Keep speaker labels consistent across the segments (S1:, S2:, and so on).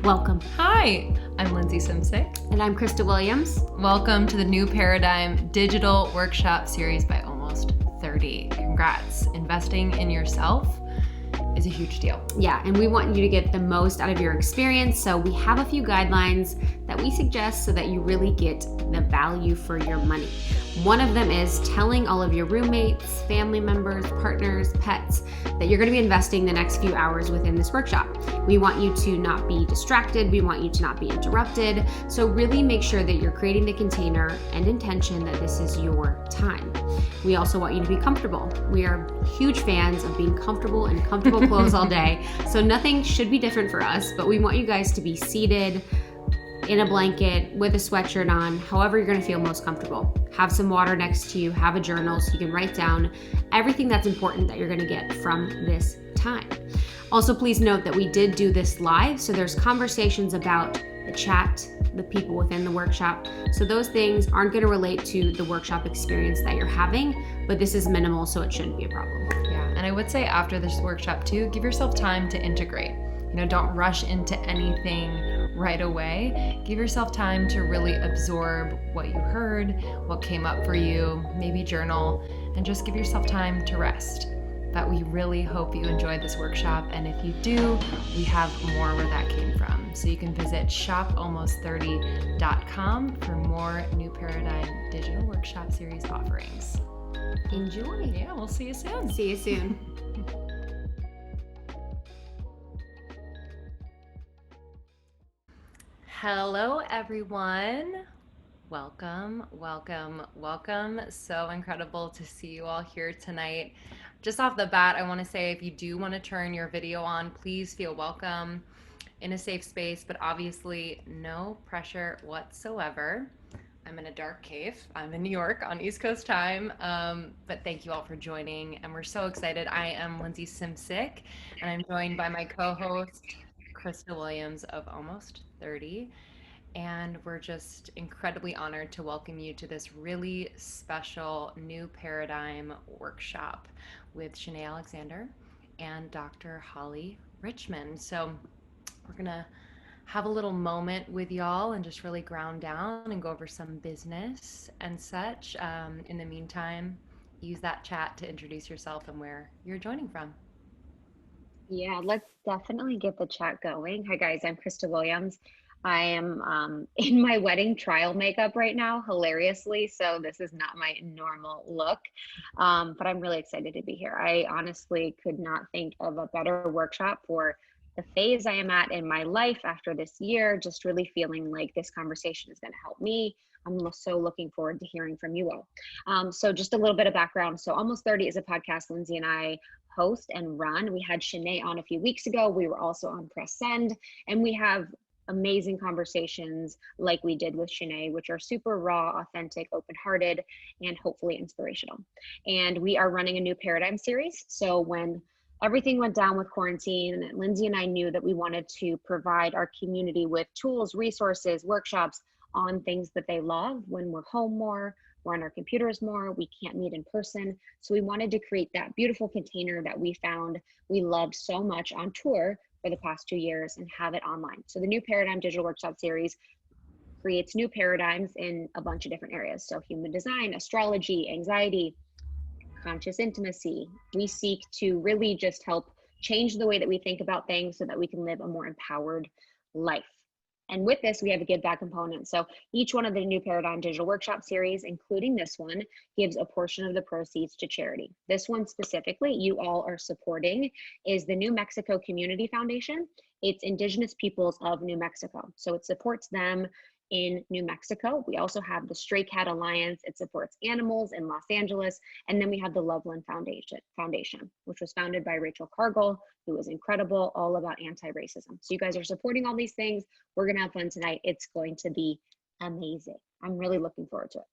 S1: Welcome.
S2: Hi, I'm Lindsay Simsick.
S1: And I'm Krista Williams.
S2: Welcome to the New Paradigm Digital Workshop Series by Almost 30. Congrats. Investing in yourself is a huge deal.
S1: Yeah, and we want you to get the most out of your experience. So we have a few guidelines that we suggest so that you really get the value for your money. One of them is telling all of your roommates, family members, partners, pets that you're going to be investing the next few hours within this workshop. We want you to not be distracted. We want you to not be interrupted. So really make sure that you're creating the container and intention that this is your time. We also want you to be comfortable. We are huge fans of being comfortable in comfortable clothes all day. So nothing should be different for us, but we want you guys to be seated in a blanket with a sweatshirt on, however you're going to feel most comfortable. Have some water next to you, have a journal so you can write down everything that's important that you're going to get from this time. Also, please note that we did do this live, so there's conversations about the chat, the people within the workshop. So those things aren't going to relate to the workshop experience that you're having, but this is minimal, so it shouldn't be a problem.
S2: Yeah, and I would say after this workshop too, give yourself time to integrate. Don't rush into anything right away. Give yourself time to really absorb what you heard, what came up for you, maybe journal, and just give yourself time to rest. But we really hope you enjoyed this workshop, and if you do, we have more where that came from. So you can visit shopalmost30.com for more New Paradigm Digital Workshop Series offerings.
S1: Enjoy.
S2: Yeah, we'll see you soon.
S1: See you soon.
S2: Hello, everyone. Welcome, welcome, welcome. So incredible to see you all here tonight. Just off the bat, I want to say if you do want to turn your video on, please feel welcome in a safe space, but obviously no pressure whatsoever. I'm in a dark cave. I'm in New York on East Coast time, but thank you all for joining, and we're so excited. I am Lindsay Simsick, and I'm joined by my co-host, Krista Williams of Almost 30. And we're just incredibly honored to welcome you to this really special New Paradigm workshop with Chinae Alexander and Dr. Holly Richmond. So we're going to have a little moment with y'all and just really ground down and go over some business and such. In the meantime, use that chat to introduce yourself and where you're joining from.
S3: Yeah, let's definitely get the chat going. Hi guys, I'm Krista Williams. I am in my wedding trial makeup right now, hilariously. So this is not my normal look, but I'm really excited to be here. I honestly could not think of a better workshop for the phase I am at in my life after this year, just really feeling like this conversation is going to help me. I'm so looking forward to hearing from you all. So just a little bit of background. So Almost 30 is a podcast Lindsay and I host and run. We had Chinae on a few weeks ago. We were also on Press Send, and we have amazing conversations like we did with Chinae, which are super raw, authentic, open-hearted, and hopefully inspirational. And we are running a New Paradigm series. So when everything went down with quarantine, Lindsay and I knew that we wanted to provide our community with tools, resources, workshops on things that they love when we're home more, we're on our computers more, we can't meet in person. So we wanted to create that beautiful container that we found we loved so much on tour for the past 2 years and have it online. So the New Paradigm Digital Workshop Series creates new paradigms in a bunch of different areas. So human design, astrology, anxiety, conscious intimacy. We seek to really just help change the way that we think about things so that we can live a more empowered life. And with this, we have a give back component. So each one of the New Paradigm Digital Workshop Series, including this one, gives a portion of the proceeds to charity. This one specifically, you all are supporting, is the New Mexico Community Foundation. It's Indigenous Peoples of New Mexico. So it supports them in New Mexico. We also have the Stray Cat Alliance. It supports animals in Los Angeles. And then we have the Loveland Foundation, which was founded by Rachel Cargill, who is incredible, all about anti-racism. So you guys are supporting all these things. We're going to have fun tonight. It's going to be amazing. I'm really looking forward to it.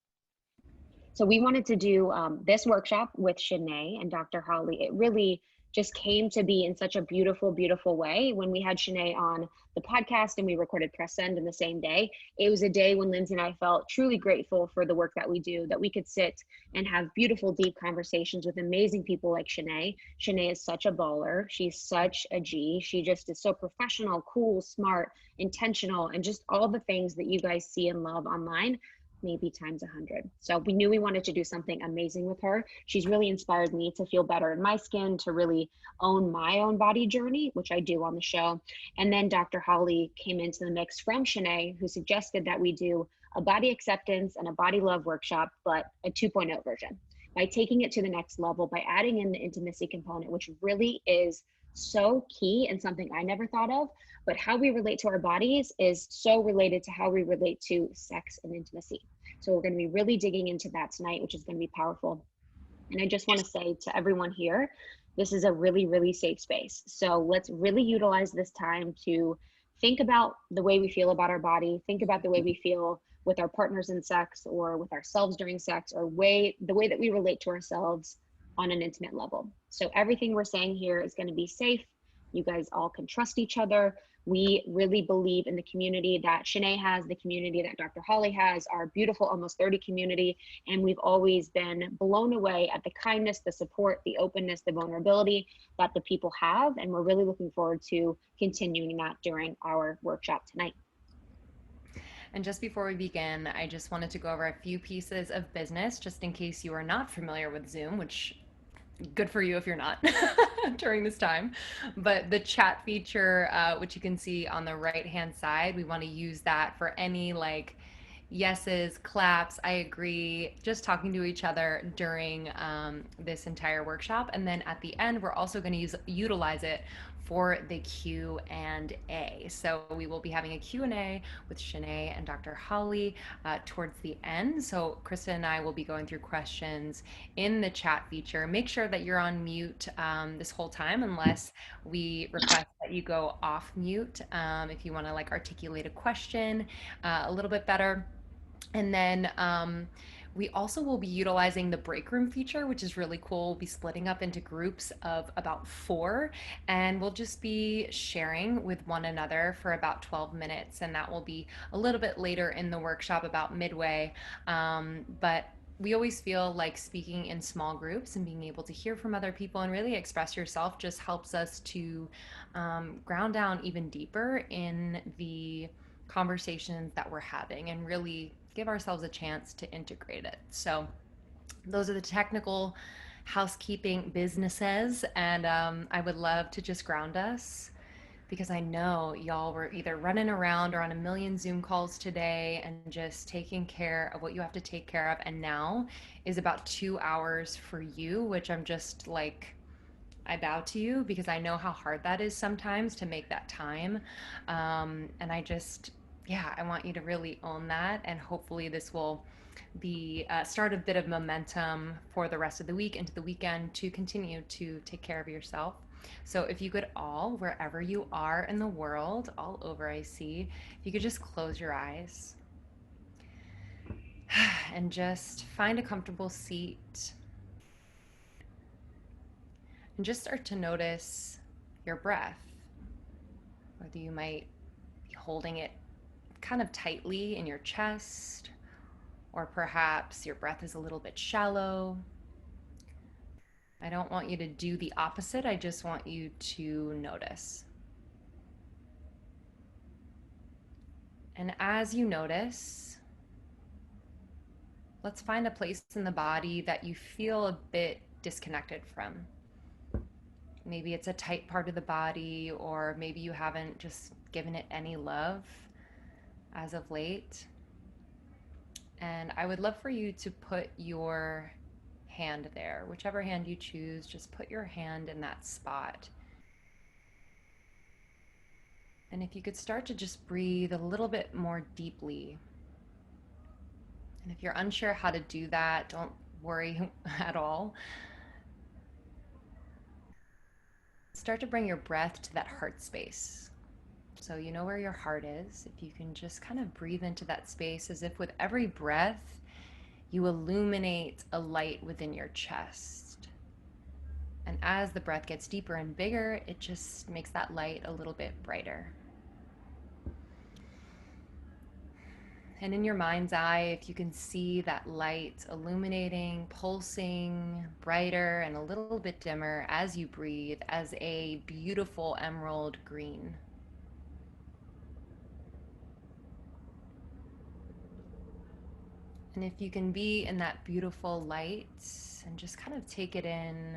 S3: So we wanted to do this workshop with Chinae and Dr. Holly. It really just came to be in such a beautiful, beautiful way. When we had Chinae on the podcast and we recorded Press Send in the same day, it was a day when Lindsay and I felt truly grateful for the work that we do, that we could sit and have beautiful, deep conversations with amazing people like Chinae. Chinae is such a baller. She's such a G. She just is so professional, cool, smart, intentional, and just all the things that you guys see and love online, maybe times 100. So we knew we wanted to do something amazing with her. She's really inspired me to feel better in my skin, to really own my own body journey, which I do on the show. And then Dr. Holly came into the mix from Chinae, who suggested that we do a body acceptance and a body love workshop, but a 2.0 version, by taking it to the next level, by adding in the intimacy component, which really is so key and something I never thought of. But how we relate to our bodies is so related to how we relate to sex and intimacy. So we're going to be really digging into that tonight, which is going to be powerful. And I just want to say to everyone here, this is a really, really safe space. So let's really utilize this time to think about the way we feel about our body, think about the way we feel with our partners in sex or with ourselves during sex, or the way that we relate to ourselves on an intimate level. So everything we're saying here is going to be safe. You guys all can trust each other. We really believe in the community that Chinae has, the community that Dr. Holly has, our beautiful Almost 30 community. And we've always been blown away at the kindness, the support, the openness, the vulnerability that the people have. And we're really looking forward to continuing that during our workshop tonight.
S2: And just before we begin, I just wanted to go over a few pieces of business just in case you are not familiar with Zoom, which good for you if you're not during this time. But the chat feature, which you can see on the right hand side, we want to use that for any like yeses, claps, I agree, just talking to each other during this entire workshop. And then at the end, we're also going to utilize it for the Q&A. So we will be having a Q&A with Chinae and Dr. Holly towards the end. So Krista and I will be going through questions in the chat feature. Make sure that you're on mute this whole time unless we request that you go off mute if you want to like articulate a question a little bit better. And then we also will be utilizing the break room feature, which is really cool. We'll be splitting up into groups of about 4, and we'll just be sharing with one another for about 12 minutes. And that will be a little bit later in the workshop, about midway. But we always feel like speaking in small groups and being able to hear from other people and really express yourself just helps us to ground down even deeper in the conversations that we're having and really give ourselves a chance to integrate it. So those are the technical housekeeping businesses, and I would love to just ground us because I know y'all were either running around or on a million Zoom calls today and just taking care of what you have to take care of. And now is about 2 hours for you, which I'm just like, I bow to you because I know how hard that is sometimes to make that time. And I just, yeah, I want you to really own that. And hopefully this will be start a bit of momentum for the rest of the week into the weekend to continue to take care of yourself. So if you could all, wherever you are in the world, all over I see, if you could just close your eyes and just find a comfortable seat and just start to notice your breath, whether you might be holding it kind of tightly in your chest, or perhaps your breath is a little bit shallow. I don't want you to do the opposite. I just want you to notice. And as you notice, let's find a place in the body that you feel a bit disconnected from. Maybe it's a tight part of the body, or maybe you haven't just given it any love as of late. And I would love for you to put your hand there, whichever hand you choose, just put your hand in that spot. And if you could start to just breathe a little bit more deeply. And if you're unsure how to do that, don't worry at all. Start to bring your breath to that heart space. So you know where your heart is. If you can just kind of breathe into that space as if with every breath, you illuminate a light within your chest. And as the breath gets deeper and bigger, it just makes that light a little bit brighter. And in your mind's eye, if you can see that light illuminating, pulsing, brighter, and a little bit dimmer as you breathe, as a beautiful emerald green. And if you can be in that beautiful light and just kind of take it in,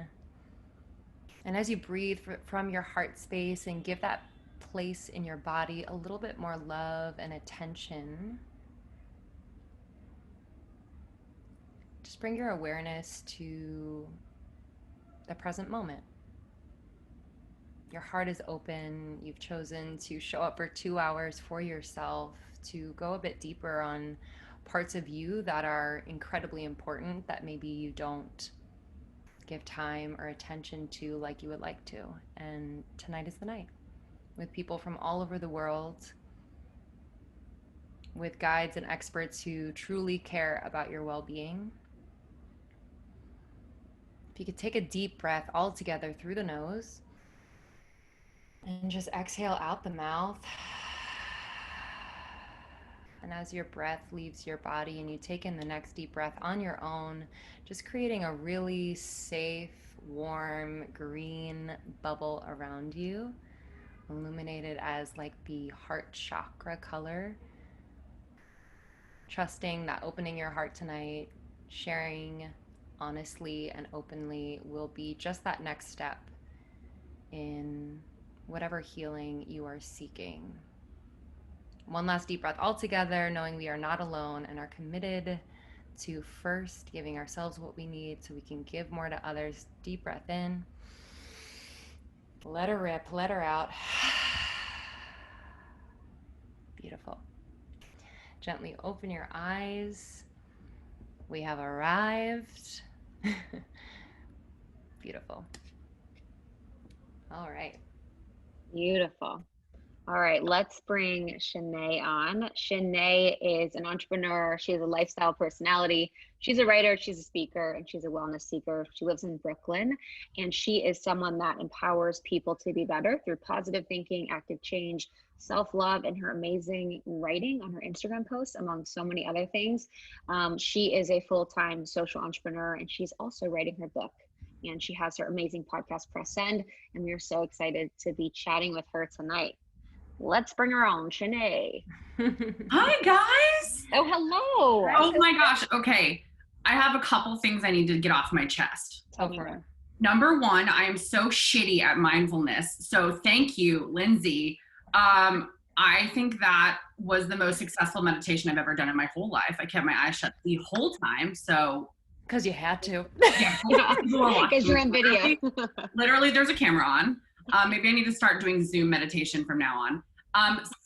S2: and as you breathe from your heart space and give that place in your body a little bit more love and attention, just bring your awareness to the present moment. Your heart is open. You've chosen to show up for 2 hours for yourself, to go a bit deeper on parts of you that are incredibly important that maybe you don't give time or attention to like you would like to. And tonight is the night, with people from all over the world, with guides and experts who truly care about your well-being. If you could take a deep breath all together through the nose and just exhale out the mouth. And as your breath leaves your body and you take in the next deep breath on your own, just creating a really safe, warm, green bubble around you, illuminated as like the heart chakra color. Trusting that opening your heart tonight, sharing honestly and openly, will be just that next step in whatever healing you are seeking. One last deep breath all together, knowing we are not alone and are committed to first giving ourselves what we need so we can give more to others. Deep breath in. Let her rip, let her out. Beautiful. Gently open your eyes. We have arrived. Beautiful. All right.
S3: Beautiful. All right, let's bring Chinae on. Chinae is an entrepreneur. She is a lifestyle personality. She's a writer, she's a speaker, and she's a wellness seeker. She lives in Brooklyn, and she is someone that empowers people to be better through positive thinking, active change, self-love, and her amazing writing on her Instagram posts, among so many other things. She is a full-time social entrepreneur, and she's also writing her book. And she has her amazing podcast, Press Send, and we are so excited to be chatting with her tonight. Let's bring her on, Chinae.
S4: Hi, guys.
S3: Oh, hello.
S4: Oh my gosh. Okay. I have a couple things I need to get off my chest.
S3: Tell me more.
S4: Number one, I am so shitty at mindfulness. So thank you, Lindsay. I think that was the most successful meditation I've ever done in my whole life. I kept my eyes shut the whole time. So
S2: Because you had to.
S4: yeah,
S3: Because you're on video.
S4: Literally, there's a camera on. Maybe I need to start doing Zoom meditation from now on.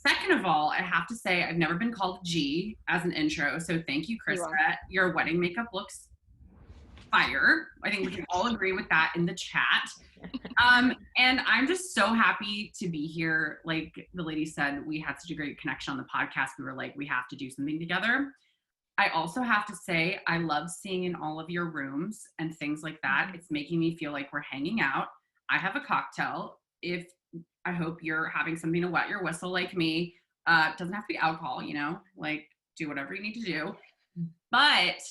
S4: Second of all, I have to say I've never been called G as an intro. So thank you, Krista. Your wedding makeup looks fire. I think we can all agree with that in the chat. And I'm just so happy to be here. Like the lady said, we had such a great connection on the podcast. We were like, we have to do something together. I also have to say, I love seeing in all of your rooms and things like that. It's making me feel like we're hanging out. I have a cocktail. I hope you're having something to wet your whistle like me. It doesn't have to be alcohol, you know, like do whatever you need to do. But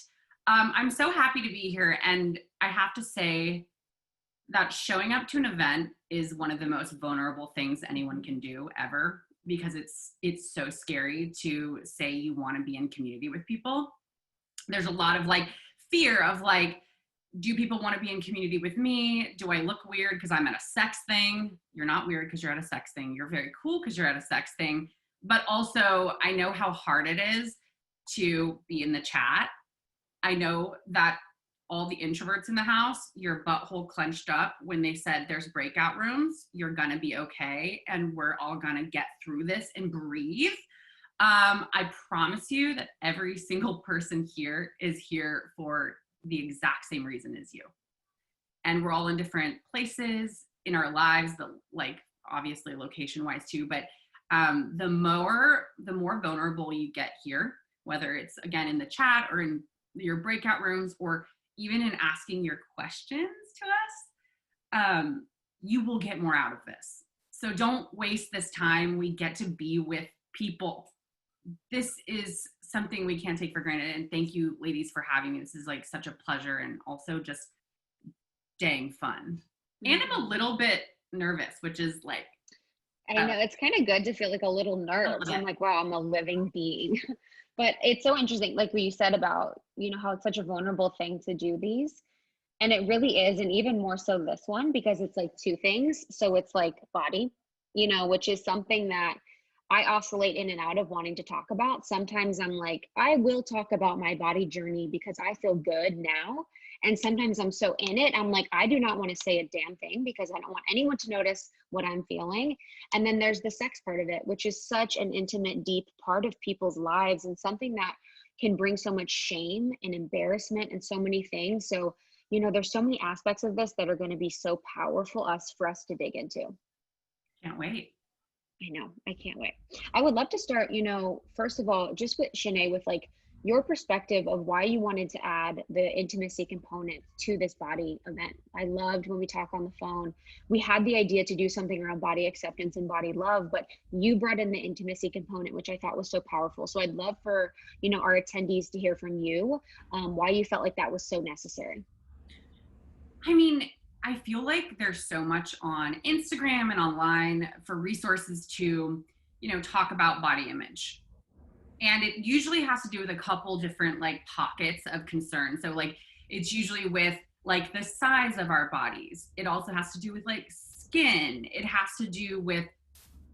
S4: I'm so happy to be here. And I have to say that showing up to an event is one of the most vulnerable things anyone can do ever, because it's so scary to say you want to be in community with people. There's a lot of like fear of like, do people want to be in community with me? Do I look weird because I'm at a sex thing? You're not weird because you're at a sex thing. You're very cool because you're at a sex thing. But also, I know how hard it is to be in the chat. I know that all the introverts in the house, your butthole clenched up when they said there's breakout rooms. You're going to be okay. And we're all going to get through this and breathe. I promise you that every single person here is here for the exact same reason as you. And we're all in different places in our lives, but like obviously location wise too, but the more vulnerable you get here, whether it's again in the chat or in your breakout rooms or even in asking your questions to you will get more out of this. So don't waste this time. We get to be with people. This is something we can't take for granted. And thank you, ladies, for having me. This is like such a pleasure and also just dang fun. And I'm a little bit nervous, which is like,
S3: I know it's kind of good to feel like a little nerves. I'm like, wow, I'm a living being. But it's so interesting, like what you said about, how it's such a vulnerable thing to do these. And it really is. And even more so this one, because it's like two things. So it's like body, which is something that I oscillate in and out of wanting to talk about. Sometimes I'm like, I will talk about my body journey because I feel good now. And sometimes I'm so in it, I'm like, I do not want to say a damn thing because I don't want anyone to notice what I'm feeling. And then there's the sex part of it, which is such an intimate, deep part of people's lives and something that can bring so much shame and embarrassment and so many things. So, there's so many aspects of this that are going to be so powerful for us to dig into.
S4: Can't wait.
S3: I know. I can't wait. I would love to start, first of all, just with Chinae, with like your perspective of why you wanted to add the intimacy component to this body event. I loved when we talked on the phone. We had the idea to do something around body acceptance and body love, but you brought in the intimacy component, which I thought was so powerful. So I'd love for, our attendees to hear from you why you felt like that was so necessary.
S4: I mean, I feel like there's so much on Instagram and online for resources to, talk about body image. And it usually has to do with a couple different like pockets of concern. So like it's usually with like the size of our bodies. It also has to do with like skin. It has to do with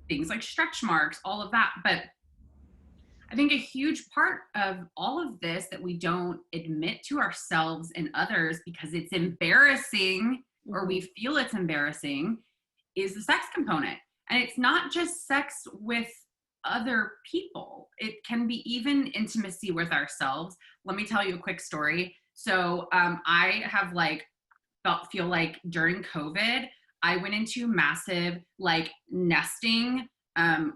S4: things like stretch marks, all of that. But I think a huge part of all of this that we don't admit to ourselves and others because it's embarrassing or we feel it's embarrassing is the sex component. And it's not just sex with other people. It can be even intimacy with ourselves. Let me tell you a quick story. So I have feel like during COVID, I went into massive like nesting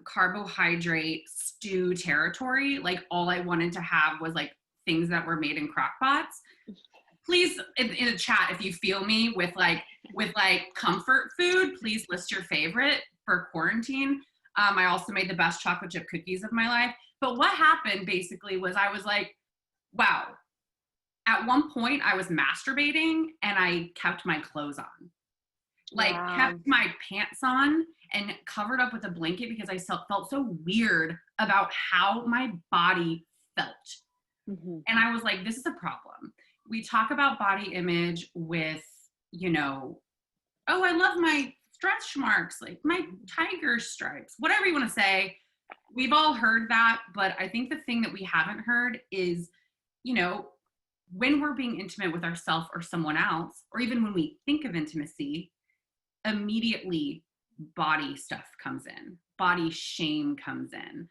S4: carbohydrate stew territory. Like all I wanted to have was like things that were made in crock pots. Please in the chat, if you feel me with comfort food, please list your favorite for quarantine. I also made the best chocolate chip cookies of my life. But what happened basically was I was like, wow. At one point I was masturbating and I kept my clothes on. Kept my pants on and covered up with a blanket because I felt so weird about how my body felt. Mm-hmm. And I was like, this is a problem. We talk about body image with, oh, I love my stretch marks, like my tiger stripes, whatever you want to say. We've all heard that, but I think the thing that we haven't heard is, when we're being intimate with ourselves or someone else, or even when we think of intimacy, immediately body stuff comes in, body shame comes in,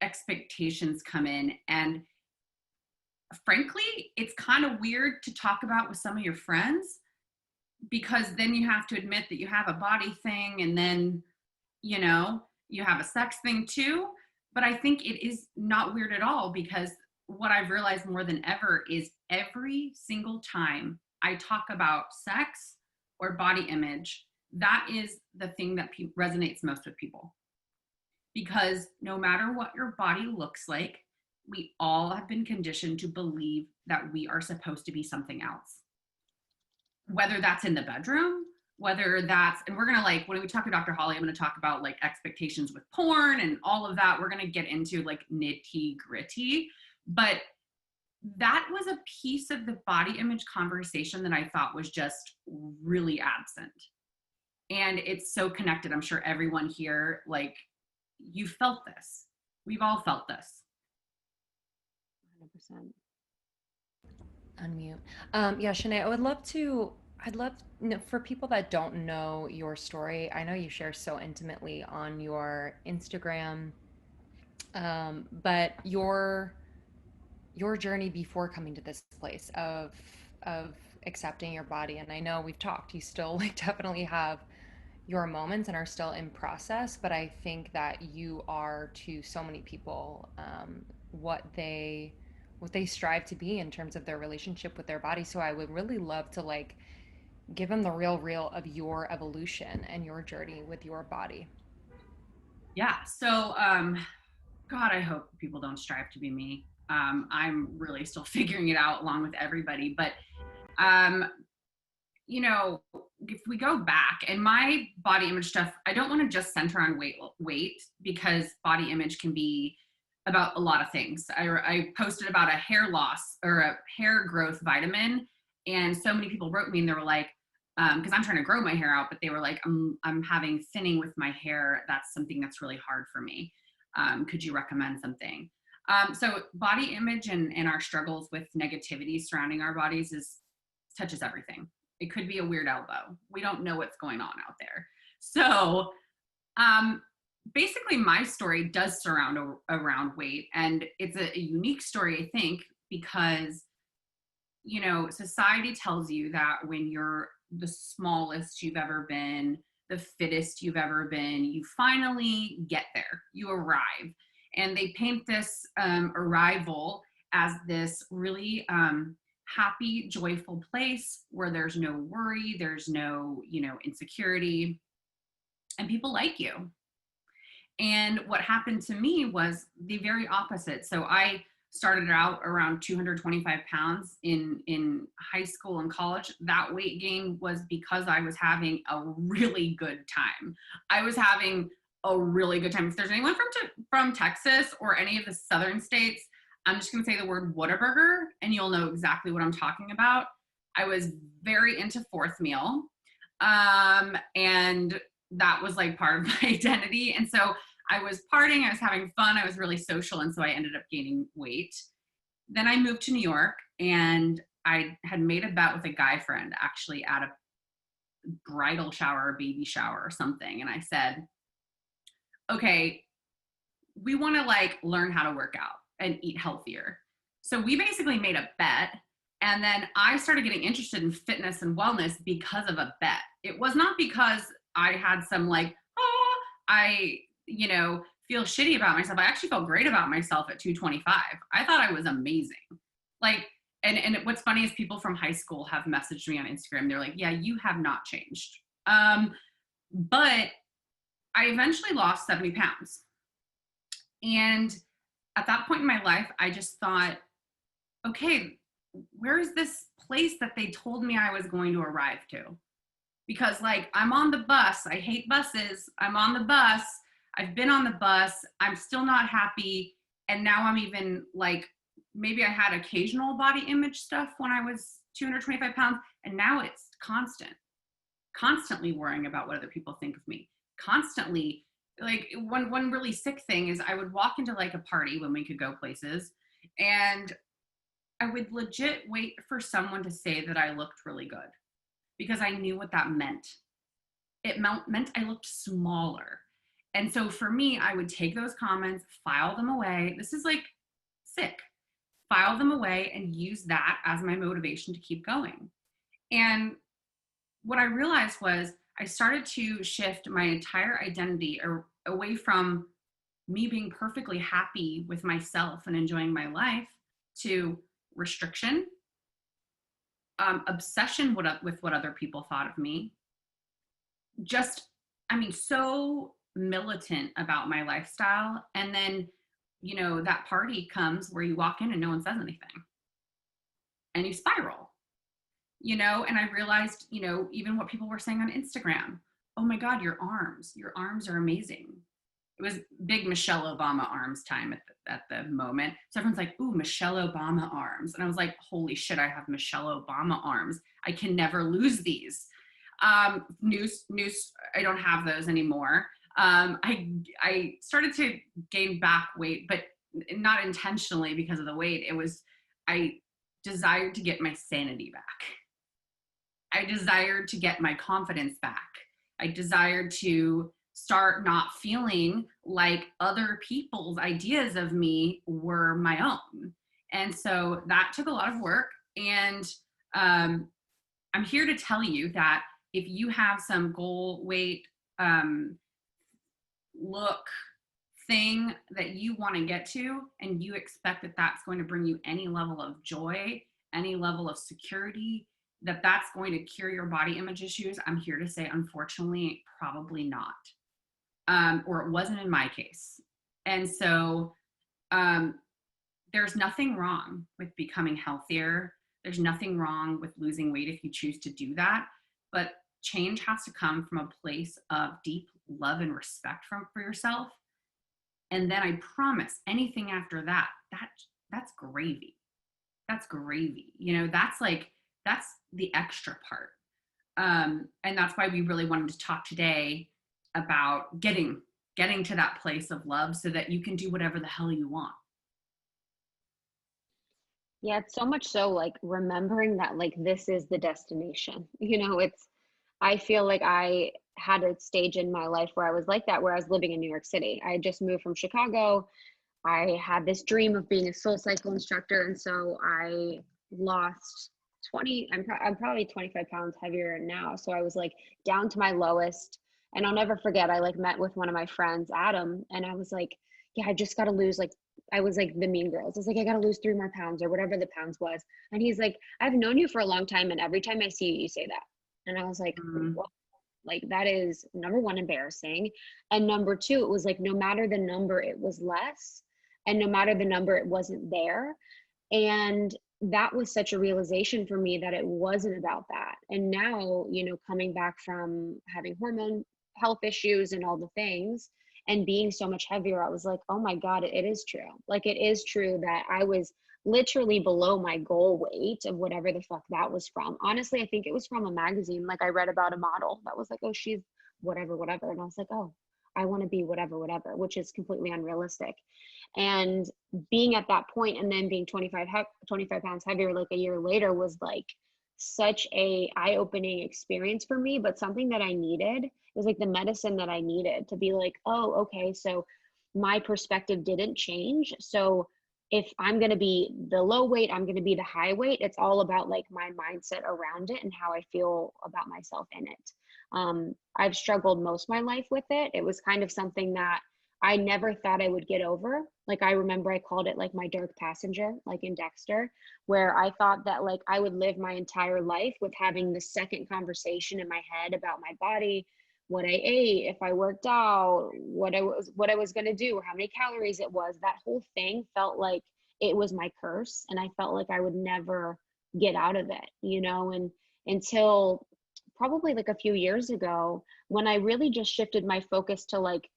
S4: expectations come in. And frankly, it's kind of weird to talk about with some of your friends because then you have to admit that you have a body thing and then, you have a sex thing too. But I think it is not weird at all because what I've realized more than ever is every single time I talk about sex or body image, that is the thing that resonates most with people. Because no matter what your body looks like, we all have been conditioned to believe that we are supposed to be something else. Whether that's in the bedroom, whether that's, and we're gonna when we talk to Dr. Holly, I'm gonna talk about like expectations with porn and all of that. We're gonna get into like nitty gritty, but that was a piece of the body image conversation that I thought was just really absent. And it's so connected. I'm sure everyone here, you felt this. We've all felt this.
S3: 100%.
S2: Unmute. Yeah, Chinae, I'd love, for people that don't know your story, I know you share so intimately on your Instagram, but your journey before coming to this place of accepting your body. And I know we've talked, you still definitely have your moments and are still in process, but I think that you are to so many people what they strive to be in terms of their relationship with their body. So I would really love to give them the real of your evolution and your journey with your body.
S4: Yeah. So, God, I hope people don't strive to be me. I'm really still figuring it out along with everybody. But, um, you know, if we go back and my body image stuff, I don't want to just center on weight because body image can be about a lot of things. I posted about a hair loss or a hair growth vitamin, and so many people wrote me and they were like, because I'm trying to grow my hair out, but they were like, I'm having thinning with my hair. That's something that's really hard for me. Could you recommend something? So body image and our struggles with negativity surrounding our bodies touches everything. It could be a weird elbow. We don't know what's going on out there. So basically my story does surround around weight, and it's a unique story, I think, because, you know, society tells you that when you're the smallest you've ever been, the fittest you've ever been, you finally get there, you arrive. And they paint this arrival as this really happy, joyful place where there's no worry, there's no, you know, insecurity, and people like you. And what happened to me was the very opposite. So I started out around 225 pounds in high school and college. That weight gain was because I was having a really good time. I was having a really good time. If there's anyone from Texas or any of the southern states, I'm just going to say the word Whataburger and you'll know exactly what I'm talking about. I was very into fourth meal. And that was like part of my identity. And so I was partying, I was having fun, I was really social. And so I ended up gaining weight. Then I moved to New York and I had made a bet with a guy friend actually at a bridal shower, or baby shower or something. And I said, okay, we want to like learn how to work out and eat healthier. So we basically made a bet. And then I started getting interested in fitness and wellness because of a bet. It was not because I had some like, oh, I, you know, feel shitty about myself. I actually felt great about myself at 225. I thought I was amazing. Like, and what's funny is people from high school have messaged me on Instagram. They're like, yeah, you have not changed. But I eventually lost 70 pounds. And at that point in my life, I just thought, okay, where is this place that they told me I was going to arrive to? Because like, I'm on the bus. I hate buses. I'm on the bus. I've been on the bus. I'm still not happy. And now I'm even like, maybe I had occasional body image stuff when I was 225 pounds. And now it's constantly worrying about what other people think of me. Constantly, like one really sick thing is I would walk into like a party when we could go places, and I would legit wait for someone to say that I looked really good because I knew what that meant. It meant I looked smaller. And so for me, I would take those comments, file them away. This is like sick. File them away and use that as my motivation to keep going. And what I realized was I started to shift my entire identity away from me being perfectly happy with myself and enjoying my life to restriction, obsession with what other people thought of me. Just, I mean, so militant about my lifestyle. And then, you know, that party comes where you walk in and no one says anything. And you spiral, you know, and I realized, you know, even what people were saying on Instagram, oh my God, your arms are amazing. It was big Michelle Obama arms time at the moment. So everyone's like, ooh, Michelle Obama arms. And I was like, holy shit, I have Michelle Obama arms. I can never lose these. News, I don't have those anymore. I started to gain back weight, but not intentionally because of the weight. It was, I desired to get my sanity back. I desired to get my confidence back. I desired to start not feeling like other people's ideas of me were my own. And so that took a lot of work. And I'm here to tell you that if you have some goal, weight, look, thing that you want to get to, and you expect that that's going to bring you any level of joy, any level of security, that that's going to cure your body image issues, I'm here to say, unfortunately, probably not. Or it wasn't in my case. And so there's nothing wrong with becoming healthier. There's nothing wrong with losing weight if you choose to do that. But change has to come from a place of deep love and respect for yourself. And then I promise anything after that, that's gravy. That's gravy. You know, that's the extra part. And that's why we really wanted to talk today about getting to that place of love so that you can do whatever the hell you want.
S3: Yeah, it's so much so like remembering that like this is the destination. I feel like I had a stage in my life where I was like that, where I was living in New York City. I had just moved from Chicago. I had this dream of being a soul cycle instructor. And so I lost 20, I'm probably 25 pounds heavier now. So I was like down to my lowest. And I'll never forget, I like met with one of my friends, Adam, and I was like, yeah, I just got to lose like, I was like the mean girls. I was like, I got to lose 3 more pounds or whatever the pounds was. And he's like, I've known you for a long time. And every time I see you, you say that. And I was like, well, like that is number one, embarrassing. And number two, it was like, no matter the number, it was less. And no matter the number, it wasn't there. And that was such a realization for me that it wasn't about that. And now, coming back from having hormone health issues and all the things and being so much heavier, I was like, oh my God, it is true. Like it is true that I was literally below my goal weight of whatever the fuck that was from. Honestly, I think it was from a magazine. Like I read about a model that was like, oh, she's whatever. And I was like, oh, I want to be whatever, which is completely unrealistic. And being at that point and then being 25 pounds heavier, like a year later, was like such a eye-opening experience for me, but something that I needed. It was like the medicine that I needed to be like, oh, okay, so my perspective didn't change. So if I'm going to be the low weight, I'm going to be the high weight. It's all about like my mindset around it and how I feel about myself in it. I've struggled most of my life with it. It was kind of something that I never thought I would get over. Like I remember I called it like my dark passenger, like in Dexter, where I thought that like I would live my entire life with having the second conversation in my head about my body, what I ate, if I worked out, what I was going to do, how many calories it was. That whole thing felt like it was my curse. And I felt like I would never get out of it, and until probably like a few years ago, when I really just shifted my focus to like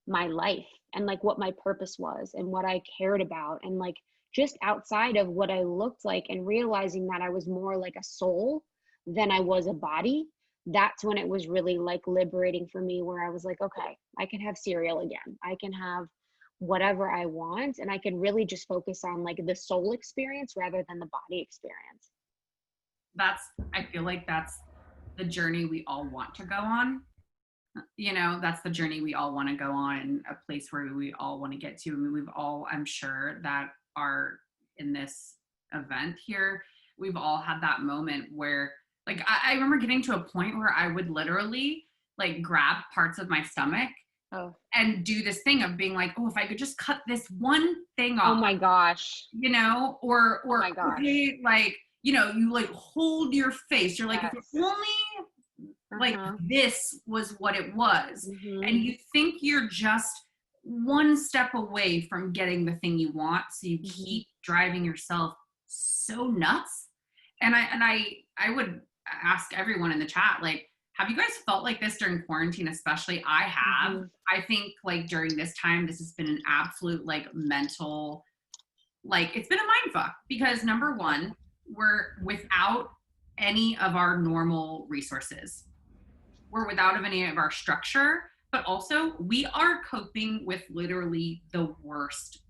S3: my life and like what my purpose was and what I cared about, and like just outside of what I looked like, and realizing that I was more like a soul than I was a body. That's when it was really like liberating for me, where I was like, okay, I can have cereal again. I can have whatever I want. And I can really just focus on like the soul experience rather than the body experience.
S4: I feel like that's the journey we all want to go on. That's the journey we all want to go on, and a place where we all want to get to. I mean, we've all, I'm sure, that are in this event here, we've all had that moment where like I remember getting to a point where I would literally like grab parts of my stomach and do this thing of being like, oh, if I could just cut this one thing off.
S3: Oh my gosh.
S4: Or
S3: oh my gosh.
S4: Okay, like, you like hold your face. You're like, yes. If only like this was what it was. Mm-hmm. And you think you're just one step away from getting the thing you want. So you mm-hmm. keep driving yourself so nuts. And I would ask everyone in the chat, like, have you guys felt like this during quarantine? Especially I have. Mm-hmm. I think like during this time, this has been an absolute like mental, like it's been a mind fuck, because number one, we're without any of our normal resources. We're without any of our structure, but also we are coping with literally the worst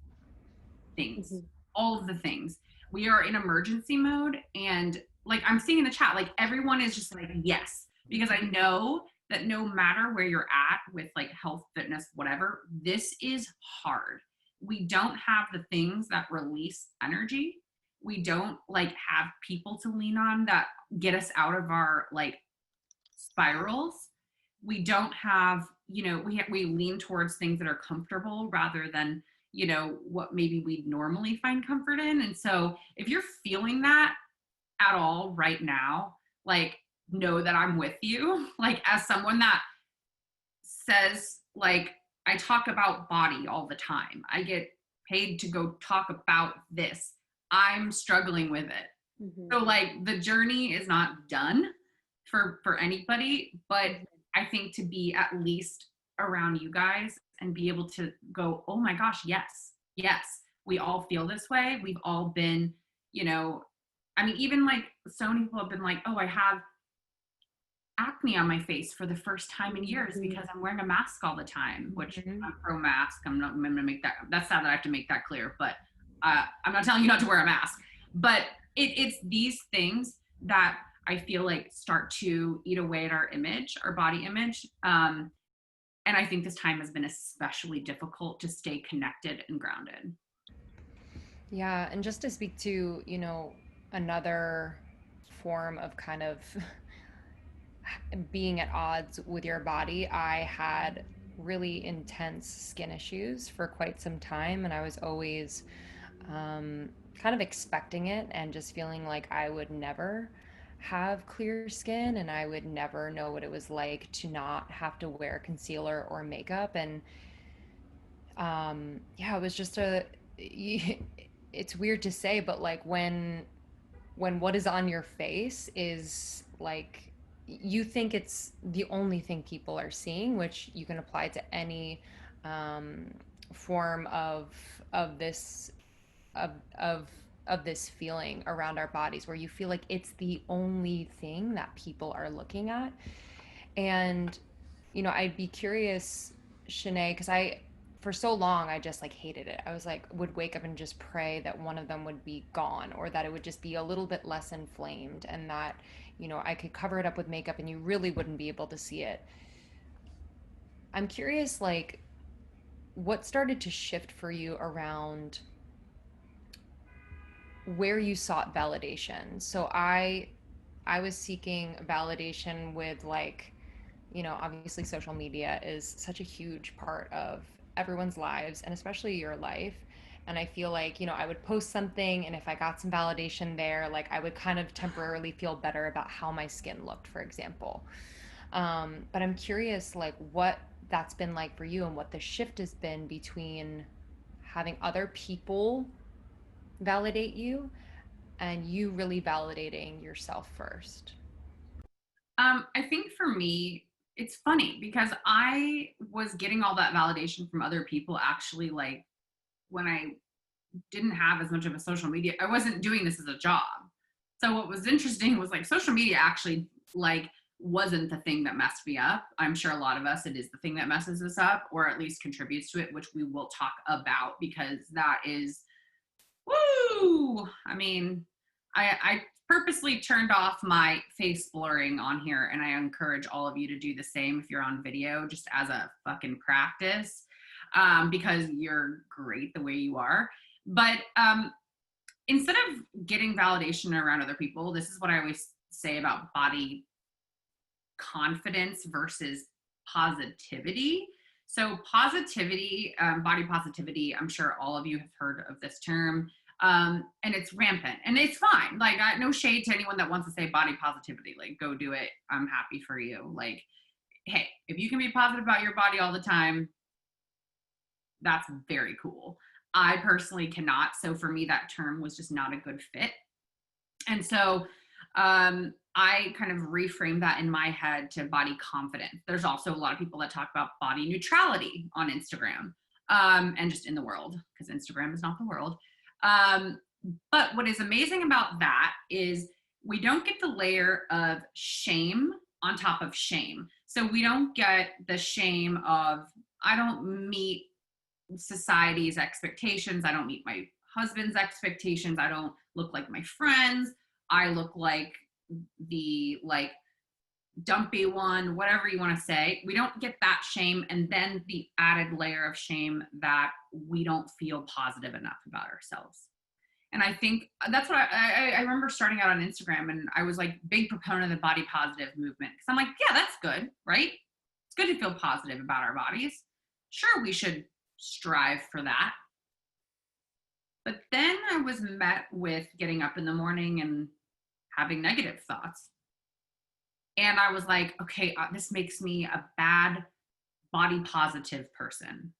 S4: things, mm-hmm. all of the things. We are in emergency mode, and like I'm seeing in the chat, like everyone is just like, yes, because I know that no matter where you're at with like health, fitness, whatever, this is hard. We don't have the things that release energy. We don't like have people to lean on that get us out of our like spirals. We don't have, we lean towards things that are comfortable rather than, what maybe we'd normally find comfort in. And so if you're feeling that at all right now, like, know that I'm with you. Like, as someone that says, like, I talk about body all the time. I get paid to go talk about this. I'm struggling with it.
S3: Mhm.
S4: So like the journey is not done for anybody, but I think to be at least around you guys and be able to go, oh my gosh, yes, yes, we all feel this way. We've all been, you know, I mean, even like so many people have been like, oh, I have acne on my face for the first time in years because I'm wearing a mask all the time, which I'm pro mask. I'm going to make that, that's sad that I have to make that clear, but I'm not telling you not to wear a mask, but it's these things that I feel like start to eat away at our image, our body image. And I think this time has been especially difficult to stay connected and grounded.
S2: Yeah, and just to speak to, you know, another form of kind of being at odds with your body, I had really intense skin issues for quite some time, and I was always kind of expecting it and just feeling like I would never have clear skin and I would never know what it was like to not have to wear concealer or makeup. And yeah, it was just a, it's weird to say, but like when what is on your face is like you think it's the only thing people are seeing, which you can apply to any um, form of this of of of this feeling around our bodies, where you feel like it's the only thing that people are looking at. And you know, I'd be curious, Chinae, because I for so long I just like hated it. I was like would wake up and just pray that one of them would be gone, or that it would just be a little bit less inflamed, and that, you know, I could cover it up with makeup and you really wouldn't be able to see it. I'm curious, like, what started to shift for you around where you sought validation? So I was seeking validation with, like, you know, obviously social media is such a huge part of everyone's lives and especially your life. And I feel like, you know, I would post something and if I got some validation there, like I would kind of temporarily feel better about how my skin looked, for example. But I'm curious, like, what that's been like for you and what the shift has been between having other people validate you and you really validating yourself first.
S4: I think for me, it's funny because I was getting all that validation from other people actually, like when I didn't have as much of a social media, I wasn't doing this as a job. So what was interesting was like social media actually like wasn't the thing that messed me up. I'm sure a lot of us, it is the thing that messes us up or at least contributes to it, which we will talk about because that is, woo! I mean, I purposely turned off my face blurring on here and I encourage all of you to do the same if you're on video, just as a fucking practice, because you're great the way you are. But instead of getting validation around other people, this is what I always say about body confidence versus positivity. So positivity, body positivity, I'm sure all of you have heard of this term, and it's rampant and it's fine. Like no shade to anyone that wants to say body positivity, like go do it. I'm happy for you. Like, hey, if you can be positive about your body all the time, that's very cool. I personally cannot. So for me, that term was just not a good fit. And so I kind of reframed that in my head to body confidence. There's also a lot of people that talk about body neutrality on Instagram and just in the world, because Instagram is not the world. But what is amazing about that is we don't get the layer of shame on top of shame. So we don't get the shame of, I don't meet society's expectations. I don't meet my husband's expectations. I don't look like my friends. I look like the like dumpy one, whatever you want to say. We don't get that shame. And then the added layer of shame that we don't feel positive enough about ourselves. And I think that's what I remember starting out on Instagram and I was like big proponent of the body positive movement. Cause I'm like, yeah, that's good, right? It's good to feel positive about our bodies. Sure, we should strive for that. But then I was met with getting up in the morning and having negative thoughts. And I was like, okay, this makes me a bad body positive person.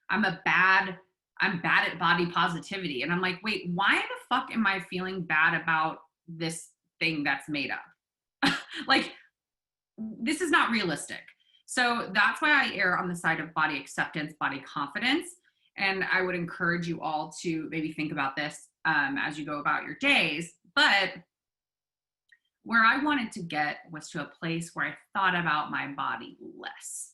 S4: I'm bad at body positivity. And I'm like, wait, why the fuck am I feeling bad about this thing that's made up? Like, this is not realistic. So that's why I err on the side of body acceptance, body confidence. And I would encourage you all to maybe think about this as you go about your days. But where I wanted to get was to a place where I thought about my body less.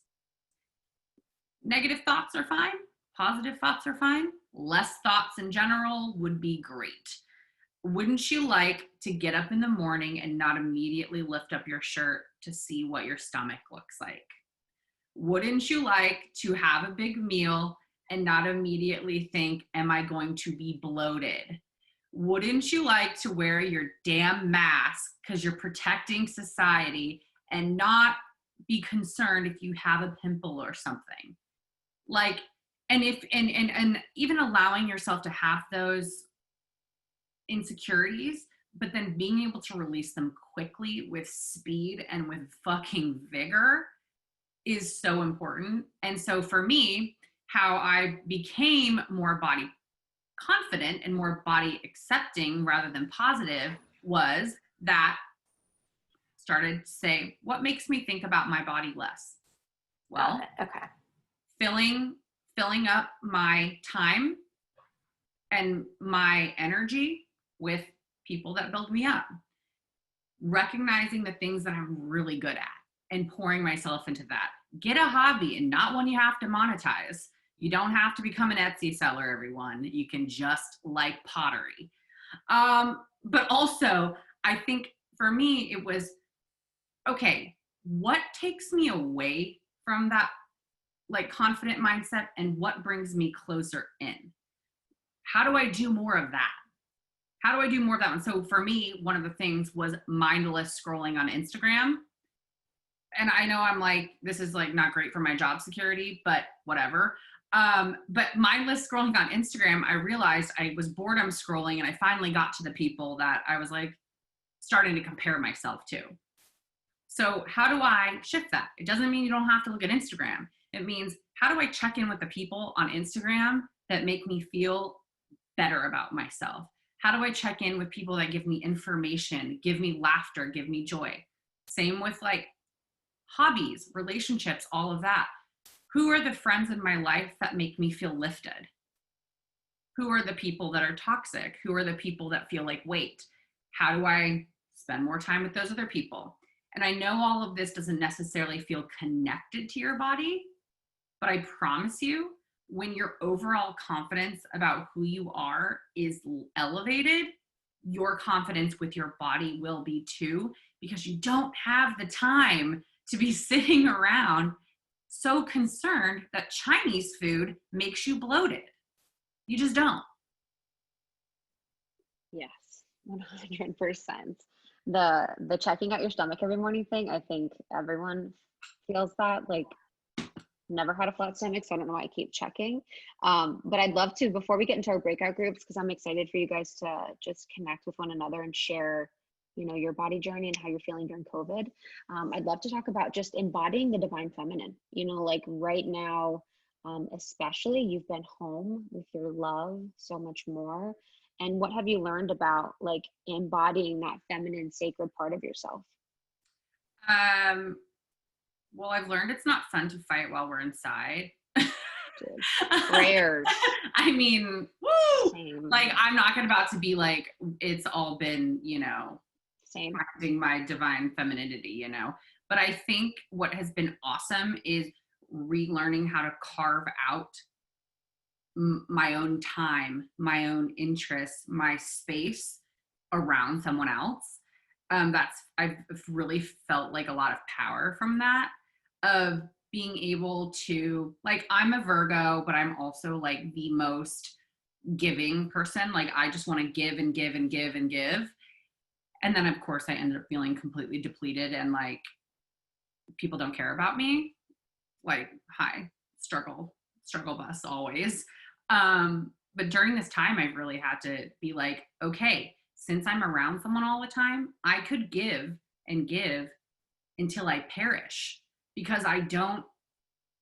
S4: Negative thoughts are fine. Positive thoughts are fine. Less thoughts in general would be great. Wouldn't you like to get up in the morning and not immediately lift up your shirt to see what your stomach looks like? Wouldn't you like to have a big meal and not immediately think, am I going to be bloated? Wouldn't you like to wear your damn mask because you're protecting society and not be concerned if you have a pimple or something? Like, and if and even allowing yourself to have those insecurities, but then being able to release them quickly with speed and with fucking vigor is so important. And so for me, how I became more body confident and more body accepting rather than positive was that started to say, what makes me think about my body less? Well,
S2: okay.
S4: Filling up my time and my energy with people that build me up. Recognizing the things that I'm really good at and pouring myself into that. Get a hobby, and not one you have to monetize. You don't have to become an Etsy seller, everyone. You can just like pottery. But also, I think for me, it was, okay, what takes me away from that like confident mindset and what brings me closer in? How do I do more of that? How do I do more of that one? So for me, one of the things was mindless scrolling on Instagram. And I know I'm like, this is like not great for my job security, but whatever. But mindless scrolling on Instagram, I realized I was boredom scrolling, and I finally got to the people that I was like starting to compare myself to. So how do I shift that? It doesn't mean you don't have to look at Instagram. It means, how do I check in with the people on Instagram that make me feel better about myself? How do I check in with people that give me information, give me laughter, give me joy? Same with like hobbies, relationships, all of that. Who are the friends in my life that make me feel lifted? Who are the people that are toxic? Who are the people that feel like weight? How do I spend more time with those other people? And I know all of this doesn't necessarily feel connected to your body, but I promise you, when your overall confidence about who you are is elevated, your confidence with your body will be too, because you don't have the time to be sitting around so concerned that Chinese food makes you bloated. You just don't.
S3: Yes, 100%. The checking out your stomach every morning thing, I think everyone feels that. Like, never had a flat stomach, so I don't know why I keep checking. But I'd love to, before we get into our breakout groups, because I'm excited for you guys to just connect with one another and share, you know, your body journey and how you're feeling during COVID. I'd love to talk about just embodying the divine feminine. You know, like right now, especially, you've been home with your love so much more. And what have you learned about like embodying that feminine sacred part of yourself?
S4: Well, I've learned it's not fun to fight while we're inside.
S3: Prayers.
S4: I mean, woo!
S3: Same.
S4: Like, I'm not about to be like, it's all been, you know,
S3: Same.
S4: practicing my divine femininity, you know. But I think what has been awesome is relearning how to carve out my own time, my own interests, my space around someone else. I've really felt like a lot of power from that, of being able to, like, I'm a Virgo, but I'm also like the most giving person. Like, I just want to give and give and give and give. And then of course I ended up feeling completely depleted and like people don't care about me. Like, hi, struggle bus always. But during this time, I've really had to be like, okay, since I'm around someone all the time, I could give and give until I perish, because I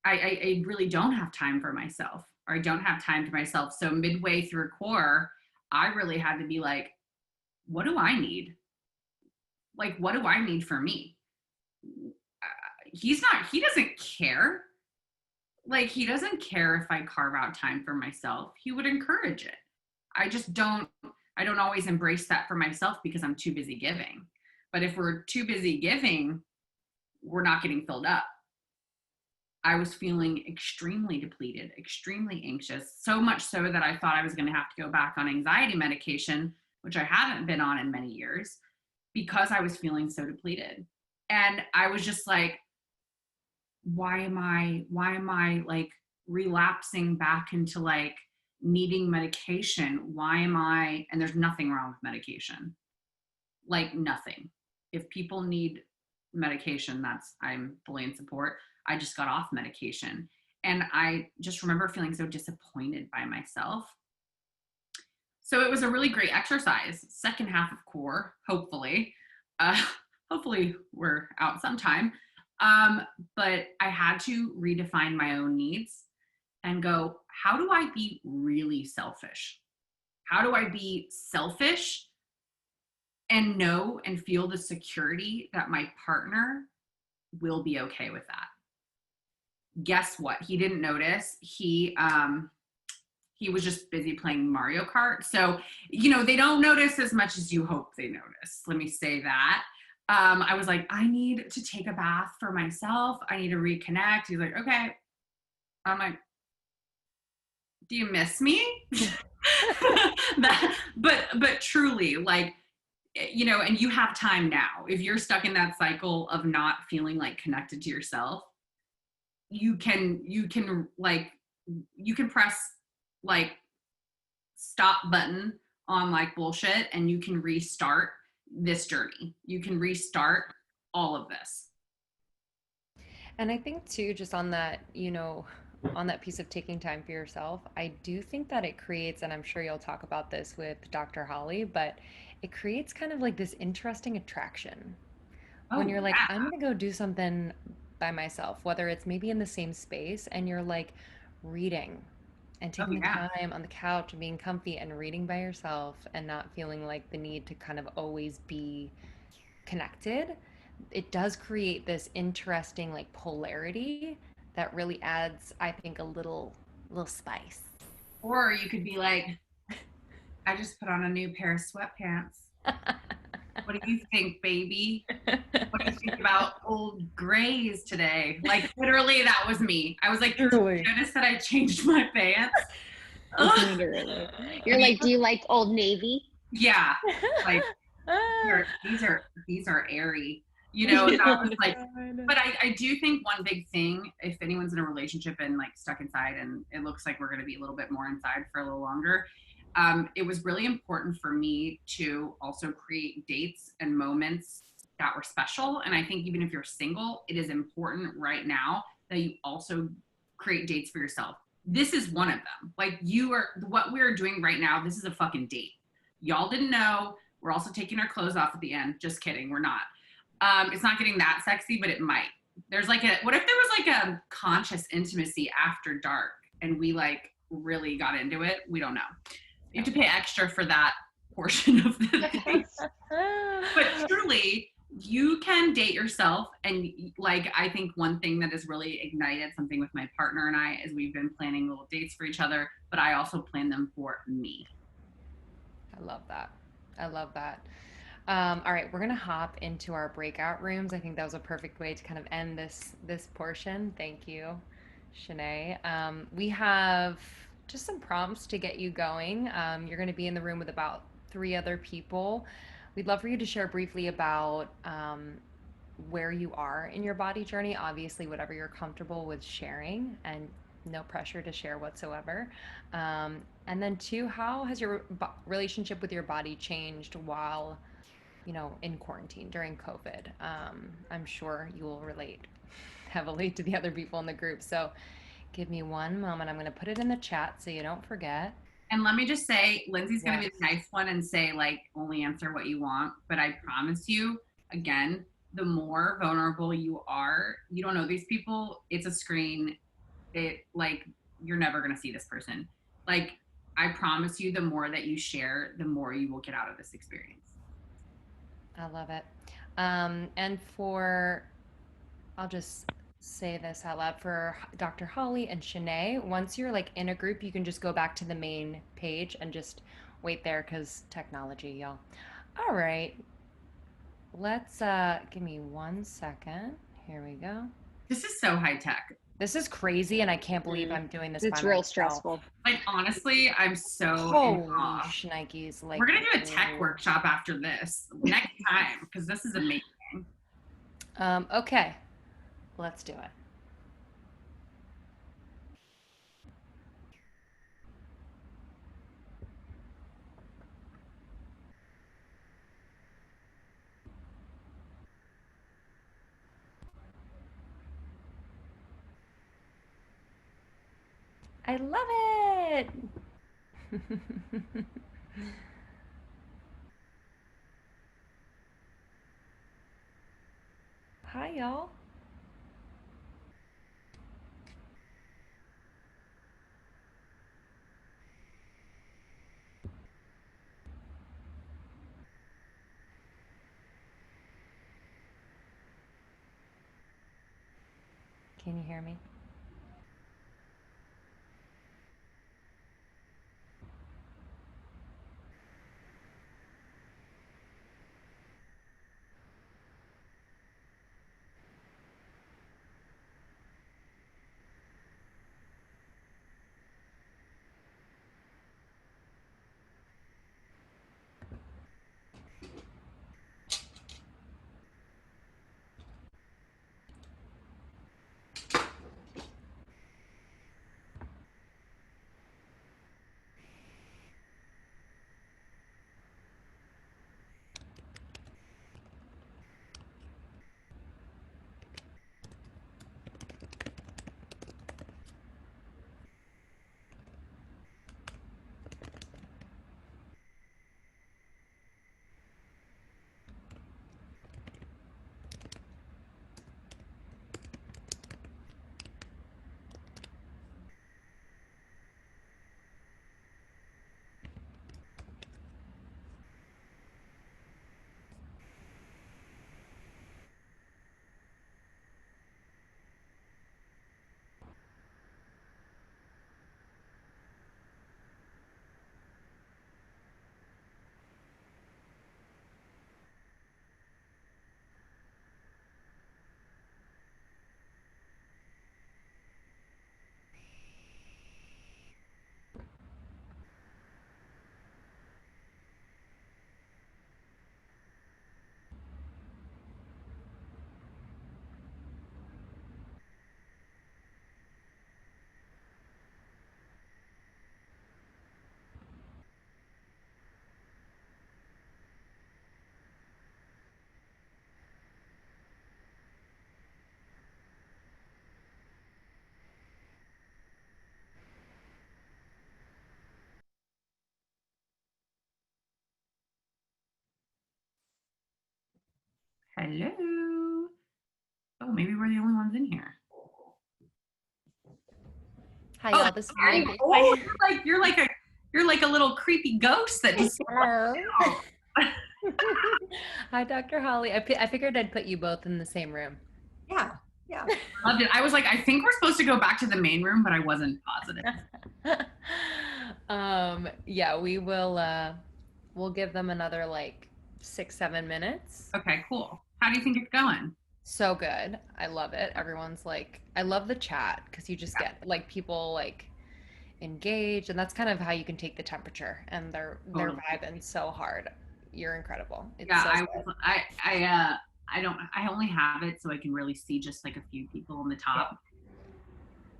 S4: really don't have time for myself, or I don't have time to myself. So midway through core, I really had to be like, what do I need? Like, what do I need for me? He doesn't care. Like, he doesn't care if I carve out time for myself. He would encourage it. I don't always embrace that for myself because I'm too busy giving. But if we're too busy giving, we're not getting filled up. I was feeling extremely depleted, extremely anxious, so much so that I thought I was going to have to go back on anxiety medication, which I haven't been on in many years, because I was feeling so depleted. And I was just like, why am I like relapsing back into like needing medication? Why am I, and there's nothing wrong with medication, like nothing. If people need medication, I'm fully in support. I just got off medication. And I just remember feeling so disappointed by myself. So it was a really great exercise. Second half of core, hopefully. Hopefully we're out sometime. But I had to redefine my own needs and go, how do I be really selfish? How do I be selfish and know and feel the security that my partner will be okay with that? Guess what? He didn't notice. He was just busy playing Mario Kart. So, they don't notice as much as you hope they notice. Let me say that. I was like, I need to take a bath for myself. I need to reconnect. He's like, okay. I'm like, do you miss me? but truly, like, and you have time now. If you're stuck in that cycle of not feeling like connected to yourself, you can press like stop button on like bullshit, and you can restart this journey. You can restart all of this.
S2: And I think too, just on that, on that piece of taking time for yourself, I do think that it creates, and I'm sure you'll talk about this with Dr. Holly, but it creates kind of like this interesting attraction when you're like,
S4: yeah.
S2: I'm gonna go do something by myself, whether it's maybe in the same space and you're like reading and taking the time on the couch and being comfy and reading by yourself and not feeling like the need to kind of always be connected. It does create this interesting like polarity that really adds, I think, a little spice.
S4: Or you could be like, I just put on a new pair of sweatpants. What do you think, baby? What do you think about old grays today? Like, literally, that was me. I was like,
S2: Literally.
S4: Did you notice that I changed my pants?
S3: Literally. You're like, do you like Old Navy?
S4: Yeah. Like, these are airy. And I was like, but I do think one big thing, if anyone's in a relationship and like stuck inside, and it looks like we're going to be a little bit more inside for a little longer, it was really important for me to also create dates and moments that were special. And I think even if you're single, it is important right now that you also create dates for yourself. This is one of them. Like, what we're doing right now, this is a fucking date. Y'all didn't know. We're also taking our clothes off at the end. Just kidding. We're not. It's not getting that sexy, but it might. There's like what if there was like a conscious intimacy after dark and we like really got into it? We don't know. You have to pay extra for that portion of the date. But truly, you can date yourself. And like, I think one thing that has really ignited something with my partner and I is we've been planning little dates for each other, but I also plan them for me.
S2: I love that. All right, we're gonna hop into our breakout rooms. I think that was a perfect way to kind of end this portion. Thank you, Chinae. We have just some prompts to get you going. You're going to be in the room with about 3 other people. We'd love for you to share briefly about where you are in your body journey. Obviously, whatever you're comfortable with sharing, and no pressure to share whatsoever. And then 2, how has your relationship with your body changed while, in quarantine during COVID? I'm sure you will relate heavily to the other people in the group. So give me one moment. I'm going to put it in the chat so you don't forget.
S4: And let me just say, Lindsay's going to be the nice one and say, like, only answer what you want. But I promise you, again, the more vulnerable you are. You don't know these people. It's a screen. You're never going to see this person. Like, I promise you, the more that you share, the more you will get out of this experience.
S2: I love it. And I'll just say this out loud for Dr. Holly and Chinae. Once you're like in a group, you can just go back to the main page and just wait there because technology, y'all. All right. Let's give me 1 second. Here we go.
S4: This is so high tech.
S2: This is crazy, and I can't believe I'm doing this
S3: It's
S2: by
S3: real
S2: myself.
S3: stressful.
S4: Like, honestly, I'm so in
S2: Holy
S4: awe.
S2: shnikes. Like,
S4: We're going to do a tech workshop after this next time because this is amazing.
S2: Okay. Let's do it. I love it. Hi, y'all. Can you hear me?
S4: Hello. Oh, maybe we're the only ones in here.
S2: Hi, y'all. This is Maggie.
S4: Oh, you're like a little creepy ghost that just.
S2: Hi, Dr. Holly. I figured I'd put you both in the same room.
S5: Yeah.
S4: Loved it. I was like, I think we're supposed to go back to the main room, but I wasn't positive.
S2: Yeah, we will. We'll give them another like 6-7 minutes.
S4: Okay, cool. How do you think it's going?
S2: So good. I love it. Everyone's like, I love the chat because you just get like people like engaged, and that's kind of how you can take the temperature. And they're vibing so hard. You're incredible. It's
S4: Yeah,
S2: so good.
S4: I only have it so I can really see just like a few people on the top.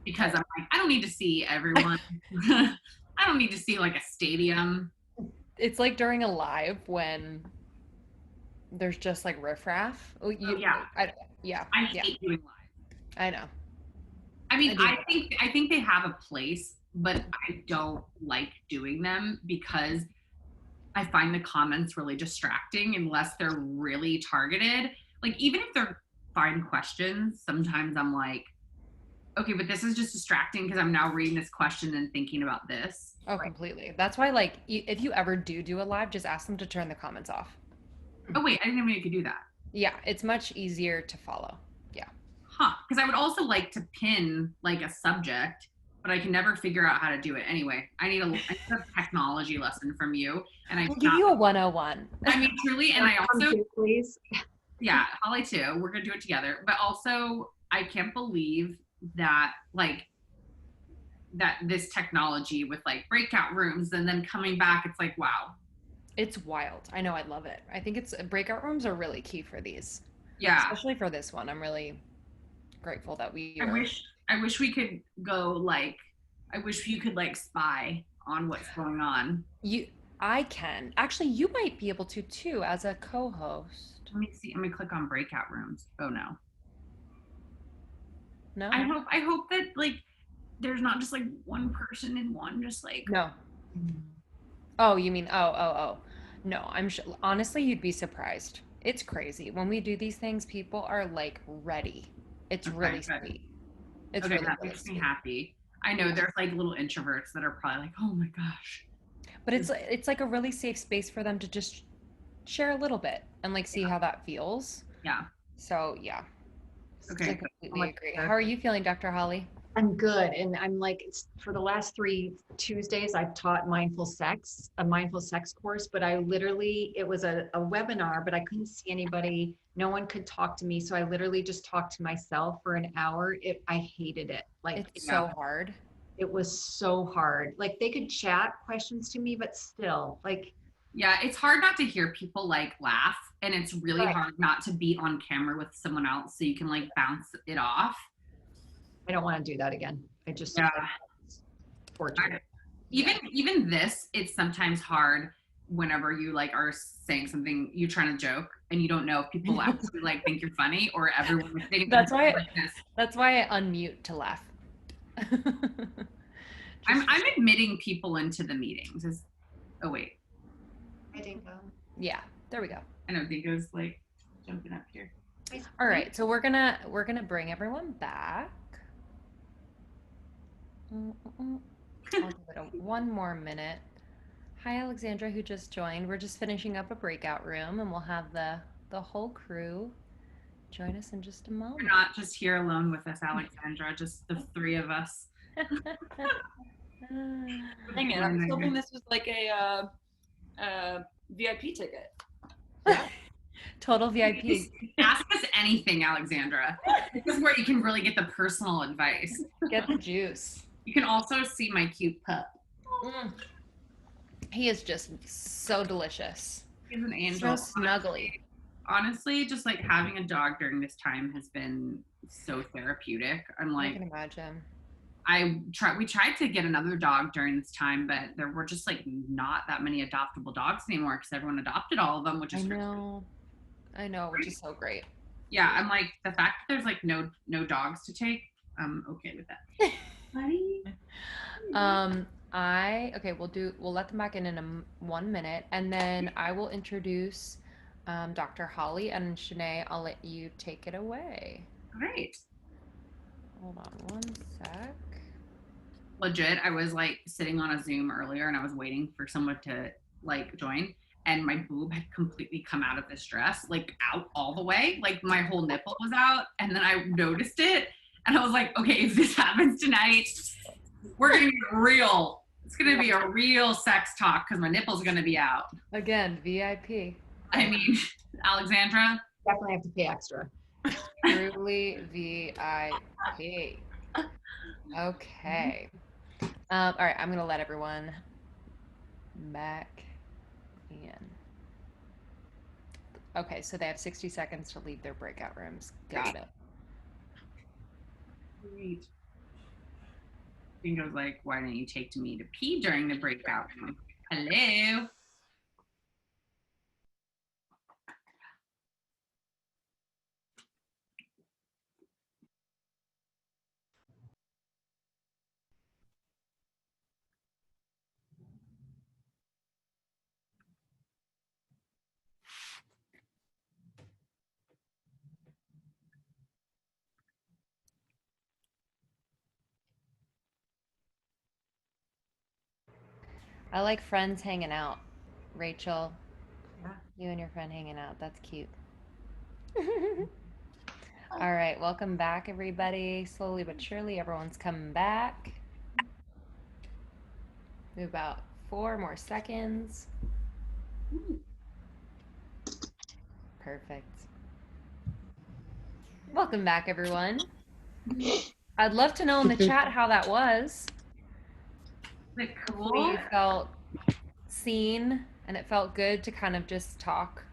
S4: Because I'm like, I don't need to see everyone. I don't need to see like a stadium.
S2: It's like during a live when there's just like riffraff. I
S4: hate doing live.
S2: I know.
S4: I mean, I think they have a place, but I don't like doing them because I find the comments really distracting unless they're really targeted. like even if they're fine questions, sometimes I'm like, okay, but this is just distracting because I'm now reading this question and thinking about this.
S2: Oh, completely. That's why, like, if you ever do a live, just ask them to turn the comments off.
S4: Oh wait, I didn't even know you could do that.
S2: Yeah, it's much easier to follow. Yeah.
S4: Huh? Because I would also like to pin like a subject, but I can never figure out how to do it. Anyway, I need a technology lesson from you, and I
S2: We'll give
S4: cannot.
S2: you a 101.
S4: I mean, truly, and I also,
S3: please.
S4: yeah, Holly too. We're gonna do it together. But also, I can't believe that like that this technology with like breakout rooms and then coming back, it's like wow.
S2: It's wild. I know. I love it. I think it's breakout rooms are really key for these,
S4: Yeah,
S2: especially for this one. I'm really grateful that we
S4: I
S2: are.
S4: wish we could go like I wish you could like spy on what's going on.
S2: I can. Actually, you might be able to too as a co-host.
S4: Let me see. Let me click on breakout rooms. Oh no.
S2: No?
S4: I hope that like there's not just like one person in one just like
S2: No. Oh, you mean oh. No, I'm sure honestly you'd be surprised. It's crazy. When we do these things, people are like ready. It's
S4: okay,
S2: really
S4: good.
S2: sweet. It's
S4: Okay,
S2: really,
S4: that
S2: really
S4: makes me
S2: sweet.
S4: happy. I know there's like little introverts that are probably like, oh my gosh.
S2: But it's like a really safe space for them to just share a little bit and like see how that feels.
S4: Yeah.
S2: So yeah, I
S4: Okay.
S2: completely agree. How are you feeling, Dr. Holly?
S5: I'm good. And I'm like, for the last 3 Tuesdays, I've taught a mindful sex course, but I literally, it was a webinar, but I couldn't see anybody. No one could talk to me. So I literally just talked to myself for an hour. I hated it. Like,
S2: It's so hard.
S5: it was so hard. Like they could chat questions to me, but still like,
S4: Yeah, it's hard not to hear people like laugh, and it's really
S5: Right.
S4: hard not to be on camera with someone else so you can like bounce it off.
S5: I don't want to do that again. I just,
S4: Yeah.
S5: torture.
S4: Even this, it's sometimes hard whenever you like are saying something, you're trying to joke and you don't know if people actually like think you're funny or everyone is thinking
S2: That's why
S4: like this.
S2: That's why I unmute to laugh.
S4: I'm admitting people into the meetings. Oh wait,
S5: I think,
S2: Yeah, there we go.
S4: I know Dingo's like jumping up here.
S2: All right, so we're gonna bring everyone back. I'll give it one more minute. Hi, Alexandra, who just joined. We're just finishing up a breakout room, and we'll have the whole crew join us in just a moment.
S4: You're not just here alone with us, Alexandra. Just the three of us.
S6: Dang it! I was hoping this was like a VIP ticket.
S2: Total VIP.
S4: Ask us anything, Alexandra. This is where you can really get the personal advice.
S2: Get the juice.
S4: You can also see my cute pup.
S2: He is just so delicious.
S4: He's an angel.
S2: So snuggly.
S4: Honestly, just like having a dog during this time has been so therapeutic. I'm
S2: I
S4: like,
S2: can imagine.
S4: we tried to get another dog during this time, but there were just like not that many adoptable dogs anymore because everyone adopted all of them, which is
S2: I know, which is so great.
S4: yeah. I'm like the fact that there's like no dogs to take. I'm okay with that. Buddy.
S2: We'll let them back in 1 minute, and then I will introduce Dr. Holly and Chinae. I'll let you take it away.
S4: Great.
S2: Hold on one sec.
S4: Legit, I was like sitting on a Zoom earlier and I was waiting for someone to like join, and my boob had completely come out of this dress, like out all the way, like my whole nipple was out, and then I noticed it and I was like, okay, if this happens tonight, we're gonna be real. It's gonna be a real sex talk because my nipple's gonna be out.
S2: Again, VIP.
S4: I mean, Alexandra.
S5: Definitely have to pay extra.
S2: Truly VIP. Okay. All right, I'm gonna let everyone back in. Okay, so they have 60 seconds to leave their breakout rooms. Got it.
S4: Great. Bingo's like, why didn't you take me to pee during the breakout room? Hello.
S2: I like friends hanging out. Rachel,
S5: Yeah.
S2: you and your friend hanging out. That's cute. All right, welcome back, everybody. Slowly but surely, everyone's coming back. About 4 more seconds. Perfect. Welcome back, everyone. I'd love to know in the chat how that was.
S4: Is it
S2: Hopefully
S4: cool?
S2: you felt seen and it felt good to kind of just talk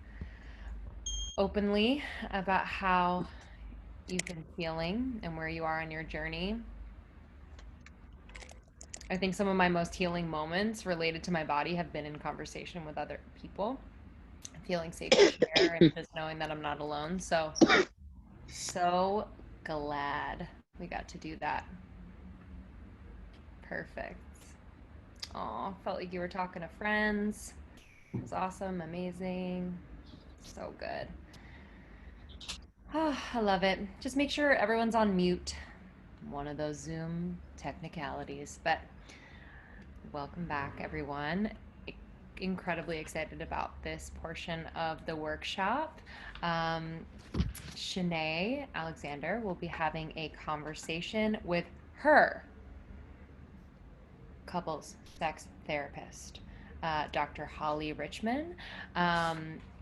S2: openly about how you've been feeling and where you are in your journey. I think some of my most healing moments related to my body have been in conversation with other people, feeling safe to share and just knowing that I'm not alone. So glad we got to do that. Perfect. Aw, felt like you were talking to friends. It was awesome, amazing, so good. Oh, I love it. Just make sure everyone's on mute. One of those Zoom technicalities, but welcome back, everyone. Incredibly excited about this portion of the workshop. Chinae Alexander will be having a conversation with her couples sex therapist, Dr. Holly Richmond.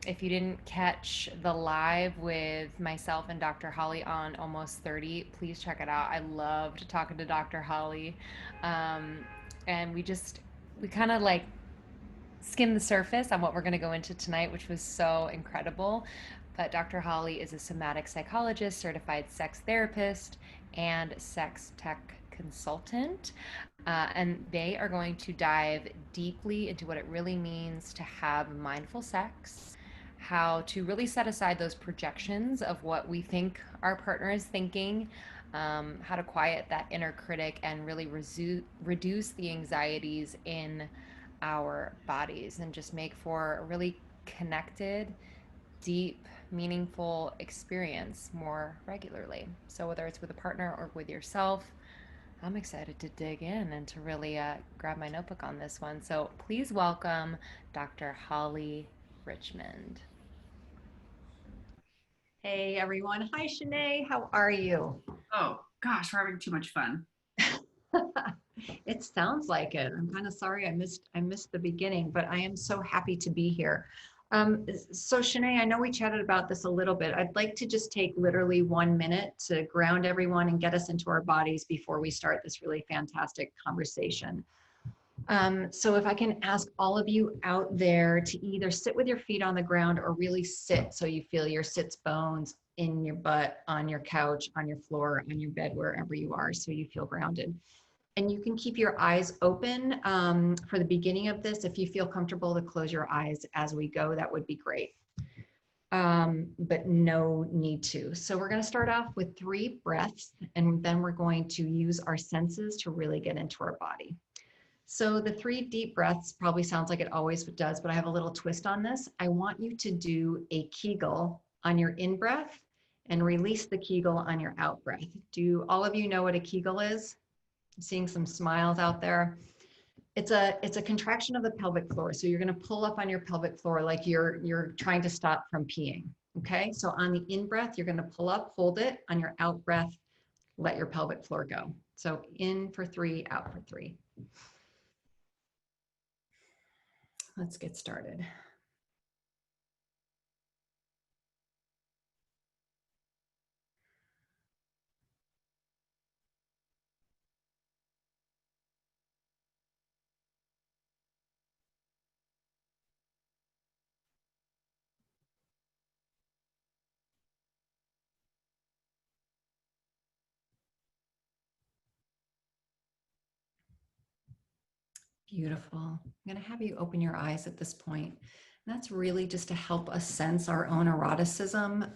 S2: If you didn't catch the live with myself and Dr. Holly on Almost 30, please check it out. I loved talking to Dr. Holly. And we kind of like skimmed the surface on what we're going to go into tonight, which was so incredible. But Dr. Holly is a somatic psychologist, certified sex therapist, and sex tech consultant. And they are going to dive deeply into what it really means to have mindful sex, how to really set aside those projections of what we think our partner is thinking, how to quiet that inner critic and really reduce the anxieties in our bodies and just make for a really connected, deep, meaningful experience more regularly. So whether it's with a partner or with yourself, I'm excited to dig in and to really grab my notebook on this one. So please welcome Dr. Holly Richmond.
S5: Hey everyone. Hi Chinae. How are you?
S4: Oh gosh, we're having too much fun.
S5: It sounds like it. I'm kind of sorry I missed the beginning, but I am so happy to be here. So Chinae, I know we chatted about this a little bit. I'd like to just take literally 1 minute to ground everyone and get us into our bodies before we start this really fantastic conversation. So if I can ask all of you out there to either sit with your feet on the ground or really sit so you feel your sits bones in your butt, on your couch, on your floor, on your bed, wherever you are, so you feel grounded. And you can keep your eyes open for the beginning of this. If you feel comfortable to close your eyes as we go, that would be great. But no need to. So we're going to start off with 3 breaths, and then we're going to use our senses to really get into our body. So the 3 deep breaths probably sounds like it always does, but I have a little twist on this. I want you to do a Kegel on your in breath and release the Kegel on your out breath. Do all of you know what a Kegel is? I'm seeing some smiles out there. It's a contraction of the pelvic floor. So you're going to pull up on your pelvic floor like you're trying to stop from peeing. Okay. So on the in breath, you're going to pull up, hold it. On your out breath, let your pelvic floor go. So in for 3, out for 3. Let's get started. Beautiful. I'm going to have you open your eyes at this point. And that's really just to help us sense our own eroticism,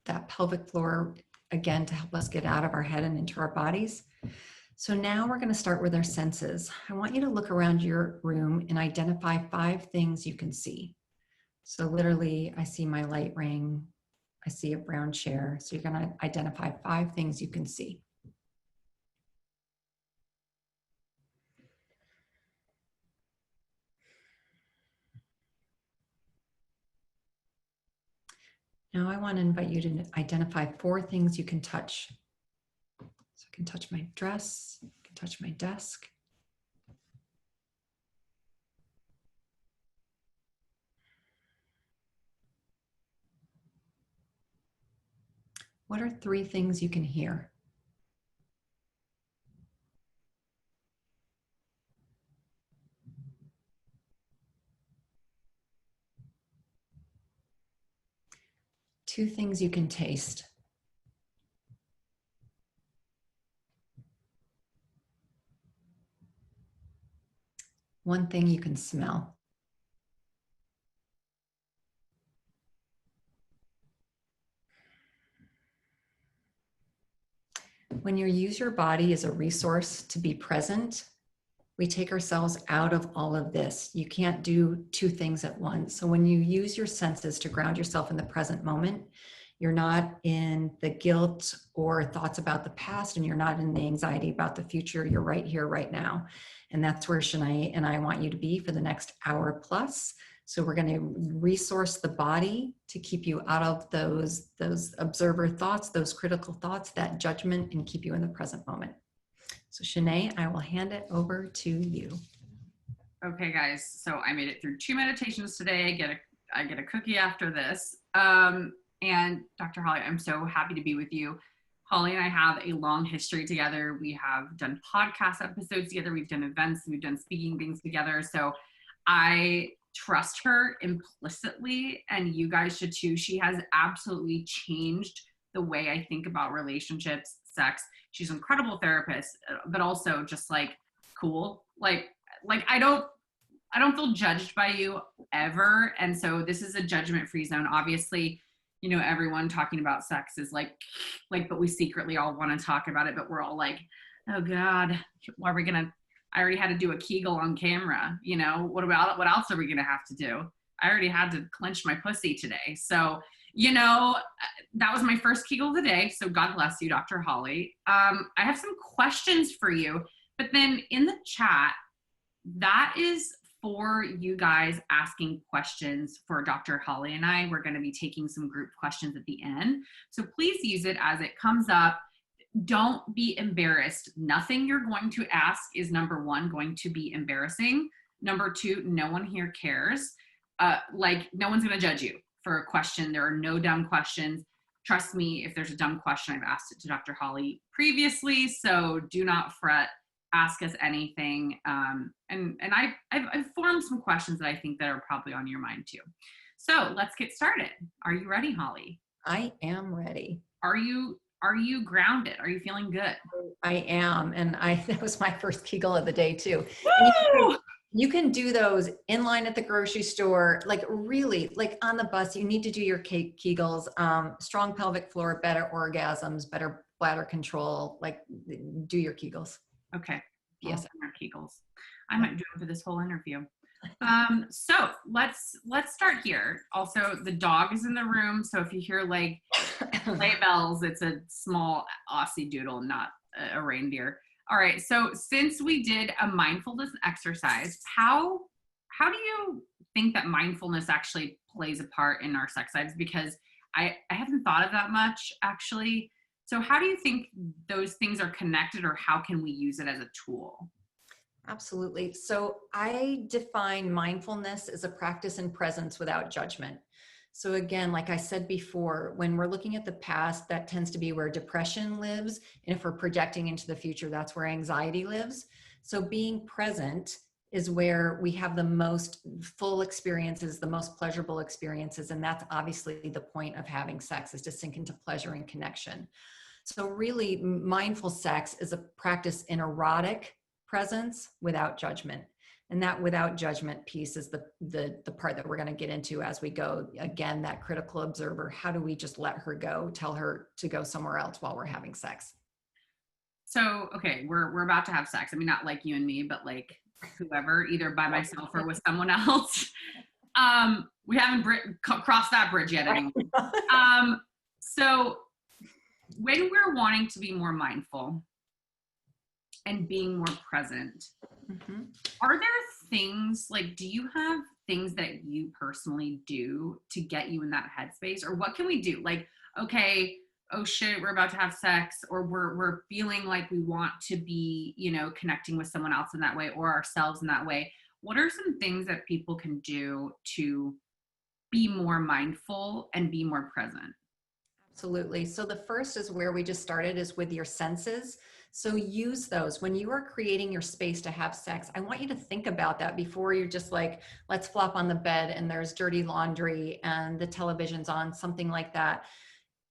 S5: that pelvic floor, again, to help us get out of our head and into our bodies. So now we're going to start with our senses. I want you to look around your room and identify 5 things you can see. So literally, I see my light ring. I see a brown chair. So you're going to identify 5 things you can see. Now I want to invite you to identify 4 things you can touch. So I can touch my dress, I can touch my desk. What are 3 things you can hear? Two things you can taste. One thing you can smell. When you use your body as a resource to be present, we take ourselves out of all of this. You can't do 2 things at once. So when you use your senses to ground yourself in the present moment, you're not in the guilt or thoughts about the past, and you're not in the anxiety about the future. You're right here, right now. And that's where Chinae and I want you to be for the next hour plus. So we're going to resource the body to keep you out of those observer thoughts, those critical thoughts, that judgment, and keep you in the present moment. So Chinae, I will hand it over to you.
S4: Okay, guys. So I made it through 2 meditations today. I get a cookie after this. And Dr. Holly, I'm so happy to be with you. Holly and I have a long history together. We have done podcast episodes together. We've done events. We've done speaking things together. So I trust her implicitly, and you guys should too. She has absolutely changed the way I think about relationships, sex. She's an incredible therapist, but also just like cool. Like I don't feel judged by you ever. And so this is a judgment-free zone. Obviously, you know, everyone talking about sex is like, but we secretly all want to talk about it, but we're all like, oh God, what are we going to, I already had to do a Kegel on camera. You know, what else are we going to have to do? I already had to clench my pussy today. So, you know, that was my first Kegel of the day. So God bless you, Dr. Holly. I have some questions for you, but then in the chat, that is for you guys asking questions for Dr. Holly and I. We're going to be taking some group questions at the end. So please use it as it comes up. Don't be embarrassed. Nothing you're going to ask is, number 1, going to be embarrassing. Number 2, no one here cares. Like no one's going to judge you for a question. There are no dumb questions. Trust me, if there's a dumb question, I've asked it to Dr. Holly previously. So do not fret. Ask us anything. And I've formed some questions that I think that are probably on your mind too. So let's get started. Are you ready, Holly?
S5: I am ready.
S4: Are you grounded? Are you feeling good?
S5: I am. And that was my first Kegel of the day too. You can do those in line at the grocery store, like really, like on the bus. You need to do your Kegels. Strong pelvic floor, better orgasms, better bladder control. Like do your Kegels.
S4: Okay.
S5: Yes.
S4: Kegels. I might do them for this whole interview. So let's start here. Also, the dog is in the room. So if you hear like sleigh bells, it's a small Aussie doodle, not a reindeer. All right. So since we did a mindfulness exercise, how do you think that mindfulness actually plays a part in our sex lives? Because I haven't thought of that much actually. So how do you think those things are connected, or how can we use it as a tool?
S5: Absolutely. So I define mindfulness as a practice in presence without judgment. So again, like I said before, when we're looking at the past, that tends to be where depression lives. And if we're projecting into the future, that's where anxiety lives. So being present is where we have the most full experiences, the most pleasurable experiences. And that's obviously the point of having sex, is to sink into pleasure and connection. So really, mindful sex is a practice in erotic presence without judgment. And that without judgment piece is the part that we're going to get into as we go. Again, that critical observer. How do we just let her go, tell her to go somewhere else while we're having sex?
S4: So, okay, we're about to have sex. I mean, not like you and me, but like whoever, either by myself or with someone else. We haven't crossed that bridge yet anyway. So when we're wanting to be more mindful and being more present, are there things, like, do you have things that you personally do to get you in that headspace? Or what can we do? Like, okay, oh shit, we're about to have sex, or we're feeling like we want to be, you know, connecting with someone else in that way or ourselves in that way. What are some things that people can do to be more mindful and be more present?
S5: Absolutely. So the first is where we just started, is with your senses. So use those when you are creating your space to have sex. I want you to think about that before you're just like, let's flop on the bed and there's dirty laundry and the television's on, something like that.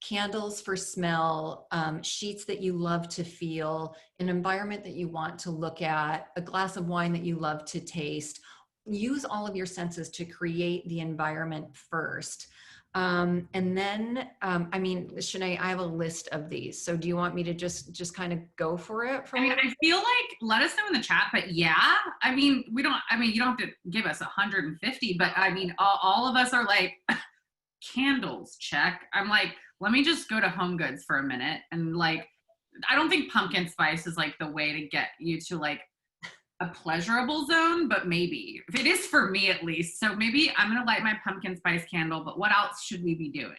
S5: Candles for smell, sheets that you love to feel, an environment that you want to look at, a glass of wine that you love to taste. Use all of your senses to create the environment first. And then, I mean, Chinae, I have a list of these. So do you want me to just kind of go for it?
S4: I mean, I feel like, let us know in the chat, but yeah, I mean, you don't have to give us 150, but I mean, all of us are like, candles, check. I'm like, let me just go to Home Goods for a minute. And like, I don't think pumpkin spice is like the way to get you to like a pleasurable zone, but maybe if it is for me at least. So maybe I'm gonna light my pumpkin spice candle, but what else should we be doing?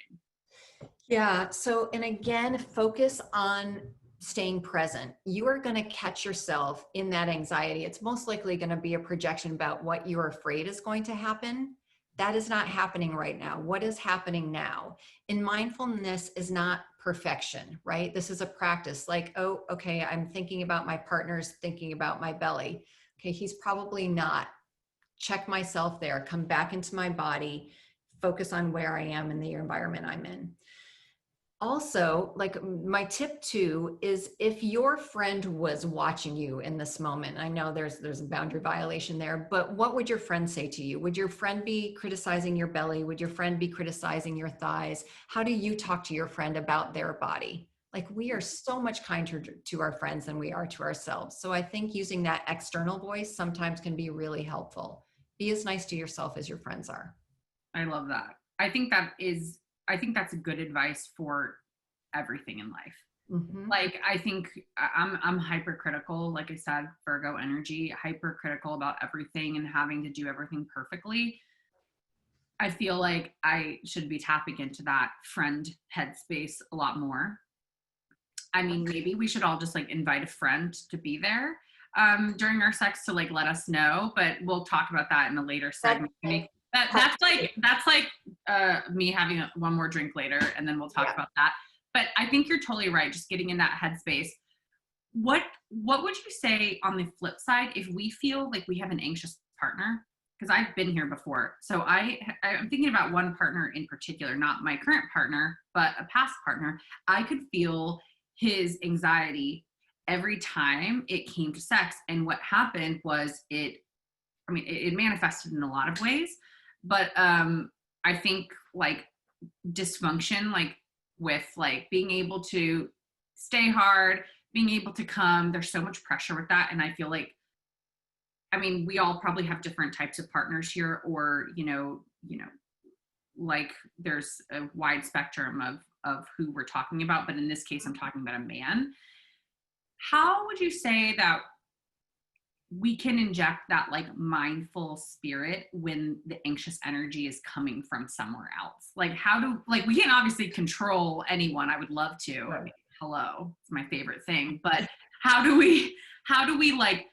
S5: Yeah. So, and again, focus on staying present. You are going to catch yourself in that anxiety. It's most likely going to be a projection about what you're afraid is going to happen. That is not happening right now. What is happening now? In mindfulness is not perfection, right? This is a practice. Like, oh, okay, I'm thinking about my partner's thinking about my belly. Okay, he's probably not. Check myself there, come back into my body, focus on where I am in the environment I'm in. Also, like my tip too is, if your friend was watching you in this moment, I know there's a boundary violation there, but what would your friend say to you? Would your friend be criticizing your belly? Would your friend be criticizing your thighs? How do you talk to your friend about their body? Like, we are so much kinder to our friends than we are to ourselves. So I think using that external voice sometimes can be really helpful. Be as nice to yourself as your friends are.
S4: I love that. I think that's a good advice for everything in life.
S5: Mm-hmm.
S4: Like, I think I'm hypercritical, like I said, Virgo energy, hypercritical about everything and having to do everything perfectly. I feel like I should be tapping into that friend headspace a lot more. I mean, maybe we should all just like invite a friend to be there during our sex to like let us know, but we'll talk about that in a later segment. That's like me having one more drink later, and then we'll talk about that. But I think you're totally right. Just getting in that headspace. What would you say on the flip side if we feel like we have an anxious partner? Because I've been here before. So I'm thinking about one partner in particular, not my current partner, but a past partner. I could feel his anxiety every time it came to sex. And what happened was it manifested in a lot of ways, but I think like dysfunction, like with like being able to stay hard, being able to come, there's so much pressure with that. And I feel like, I mean, we all probably have different types of partners here, or, you know, like there's a wide spectrum of who we're talking about. But in this case, I'm talking about a man. How would you say that we can inject that like mindful spirit when the anxious energy is coming from somewhere else? Like, we can't obviously control anyone. I would love to. I mean, hello, it's my favorite thing. But how do we like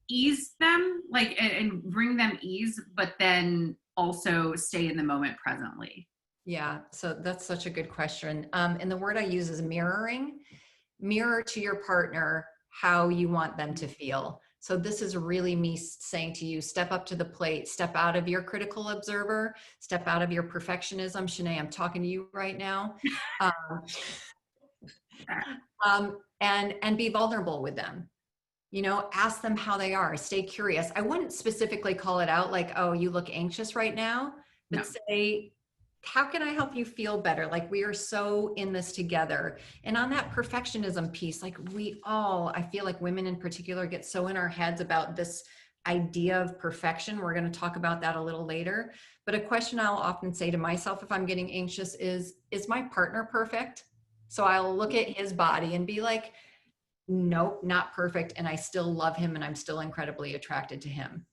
S4: ease them, like, and bring them ease, but then also stay in the moment presently?
S5: Yeah, so that's such a good question. And the word I use is mirroring. Mirror to your partner how you want them to feel. So this is really me saying to you, step up to the plate, step out of your critical observer, step out of your perfectionism. Chinae, I'm talking to you right now. And be vulnerable with them. You know, ask them how they are, stay curious. I wouldn't specifically call it out like, oh, you look anxious right now, but say, how can I help you feel better? Like, we are so in this together. And on that perfectionism piece, like I feel like women in particular get so in our heads about this idea of perfection. We're going to talk about that a little later. But a question I'll often say to myself if I'm getting anxious is my partner perfect? So I'll look at his body and be like, nope, not perfect. And I still love him and I'm still incredibly attracted to him.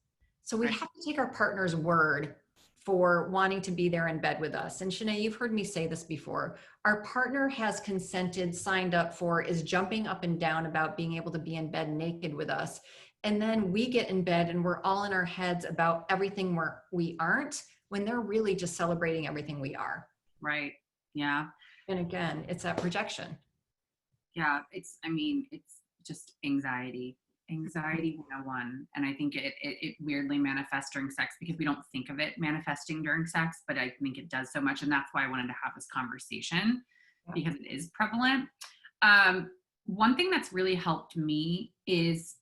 S5: So we
S4: Right.
S5: have to take our partner's word for wanting to be there in bed with us. And Chinae, you've heard me say this before. Our partner has consented, signed up for, is jumping up and down about being able to be in bed naked with us. And then we get in bed and we're all in our heads about everything we aren't, when they're really just celebrating everything we are.
S4: Right. Yeah.
S5: And again, it's that projection.
S4: Yeah. It's just anxiety 101. And I think it weirdly manifests during sex because we don't think of it manifesting during sex, but I think it does so much. And that's why I wanted to have this conversation because it is prevalent. One thing that's really helped me is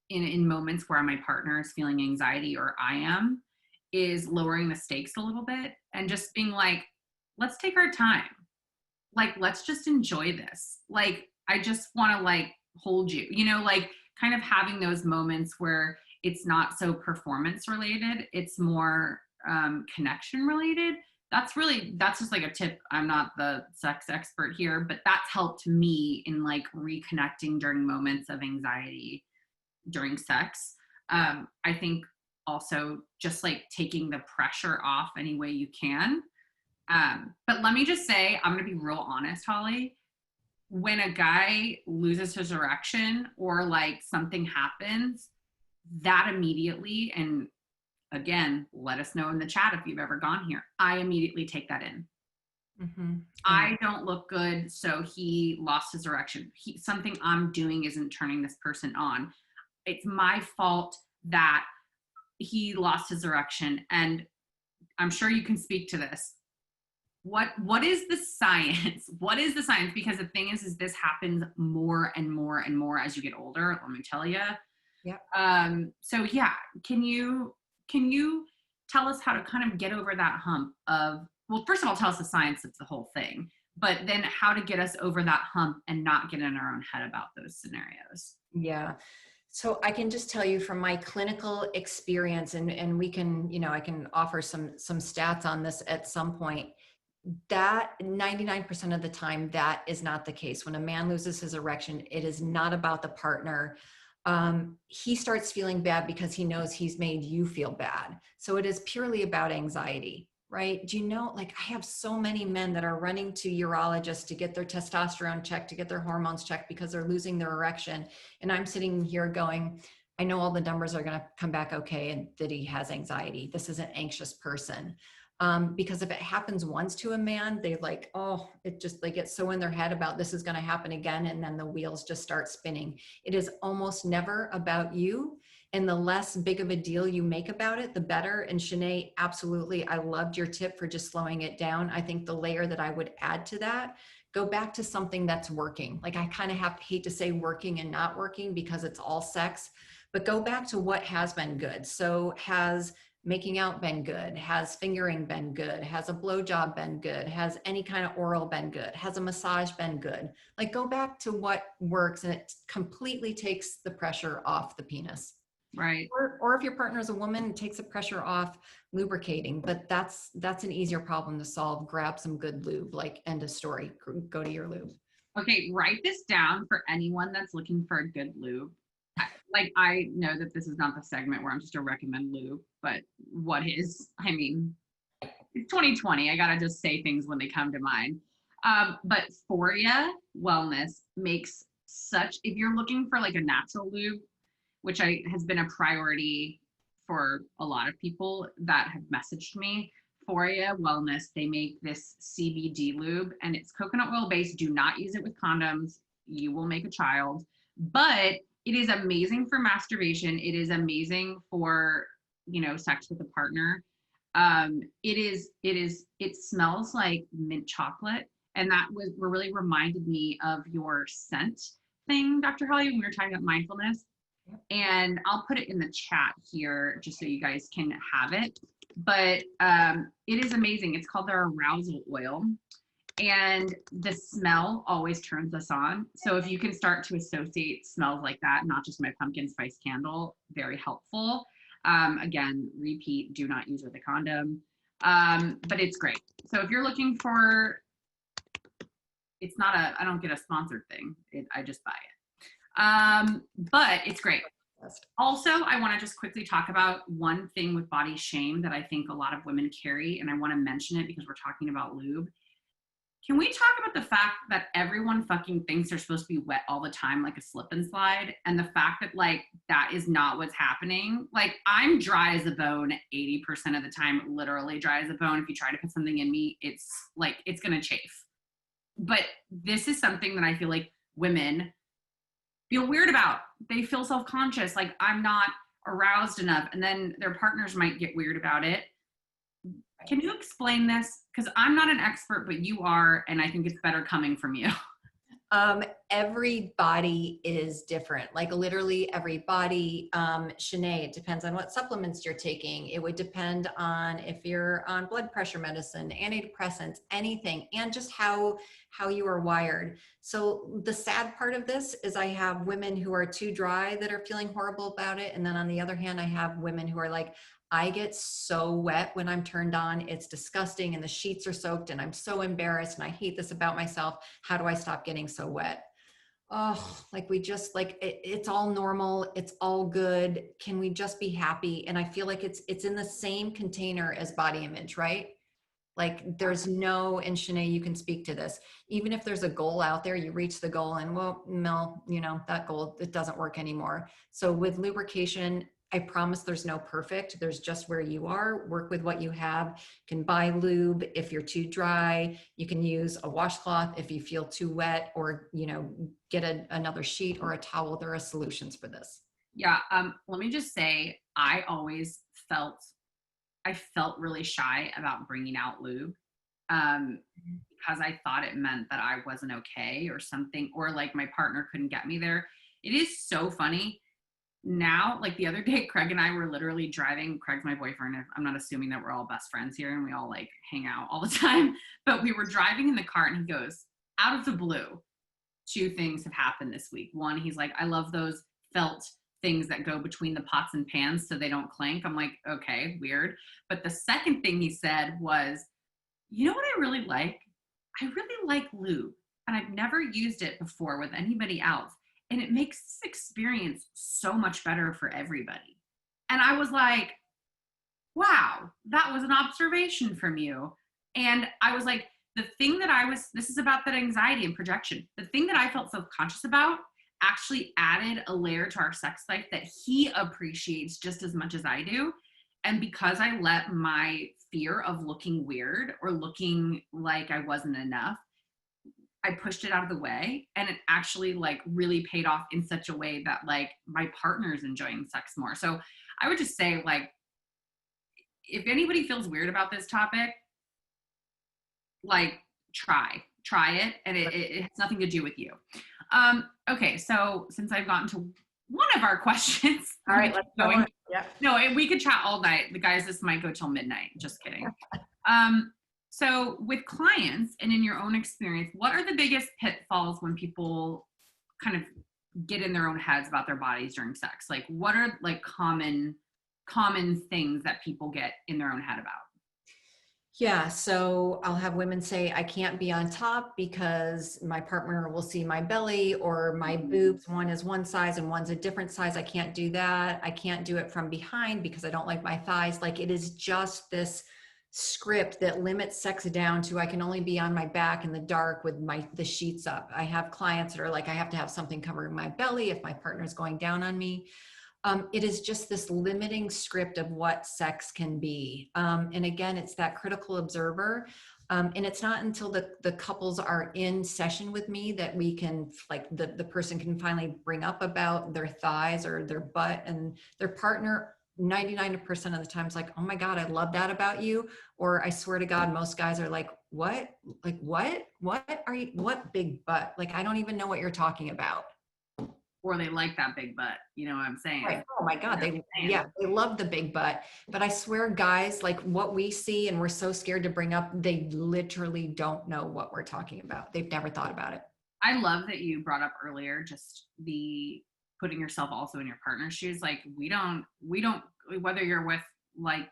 S4: in moments where my partner is feeling anxiety or I am, is lowering the stakes a little bit and just being like, let's take our time. Like, let's just enjoy this. Like, I just want to like hold you, like kind of having those moments where it's not so performance related. It's more connection related. That's just like a tip. I'm not the sex expert here, but that's helped me in like reconnecting during moments of anxiety during sex. I think also just like taking the pressure off any way you can. But let me just say, I'm going to be real honest, Holly. When a guy loses his erection or like something happens, that immediately, and again, let us know in the chat if you've ever gone here, I immediately take that in.
S5: Mm-hmm.
S4: I don't look good, so he lost his erection. Something I'm doing isn't turning this person on. It's my fault that he lost his erection. And I'm sure you can speak to this. What is the science? What is the science? Because the thing is this happens more and more and more as you get older, let me tell you.
S5: Yeah.
S4: So yeah, can you tell us how to kind of get over that hump of, well, first of all, tell us the science of the whole thing, but then how to get us over that hump and not get in our own head about those scenarios.
S5: Yeah. So I can just tell you from my clinical experience, and we can, I can offer some stats on this at some point, that 99% of the time, that is not the case. When a man loses his erection, it is not about the partner. He starts feeling bad because he knows he's made you feel bad. So it is purely about anxiety, right? Do you know, like, I have so many men that are running to urologists to get their testosterone checked, to get their hormones checked because they're losing their erection. And I'm sitting here going, I know all the numbers are going to come back okay, and that he has anxiety. This is an anxious person. Because if it happens once to a man, they like, oh, it just, they get so in their head about this is going to happen again. And then the wheels just start spinning. It is almost never about you. And the less big of a deal you make about it, the better. And Chinae, absolutely. I loved your tip for just slowing it down. I think the layer that I would add to that, go back to something that's working. Like, I kind of hate to say working and not working because it's all sex, but go back to what has been good. So has making out been good? Has fingering been good? Has a blowjob been good? Has any kind of oral been good? Has a massage been good? Like, go back to what works, and it completely takes the pressure off the penis.
S4: Right.
S5: Or if your partner is a woman, it takes the pressure off lubricating, but that's an easier problem to solve. Grab some good lube, like, end of story, go to your lube.
S4: Okay, write this down for anyone that's looking for a good lube. Like, I know that this is not the segment where I'm just to recommend lube, but what is, I mean, it's 2020. I gotta just say things when they come to mind. But Foria Wellness makes such, if you're looking for like a natural lube, which has been a priority for a lot of people that have messaged me, Foria Wellness, they make this CBD lube, and it's coconut oil based. Do not use it with condoms. You will make a child. But it is amazing for masturbation. It is amazing for, sex with a partner. It smells like mint chocolate. And that really reminded me of your scent thing, Dr. Holly, when we were talking about mindfulness. And I'll put it in the chat here just so you guys can have it. But it is amazing. It's called their arousal oil. And the smell always turns us on. So if you can start to associate smells like that, not just my pumpkin spice candle, very helpful. Again, repeat, do not use with a condom. But it's great. So if you're looking for, it's not I don't get a sponsored thing. I just buy it. But it's great. Also, I want to just quickly talk about one thing with body shame that I think a lot of women carry, and I want to mention it because we're talking about lube. Can we talk about the fact that everyone fucking thinks they're supposed to be wet all the time, like a slip and slide? And the fact that like, that is not what's happening. Like I'm dry as a bone 80% of the time, literally dry as a bone. If you try to put something in me, it's like, it's going to chafe. But this is something that I feel like women feel weird about. They feel self-conscious, like I'm not aroused enough. And then their partners might get weird about it. Can you explain this? Because I'm not an expert, but you are, and I think it's better coming from you.
S5: Every body is different, like literally every body. Chinae, it depends on what supplements you're taking. It would depend on if you're on blood pressure medicine, antidepressants, anything, and just how you are wired. So the sad part of this is I have women who are too dry that are feeling horrible about it. And then on the other hand, I have women who are like, I get so wet when I'm turned on. It's disgusting and the sheets are soaked and I'm so embarrassed and I hate this about myself. How do I stop getting so wet? Oh, like we just like, it's all normal. It's all good. Can we just be happy? And I feel like it's in the same container as body image, right? Like there's no, and Chinae, you can speak to this. Even if there's a goal out there, you reach the goal and well, Mel, you know, that goal, it doesn't work anymore. So with lubrication, I promise there's no perfect. There's just where you are. Work with what you have. You can buy lube if you're too dry. You can use a washcloth if you feel too wet, or you know, get another sheet or a towel. There are solutions for this.
S4: Yeah. Let me just say, I always felt really shy about bringing out lube because I thought it meant that I wasn't okay or something, or like my partner couldn't get me there. It is so funny. Now, like the other day, Craig and I were literally driving. Craig's my boyfriend. I'm not assuming that we're all best friends here and we all like hang out all the time, but we were driving in the car and he goes, out of the blue, two things have happened this week. One, he's like, I love those felt things that go between the pots and pans so they don't clank. I'm like, okay, weird. But the second thing he said was, you know what I really like? I really like lube, and I've never used it before with anybody else. And it makes this experience so much better for everybody. And I was like, wow, that was an observation from you. And I was like, this is about that anxiety and projection. The thing that I felt self-conscious about actually added a layer to our sex life that he appreciates just as much as I do. And because I let my fear of looking weird or looking like I wasn't enough, I pushed it out of the way, and it actually like really paid off in such a way that like my partner's enjoying sex more. So I would just say, like, if anybody feels weird about this topic, like try it, and it has nothing to do with you. Okay, so since I've gotten to one of our questions,
S5: all right, let's go on. Yeah.
S4: No, we could chat all night. The guys, this might go till midnight. Just kidding. So with clients and in your own experience, what are the biggest pitfalls when people kind of get in their own heads about their bodies during sex? Like what are like common things that people get in their own head about?
S5: Yeah, so I'll have women say, I can't be on top because my partner will see my belly or my boobs. One is one size and one's a different size. I can't do that. I can't do it from behind because I don't like my thighs. Like it is just this script that limits sex down to I can only be on my back in the dark with the sheets up. I have clients that are like, I have to have something covering my belly if my partner's going down on me. It is just this limiting script of what sex can be. And again, it's that critical observer. And it's not until the couples are in session with me that we can, like the person can finally bring up about their thighs or their butt, and their partner 99% of the time is like, oh my God, I love that about you. Or I swear to God, most guys are like, what? Like, what are you, what big butt? Like, I don't even know what you're talking about.
S4: Or they like that big butt. You know what I'm saying?
S5: Right. Oh my God. They love the big butt. But I swear, guys, like what we see and we're so scared to bring up, they literally don't know what we're talking about. They've never thought about it.
S4: I love that you brought up earlier, just the putting yourself also in your partner's shoes. Like we don't, whether you're with like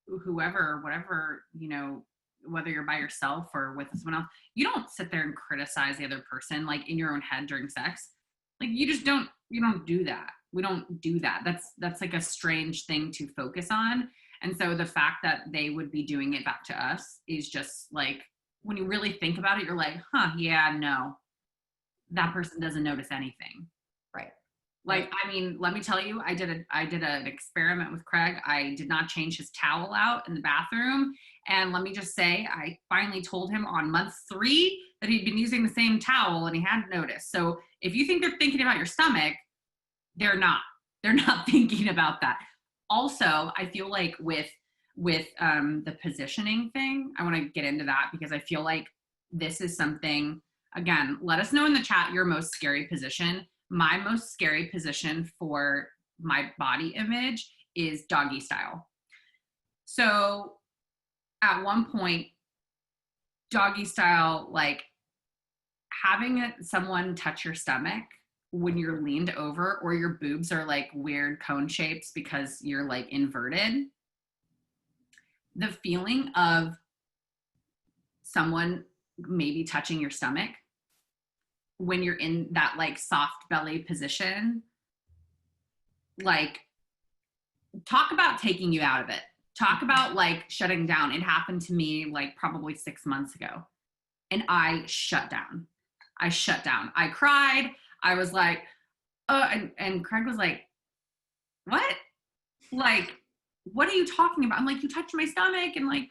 S4: whoever, whatever, you know, whether you're by yourself or with someone else, you don't sit there and criticize the other person, like in your own head during sex. Like you don't do that. We don't do that. That's like a strange thing to focus on. And so the fact that they would be doing it back to us is just like, when you really think about it, you're like, huh, yeah, no, that person doesn't notice anything.
S5: Right.
S4: Like, I mean, let me tell you, I did an experiment with Craig. I did not change his towel out in the bathroom. And let me just say, I finally told him on month 3 that he'd been using the same towel and he hadn't noticed. So if you think they're thinking about your stomach, they're not. They're not thinking about that. Also, I feel like with the positioning thing, I want to get into that because I feel like this is something, again, let us know in the chat your most scary position. My most scary position for my body image is doggy style. So at one point, doggy style, like having someone touch your stomach when you're leaned over, or your boobs are like weird cone shapes because you're like inverted. The feeling of someone maybe touching your stomach when you're in that like soft belly position, like, talk about taking you out of it. Talk about like shutting down. It happened to me like probably 6 months ago, and I shut down. I cried. I was like, oh, and Craig was like, what? Like, what are you talking about? I'm like, you touched my stomach, and like,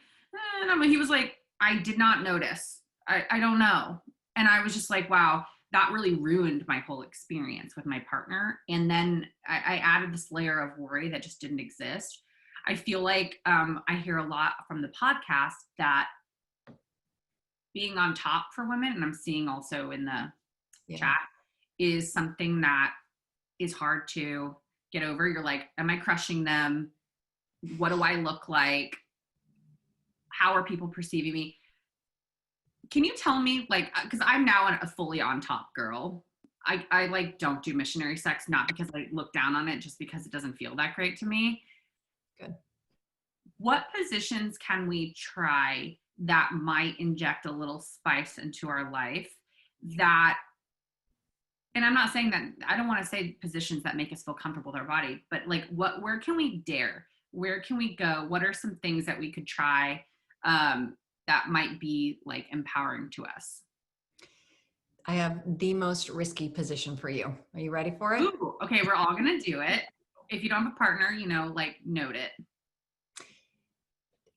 S4: and he was like, I did not notice. I don't know. And I was just like, wow, that really ruined my whole experience with my partner. And then I added this layer of worry that just didn't exist. I feel like I hear a lot from the podcast that being on top for women, and I'm seeing also in the chat, is something that is hard to get over. You're like, am I crushing them? What do I look like? How are people perceiving me? Can you tell me, like, because I'm now a fully on top girl. I like don't do missionary sex, not because I look down on it, just because it doesn't feel that great to me.
S5: Good.
S4: What positions can we try that might inject a little spice into our life that, and I'm not saying that, I don't want to say positions that make us feel comfortable with our body, but like where can we dare? Where can we go? What are some things that we could try that might be like empowering to us?
S5: I have the most risky position for you. Are you ready for it?
S4: Ooh, okay, we're all gonna do it. If you don't have a partner, like note it.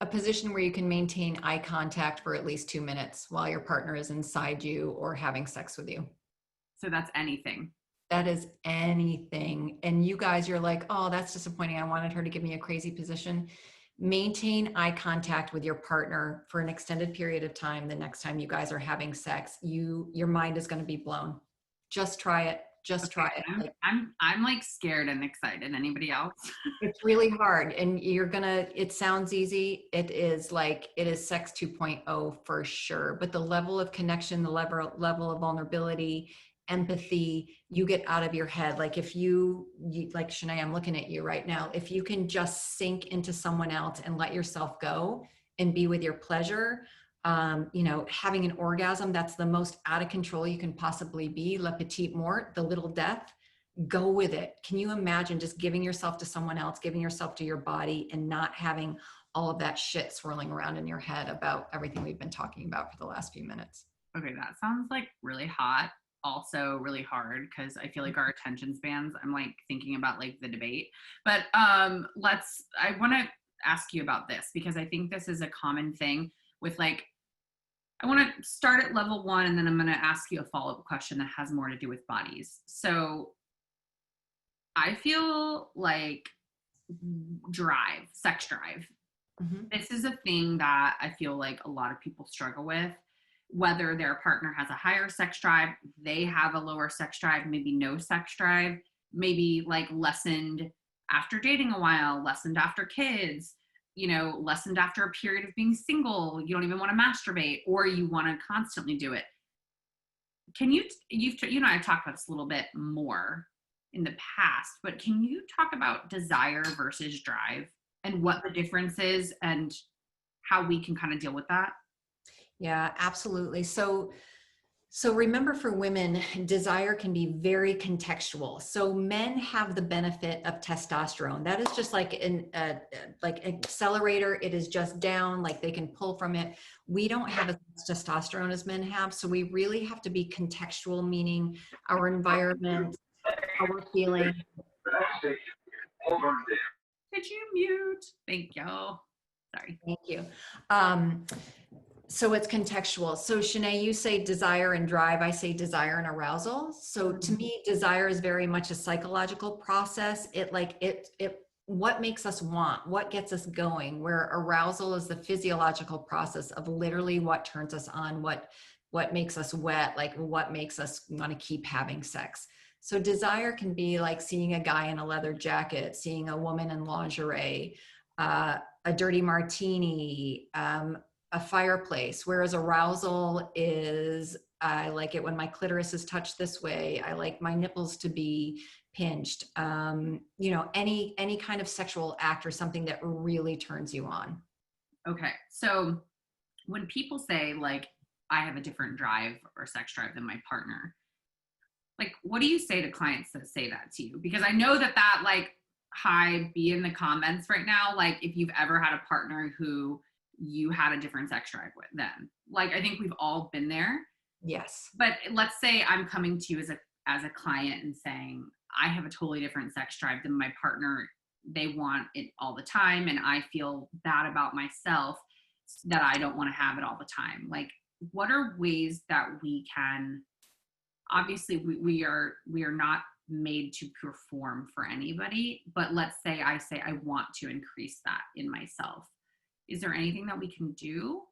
S5: A position where you can maintain eye contact for at least 2 minutes while your partner is inside you or having sex with you.
S4: So that's anything.
S5: That is anything. And you guys, you're like, oh, that's disappointing. I wanted her to give me a crazy position. Maintain eye contact with your partner for an extended period of time. The next time you guys are having sex, your mind is going to be blown. Just try it. Just try it.
S4: I'm like scared and excited. Anybody else?
S5: It's really hard, and it sounds easy. It is sex 2.0 for sure. But the level of connection, the level of vulnerability, empathy, you get out of your head. Like if you like Chinae, I'm looking at you right now. If you can just sink into someone else and let yourself go and be with your pleasure, having an orgasm, that's the most out of control you can possibly be. Le petit mort, the little death. Go with it. Can you imagine just giving yourself to someone else, giving yourself to your body, and not having all of that shit swirling around in your head about everything we've been talking about for the last few minutes?
S4: Okay, that sounds like really hot. Also really hard because I feel like our attention spans, I'm like thinking about like the debate. But I want to ask you about this because I think this is a common thing with like, I want to start at level 1 and then I'm going to ask you a follow-up question that has more to do with bodies. So I feel like sex drive. Mm-hmm. This is a thing that I feel like a lot of people struggle with. Whether their partner has a higher sex drive, they have a lower sex drive, maybe no sex drive, maybe like lessened after dating a while, lessened after kids, lessened after a period of being single. You don't even want to masturbate, or you want to constantly do it. Can you and I have talked about this a little bit more in the past, but can you talk about desire versus drive and what the difference is and how we can kind of deal with that?
S5: Yeah, absolutely. So So remember, for women, desire can be very contextual. So men have the benefit of testosterone. That is just like like accelerator. It is just down, like they can pull from it. We don't have as much testosterone as men have. So we really have to be contextual, meaning our environment, how we're feeling.
S4: Could you mute? Thank you. Sorry.
S5: Thank you. So it's contextual. So Chinae, you say desire and drive. I say desire and arousal. So to me, desire is very much a psychological process. What makes us want, what gets us going, where arousal is the physiological process of literally what turns us on, what makes us wet, like what makes us want to keep having sex. So desire can be like seeing a guy in a leather jacket, seeing a woman in lingerie, a dirty martini, a fireplace, whereas arousal is, I like it when my clitoris is touched this way. I like my nipples to be pinched. Any kind of sexual act or something that really turns you on.
S4: Okay. So when people say like, I have a different drive or sex drive than my partner, like, what do you say to clients that say that to you? Because I know that like, hi, be in the comments right now. Like if you've ever had a partner who you had a different sex drive with them. Like, I think we've all been there.
S5: Yes.
S4: But let's say I'm coming to you as a client and saying, I have a totally different sex drive than my partner. They want it all the time. And I feel bad about myself that I don't want to have it all the time. Like, what are ways that we can, obviously we are not made to perform for anybody, but let's say I want to increase that in myself. Is there anything that we can do?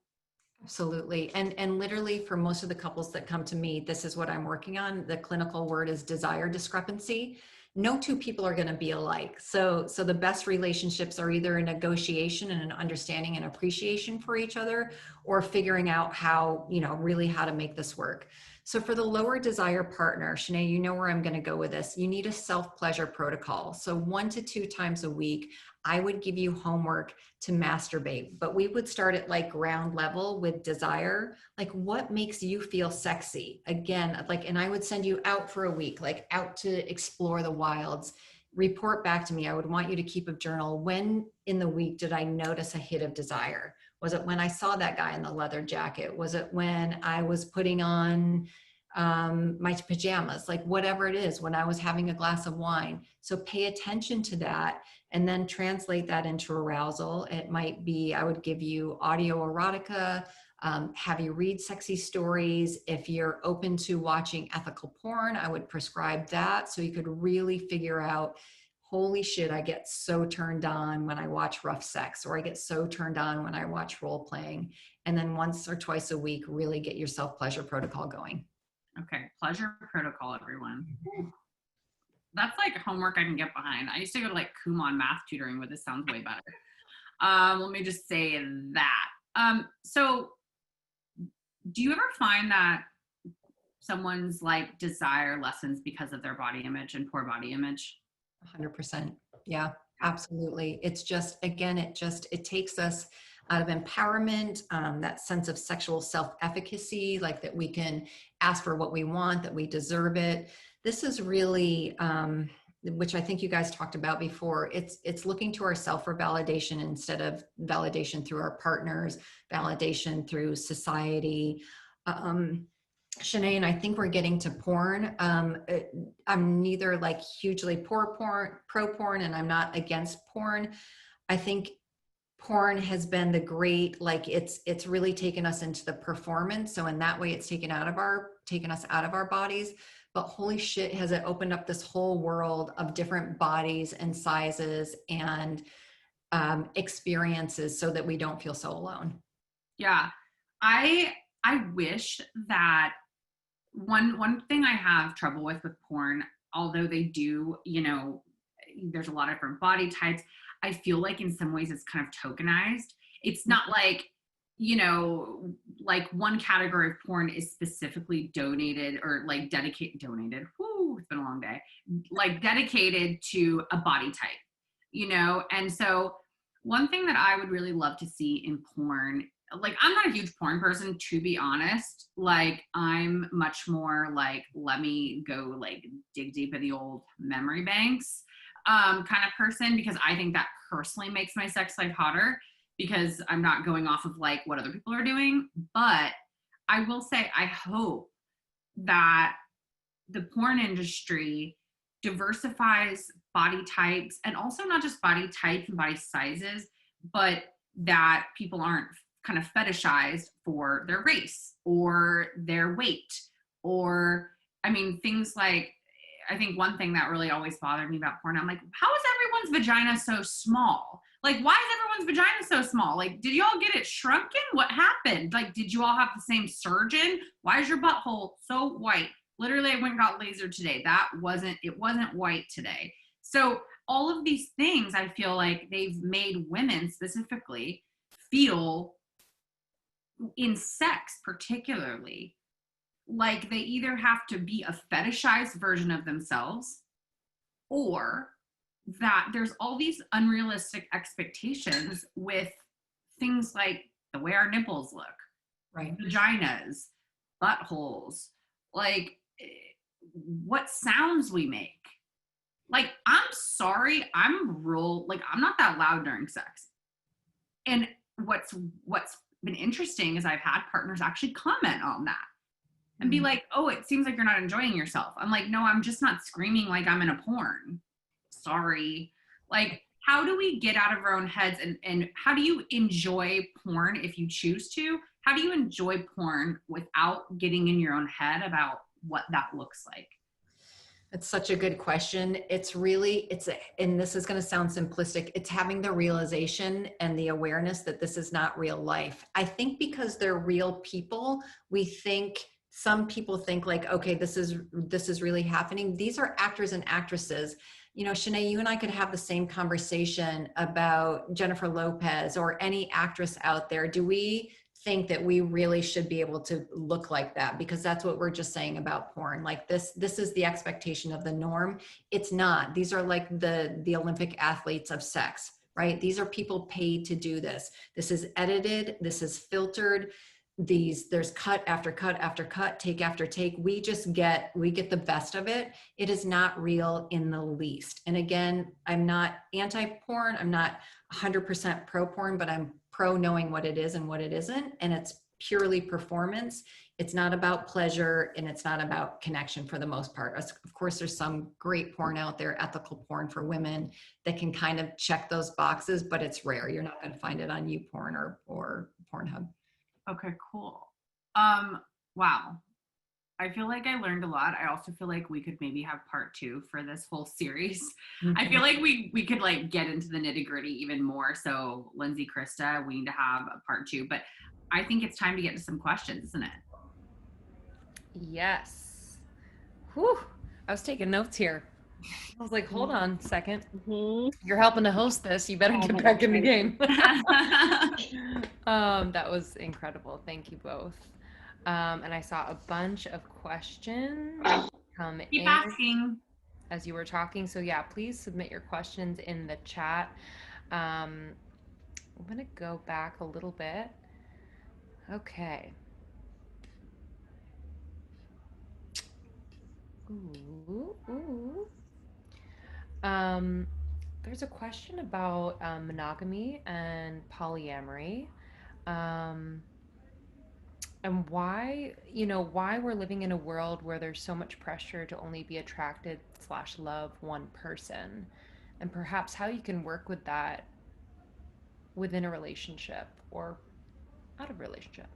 S5: Absolutely. And literally for most of the couples that come to me, this is what I'm working on. The clinical word is desire discrepancy. No two people are going to be alike. So the best relationships are either a negotiation and an understanding and appreciation for each other, or figuring out how, really how to make this work. So for the lower desire partner, Chinae, you know where I'm going to go with this. You need a self-pleasure protocol. So 1 to 2 times a week, I would give you homework to masturbate, but we would start at like ground level with desire. Like, what makes you feel sexy? Again, like, and I would send you out for a week, like out to explore the wilds. Report back to me. I would want you to keep a journal. When in the week did I notice a hit of desire? Was it when I saw that guy in the leather jacket? Was it when I was putting on my pajamas? Like, whatever it is, when I was having a glass of wine. So pay attention to that and then translate that into arousal. It might be, I would give you audio erotica, have you read sexy stories. If you're open to watching ethical porn, I would prescribe that so you could really figure out, holy shit, I get so turned on when I watch rough sex, or I get so turned on when I watch role playing. And then once or twice a week, really get your self-pleasure protocol going.
S4: Okay, pleasure protocol, everyone. That's like homework I can get behind. I used to go to like Kumon math tutoring, but this sounds way better. Let me just say that. So do you ever find that someone's like desire lessens because of their body image and poor body image?
S5: 100%. Yeah, absolutely. It's just, again, it takes us out of empowerment, that sense of sexual self-efficacy, like that we can ask for what we want, that we deserve it. This is really, which I think you guys talked about before, it's looking to ourselves for validation instead of validation through our partners, validation through society. Chinae, and I think we're getting to porn. I'm neither like hugely pro porn, and I'm not against porn. I think porn has been the great, like it's really taken us into the performance. So in that way, it's taken us out of our bodies. But holy shit, has it opened up this whole world of different bodies and sizes and experiences so that we don't feel so alone.
S4: Yeah, I wish that one thing I have trouble with porn, although they do, there's a lot of different body types. I feel like in some ways it's kind of tokenized. It's not like, like one category of porn is specifically donated or like donated. Whoo, it's been a long day. Like dedicated to a body type, And so one thing that I would really love to see in porn, like, I'm not a huge porn person, to be honest. Like, I'm much more like, let me go like dig deep in the old memory banks kind of person, because I think that personally makes my sex life hotter, because I'm not going off of like what other people are doing. But I will say, I hope that the porn industry diversifies body types, and also not just body types and body sizes, but that people aren't kind of fetishized for their race or their weight, or, I mean, things like, I think one thing that really always bothered me about porn, I'm like, how is everyone's vagina so small? Like, why is everyone's vagina so small? Like, did y'all get it shrunken? What happened? Like, did you all have the same surgeon? Why is your butthole so white? Literally, I went and got lasered today. It wasn't white today. So all of these things, I feel like they've made women specifically feel, in sex particularly, like they either have to be a fetishized version of themselves, or that there's all these unrealistic expectations with things like the way our nipples look,
S5: Right.
S4: vaginas, buttholes, like what sounds we make. Like, I'm sorry, I'm not that loud during sex. And what's been interesting is I've had partners actually comment on that and be like, oh, it seems like you're not enjoying yourself. I'm like, no, I'm just not screaming like I'm in a porn. Sorry. Like, how do we get out of our own heads, and how do you enjoy porn if you choose to? How do you enjoy porn without getting in your own head about what that looks like?
S5: It's such a good question. And this is going to sound simplistic. It's having the realization and the awareness that this is not real life. I think because they're real people, some people think like, okay, this is really happening. These are actors and actresses. You know, Chinae, you and I could have the same conversation about Jennifer Lopez or any actress out there. Do we think that we really should be able to look like that? Because that's what we're just saying about porn. Like this is the expectation of the norm. It's not. These are like the Olympic athletes of sex, right? These are people paid to do this. This is edited. This is filtered. There's cut after cut after cut, take after take. We get the best of it. It is not real in the least. And again, I'm not anti-porn. I'm not 100% pro-porn, but I'm pro knowing what it is and what it isn't. And it's purely performance. It's not about pleasure, and it's not about connection for the most part. Of course, there's some great porn out there, ethical porn for women, that can kind of check those boxes, but it's rare. You're not going to find it on YouPorn or Pornhub.
S4: Okay, cool. Wow. I feel like I learned a lot. I also feel like we could maybe have part 2 for this whole series. Mm-hmm. I feel like we could like get into the nitty gritty even more. So Lindsay, Krista, we need to have a part 2, but I think it's time to get to some questions, isn't it?
S2: Yes. Whew. I was taking notes here. I was like, hold on a second. Mm-hmm. You're helping to host this. You better get back in the game. That was incredible. Thank you both. And I saw a bunch of questions come in.
S4: Keep asking
S2: as you were talking. So yeah, please submit your questions in the chat. I'm going to go back a little bit. Okay. Ooh. There's a question about monogamy and polyamory, and why we're living in a world where there's so much pressure to only be attracted / love one person, and perhaps how you can work with that within a relationship or out of a relationship.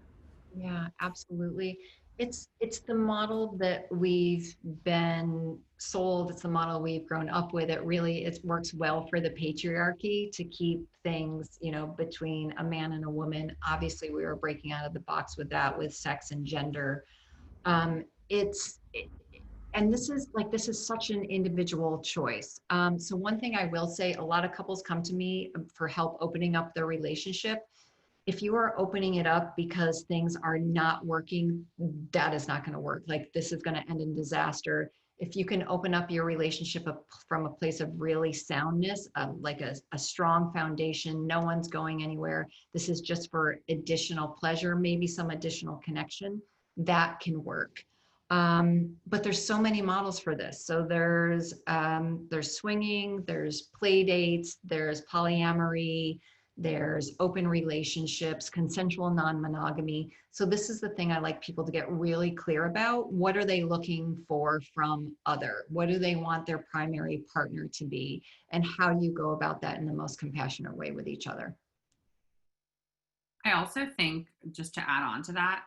S5: Yeah, absolutely. It's the model that we've been sold. It's the model we've grown up with. It works well for the patriarchy to keep things, between a man and a woman. Obviously, we were breaking out of the box with that, with sex and gender. And this is such an individual choice. So one thing I will say, a lot of couples come to me for help opening up their relationship. If you are opening it up because things are not working, that is not going to work. Like, this is going to end in disaster. If you can open up your relationship from a place of really soundness, like a strong foundation, no one's going anywhere. This is just for additional pleasure, maybe some additional connection, that can work. But there's so many models for this. So there's swinging, there's play dates, there's polyamory, there's open relationships, consensual non-monogamy. So this is the thing I like people to get really clear about. What are they looking for from other? What do they want their primary partner to be? And how you go about that in the most compassionate way with each other.
S4: I also think, just to add on to that,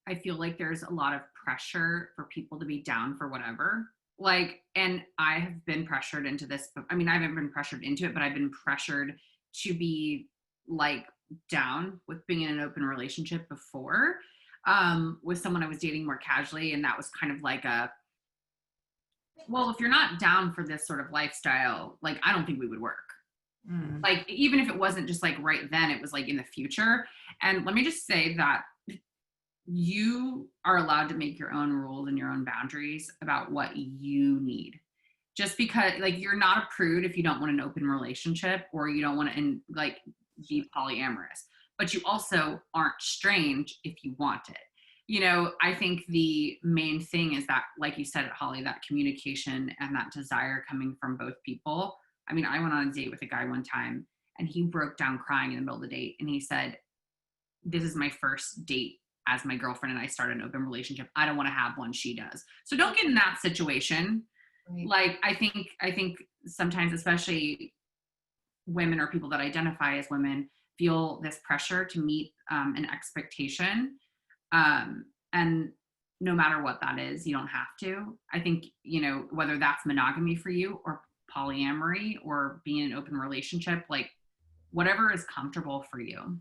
S4: I feel like there's a lot of pressure for people to be down for whatever. Like, and I have been pressured into this. I mean, I haven't been pressured into it, but I've been pressured to be like down with being in an open relationship before, with someone I was dating more casually. And that was kind of like well, if you're not down for this sort of lifestyle, like, I don't think we would work. Like, even if it wasn't just like right then, it was like in the future. And let me just say that you are allowed to make your own rules and your own boundaries about what you need. Just because, like, you're not a prude if you don't want an open relationship or you don't want to like be polyamorous, but you also aren't strange if you want it. You know, I think the main thing is that, like you said, Holly, that communication and that desire coming from both people. I mean, I went on a date with a guy one time and he broke down crying in the middle of the date. And he said, this is my first date as my girlfriend and I started an open relationship. I don't want to have one, she does. So don't get in that situation. Right. Like, I think sometimes, especially women or people that identify as women, feel this pressure to meet an expectation. And no matter what that is, you don't have to. I think, you know, whether that's monogamy for you or polyamory or being in an open relationship, like whatever is comfortable for you.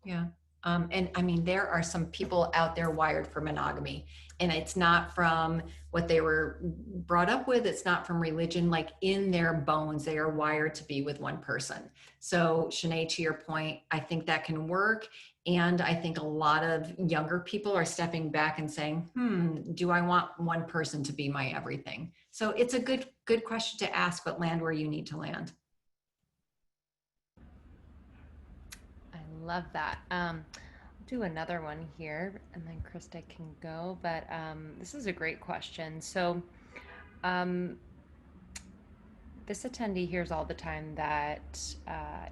S5: Yeah. And I mean, there are some people out there wired for monogamy, and it's not from what they were brought up with. It's not from religion. Like, in their bones, they are wired to be with one person. So Chinae, to your point, I think that can work. And I think a lot of younger people are stepping back and saying, do I want one person to be my everything? So it's a good question to ask, but land where you need to land.
S2: Love that. I'll do another one here and then Krista can go, but this is a great question. So this attendee hears all the time that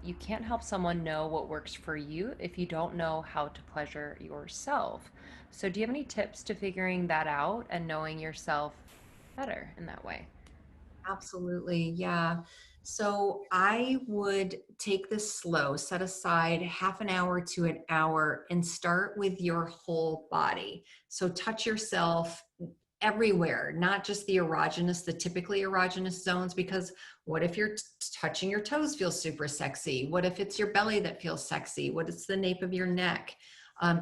S2: you can't help someone know what works for you if you don't know how to pleasure yourself. So do you have any tips to figuring that out and knowing yourself better in that way?
S5: Absolutely. Yeah. So I would take this slow, set aside half an hour to an hour and start with your whole body. So touch yourself everywhere, not just the erogenous, the typically erogenous zones, because what if you're touching your toes feels super sexy? What if it's your belly that feels sexy? What if it's the nape of your neck?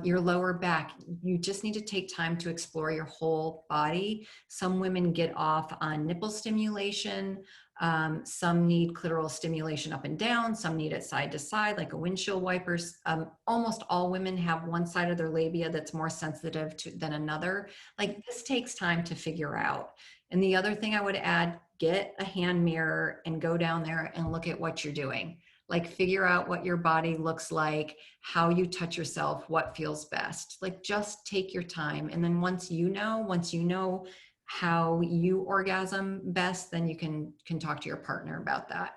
S5: Your lower back? You just need to take time to explore your whole body. Some women get off on nipple stimulation. Some need clitoral stimulation up and down. Some need it side to side, like a windshield wipers. Almost all women have one side of their labia that's more sensitive than another. Like, this takes time to figure out. And the other thing I would add, get a hand mirror and go down there and look at what you're doing. Like, figure out what your body looks like, how you touch yourself, what feels best. Like, just take your time. And then once you know how you orgasm best, then you can talk to your partner about that.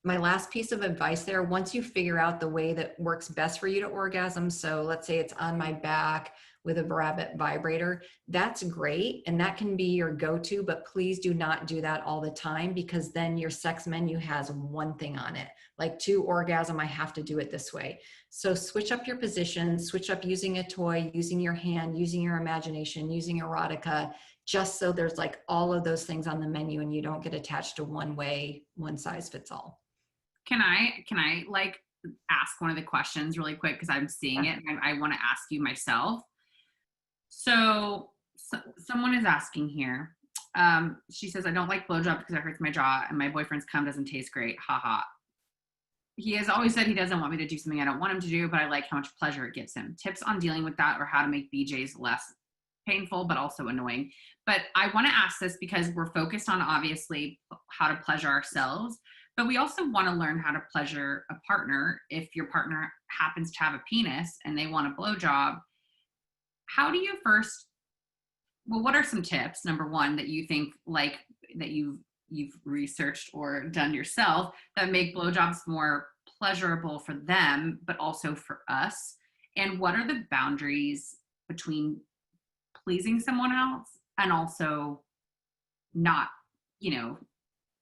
S5: My last piece of advice there, once you figure out the way that works best for you to orgasm, so let's say it's on my back with a rabbit vibrator, that's great. And that can be your go-to, but please do not do that all the time, because then your sex menu has one thing on it. Like, to orgasm, I have to do it this way. So switch up your position, switch up using a toy, using your hand, using your imagination, using erotica, just so there's like all of those things on the menu and you don't get attached to one way, one size fits all.
S4: Can I like ask one of the questions really quick? Because I'm seeing it and I want to ask you myself. So someone is asking here. She says, I don't like blowjobs because it hurts my jaw and my boyfriend's cum doesn't taste great. Ha ha. He has always said he doesn't want me to do something I don't want him to do, but I like how much pleasure it gives him. Tips on dealing with that, or how to make BJ's less painful, but also annoying. But I want to ask this because we're focused on obviously how to pleasure ourselves, but we also want to learn how to pleasure a partner. If your partner happens to have a penis and they want a blowjob, how do you first, well, what are some tips, number one, that you think like that you've researched or done yourself that make blowjobs more pleasurable for them, but also for us? And what are the boundaries between pleasing someone else and also not,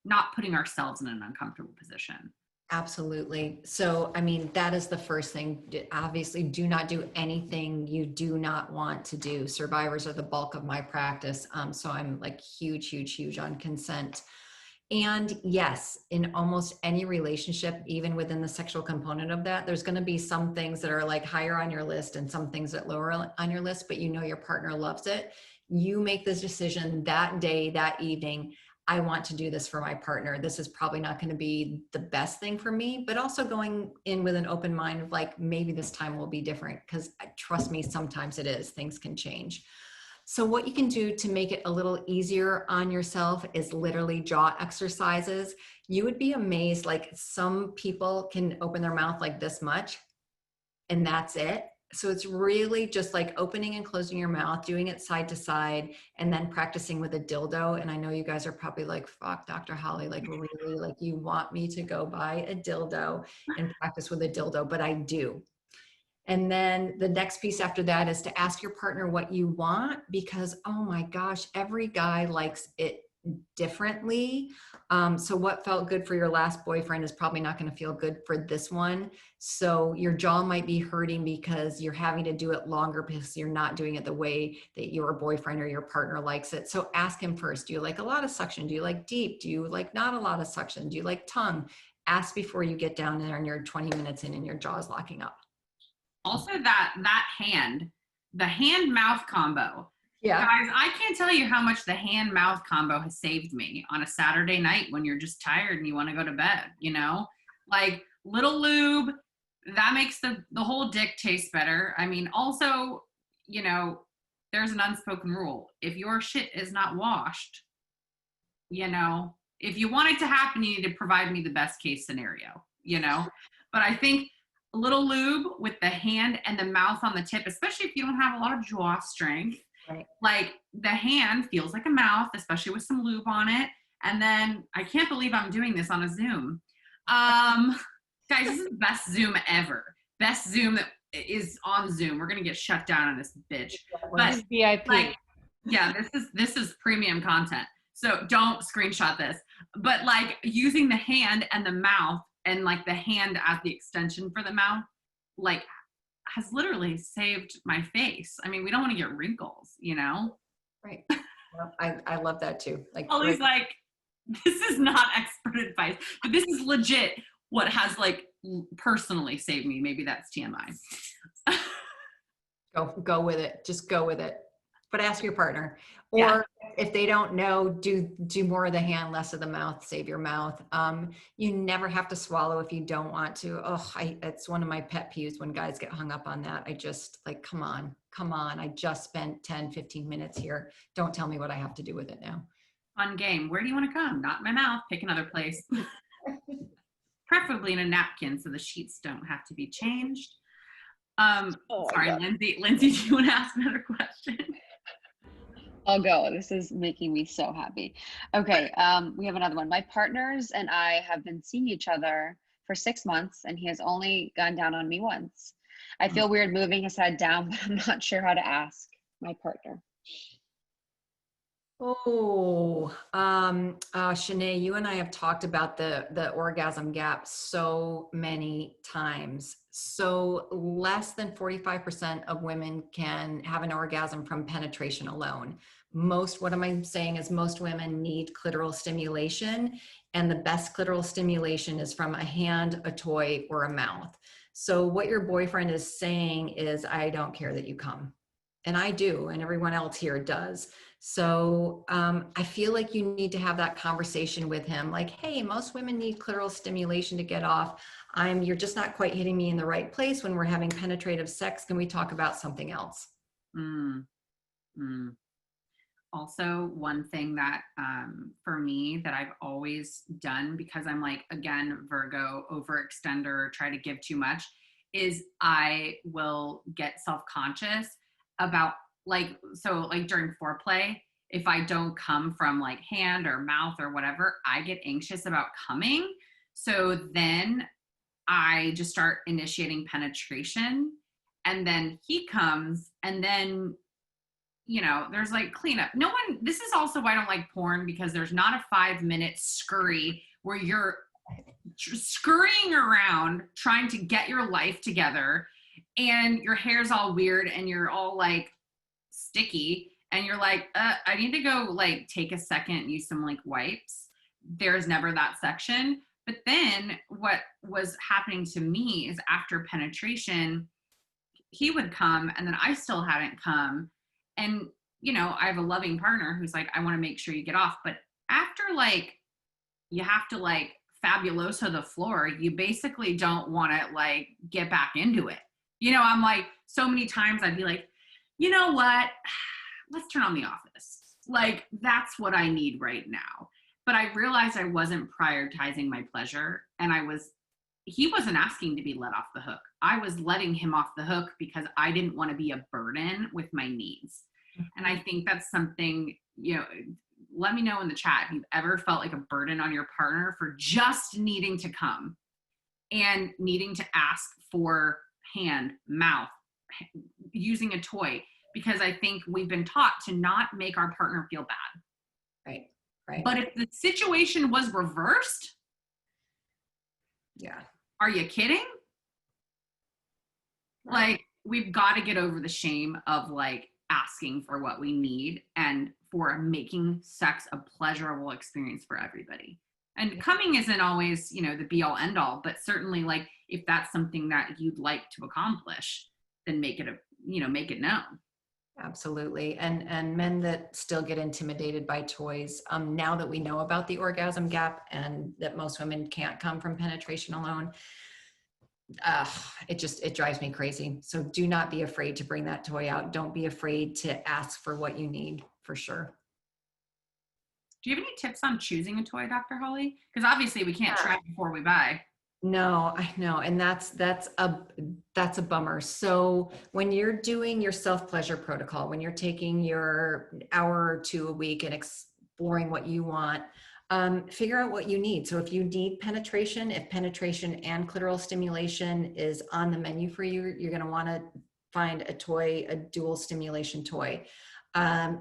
S4: not putting ourselves in an uncomfortable position?
S5: Absolutely. So, I mean, that is the first thing. Obviously, do not do anything you do not want to do. Survivors are the bulk of my practice. So I'm like huge on consent. And yes, in almost any relationship, even within the sexual component of that, there's going to be some things that are like higher on your list and some things that lower on your list, but your partner loves it. You make this decision that day, that evening. I want to do this for my partner. This is probably not going to be the best thing for me, but also going in with an open mind of like, maybe this time will be different, because trust me, sometimes it is, things can change. So what you can do to make it a little easier on yourself is literally jaw exercises. You would be amazed, like some people can open their mouth like this much and that's it. So it's really just like opening and closing your mouth, doing it side to side, and then practicing with a dildo. And I know you guys are probably like, fuck, Dr. Holly, like really, like you want me to go buy a dildo and practice with a dildo, but I do. And then the next piece after that is to ask your partner what you want, because, oh my gosh, every guy likes it differently. So what felt good for your last boyfriend is probably not going to feel good for this one. So your jaw might be hurting because you're having to do it longer because you're not doing it the way that your boyfriend or your partner likes it. So ask him first, do you like a lot of suction? Do you like deep? Do you like not a lot of suction? Do you like tongue? Ask before you get down there and you're 20 minutes in and your jaw is locking up.
S4: Also the hand mouth combo.
S5: Yeah.
S4: Guys, I can't tell you how much the hand mouth combo has saved me on a Saturday night when you're just tired and you want to go to bed, like little lube, that makes the whole dick taste better. I mean, also, there's an unspoken rule. If your shit is not washed, if you want it to happen, you need to provide me the best case scenario, but I think a little lube with the hand and the mouth on the tip, especially if you don't have a lot of jaw strength.
S5: Right.
S4: Like the hand feels like a mouth, especially with some lube on it. And then I can't believe I'm doing this on a Zoom. Guys, this is the best Zoom ever. Best Zoom that is on Zoom. We're gonna get shut down on this bitch. But
S6: VIP.
S4: Yeah, this is premium content. So don't screenshot this. But like using the hand and the mouth and like the hand as the extension for the mouth, like has literally saved my face. I mean, we don't want to get wrinkles,
S5: Right. Well, I love that too. Like,
S4: Ollie's like, this is not expert advice, but this is legit what has like personally saved me. Maybe that's TMI.
S5: go with it. Just go with it. But ask your partner. Or if they don't know, do more of the hand, less of the mouth, save your mouth. You never have to swallow if you don't want to. It's one of my pet peeves when guys get hung up on that. I just like, come on. I just spent 10, 15 minutes here. Don't tell me what I have to do with it now.
S4: Fun game. Where do you want to come? Not in my mouth. Pick another place. Preferably in a napkin so the sheets don't have to be changed. Sorry, Lindsay. Lindsay, do you want to ask another question?
S3: I'll go. This is making me so happy. Okay, we have another one. My partners and I have been seeing each other for 6 months, and he has only gone down on me once. I feel weird moving his head down, but I'm not sure how to ask my partner.
S5: Chinae, you and I have talked about the orgasm gap so many times. So less than 45% of women can have an orgasm from penetration alone. What am I saying is most women need clitoral stimulation, and the best clitoral stimulation is from a hand, a toy, or a mouth. So what your boyfriend is saying is, I don't care that you come. And I do, and everyone else here does. So I feel like you need to have that conversation with him. Like, hey, most women need clitoral stimulation to get off. You're just not quite hitting me in the right place when we're having penetrative sex. Can we talk about something else?
S4: Mm. Also, one thing that for me that I've always done, because I'm like, again, Virgo, overextender, try to give too much, is I will get self-conscious about like, so like during foreplay, if I don't come from like hand or mouth or whatever, I get anxious about coming. So then I just start initiating penetration, and then he comes, and then there's like cleanup. No one, this is also why I don't like porn, because there's not a 5-minute scurry where you're scurrying around trying to get your life together and your hair's all weird and you're all like sticky and you're like, I need to go like take a second and use some like wipes. There's never that section. But then what was happening to me is after penetration, he would come and then I still hadn't come. And, I have a loving partner who's like, I want to make sure you get off. But after like, you have to like fabuloso the floor, you basically don't want to like get back into it. I'm like, so many times I'd be like, you know what? Let's turn on The Office. Like, that's what I need right now. But I realized I wasn't prioritizing my pleasure, and he wasn't asking to be let off the hook. I was letting him off the hook because I didn't want to be a burden with my needs. And I think that's something, let me know in the chat if you've ever felt like a burden on your partner for just needing to come and needing to ask for hand, mouth, using a toy, because I think we've been taught to not make our partner feel bad.
S5: Right.
S4: But if the situation was reversed,
S5: yeah.
S4: Are you kidding?
S5: Right.
S4: Like, we've got to get over the shame of like asking for what we need and for making sex a pleasurable experience for everybody. And coming isn't always, the be all end all, but certainly like if that's something that you'd like to accomplish, then make it known.
S5: Absolutely. And men that still get intimidated by toys, now that we know about the orgasm gap and that most women can't come from penetration alone, it drives me crazy. So do not be afraid to bring that toy out. Don't be afraid to ask for what you need, for sure.
S4: Do you have any tips on choosing a toy, Dr. Holly? Because obviously we can't try before we buy.
S5: No, I know. And that's a bummer. So when you're doing your self-pleasure protocol, when you're taking your hour or two a week and exploring what you want, figure out what you need. So if you need penetration, if penetration and clitoral stimulation is on the menu for you, you're going to want to find a toy, a dual stimulation toy.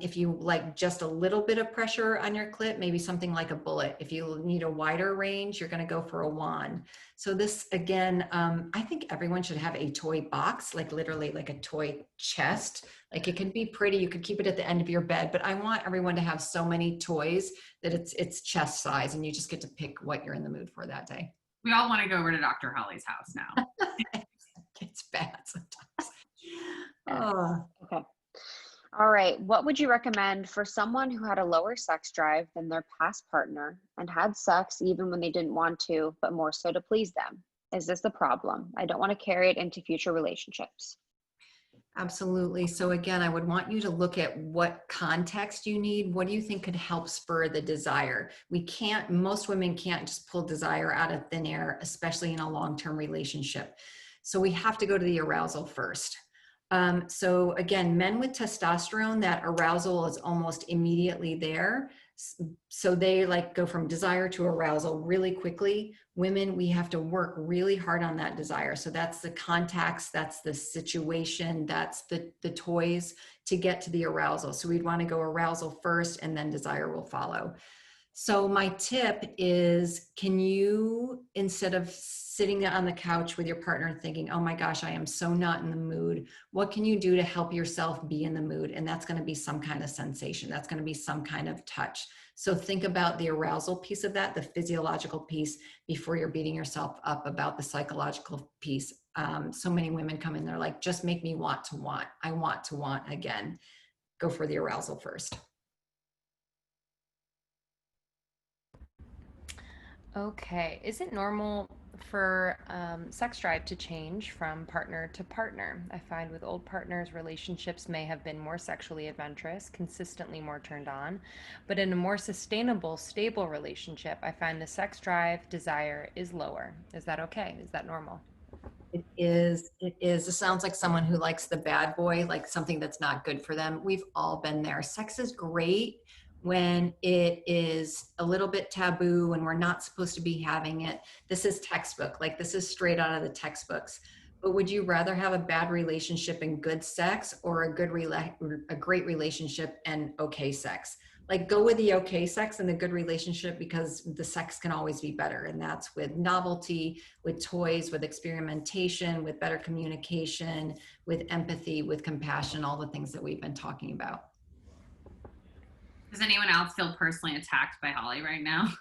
S5: If you like just a little bit of pressure on your clit, maybe something like a bullet. If you need a wider range, you're going to go for a wand. So this, again, I think everyone should have a toy box, like literally like a toy chest. Like it can be pretty, you could keep it at the end of your bed, but I want everyone to have so many toys that it's chest size and you just get to pick what you're in the mood for that day.
S4: We all want to go over to Dr. Holly's house now.
S5: It's bad sometimes.
S3: Okay. All right. What would you recommend for someone who had a lower sex drive than their past partner and had sex even when they didn't want to, but more so to please them? Is this the problem? I don't want to carry it into future relationships.
S5: Absolutely. So again, I would want you to look at what context you need. What do you think could help spur the desire? Most women can't just pull desire out of thin air, especially in a long-term relationship. So we have to go to the arousal first. So again, men with testosterone, that arousal is almost immediately there. So they like go from desire to arousal really quickly. Women, we have to work really hard on that desire. So that's the contacts, that's the situation, that's the toys to get to the arousal. So we'd want to go arousal first and then desire will follow. So my tip is, can you, instead of sitting on the couch with your partner thinking, oh my gosh, I am so not in the mood, what can you do to help yourself be in the mood? And that's going to be some kind of sensation. That's going to be some kind of touch. So think about the arousal piece of that, the physiological piece, before you're beating yourself up about the psychological piece. So many women come in, they're like, just make me want to want. I want to want again. Go for the arousal first.
S2: Okay. Is it normal? for sex drive to change from partner to partner. I find with old partners, relationships may have been more sexually adventurous, consistently more turned on, but in a more sustainable, stable relationship, I find the sex drive desire is lower. Is that okay? Is that normal?
S5: It is. It is. It sounds like someone who likes the bad boy, like something that's not good for them. We've all been there. Sex is great when it is a little bit taboo and we're not supposed to be having it. This is textbook. Like this is straight out of the textbooks. But would you rather have a bad relationship and good sex, or a great relationship and okay sex? Like go with the okay sex and the good relationship, because the sex can always be better. And that's with novelty, with toys, with experimentation, with better communication, with empathy, with compassion, all the things that we've been talking about.
S4: Does anyone else feel personally attacked by Holly right now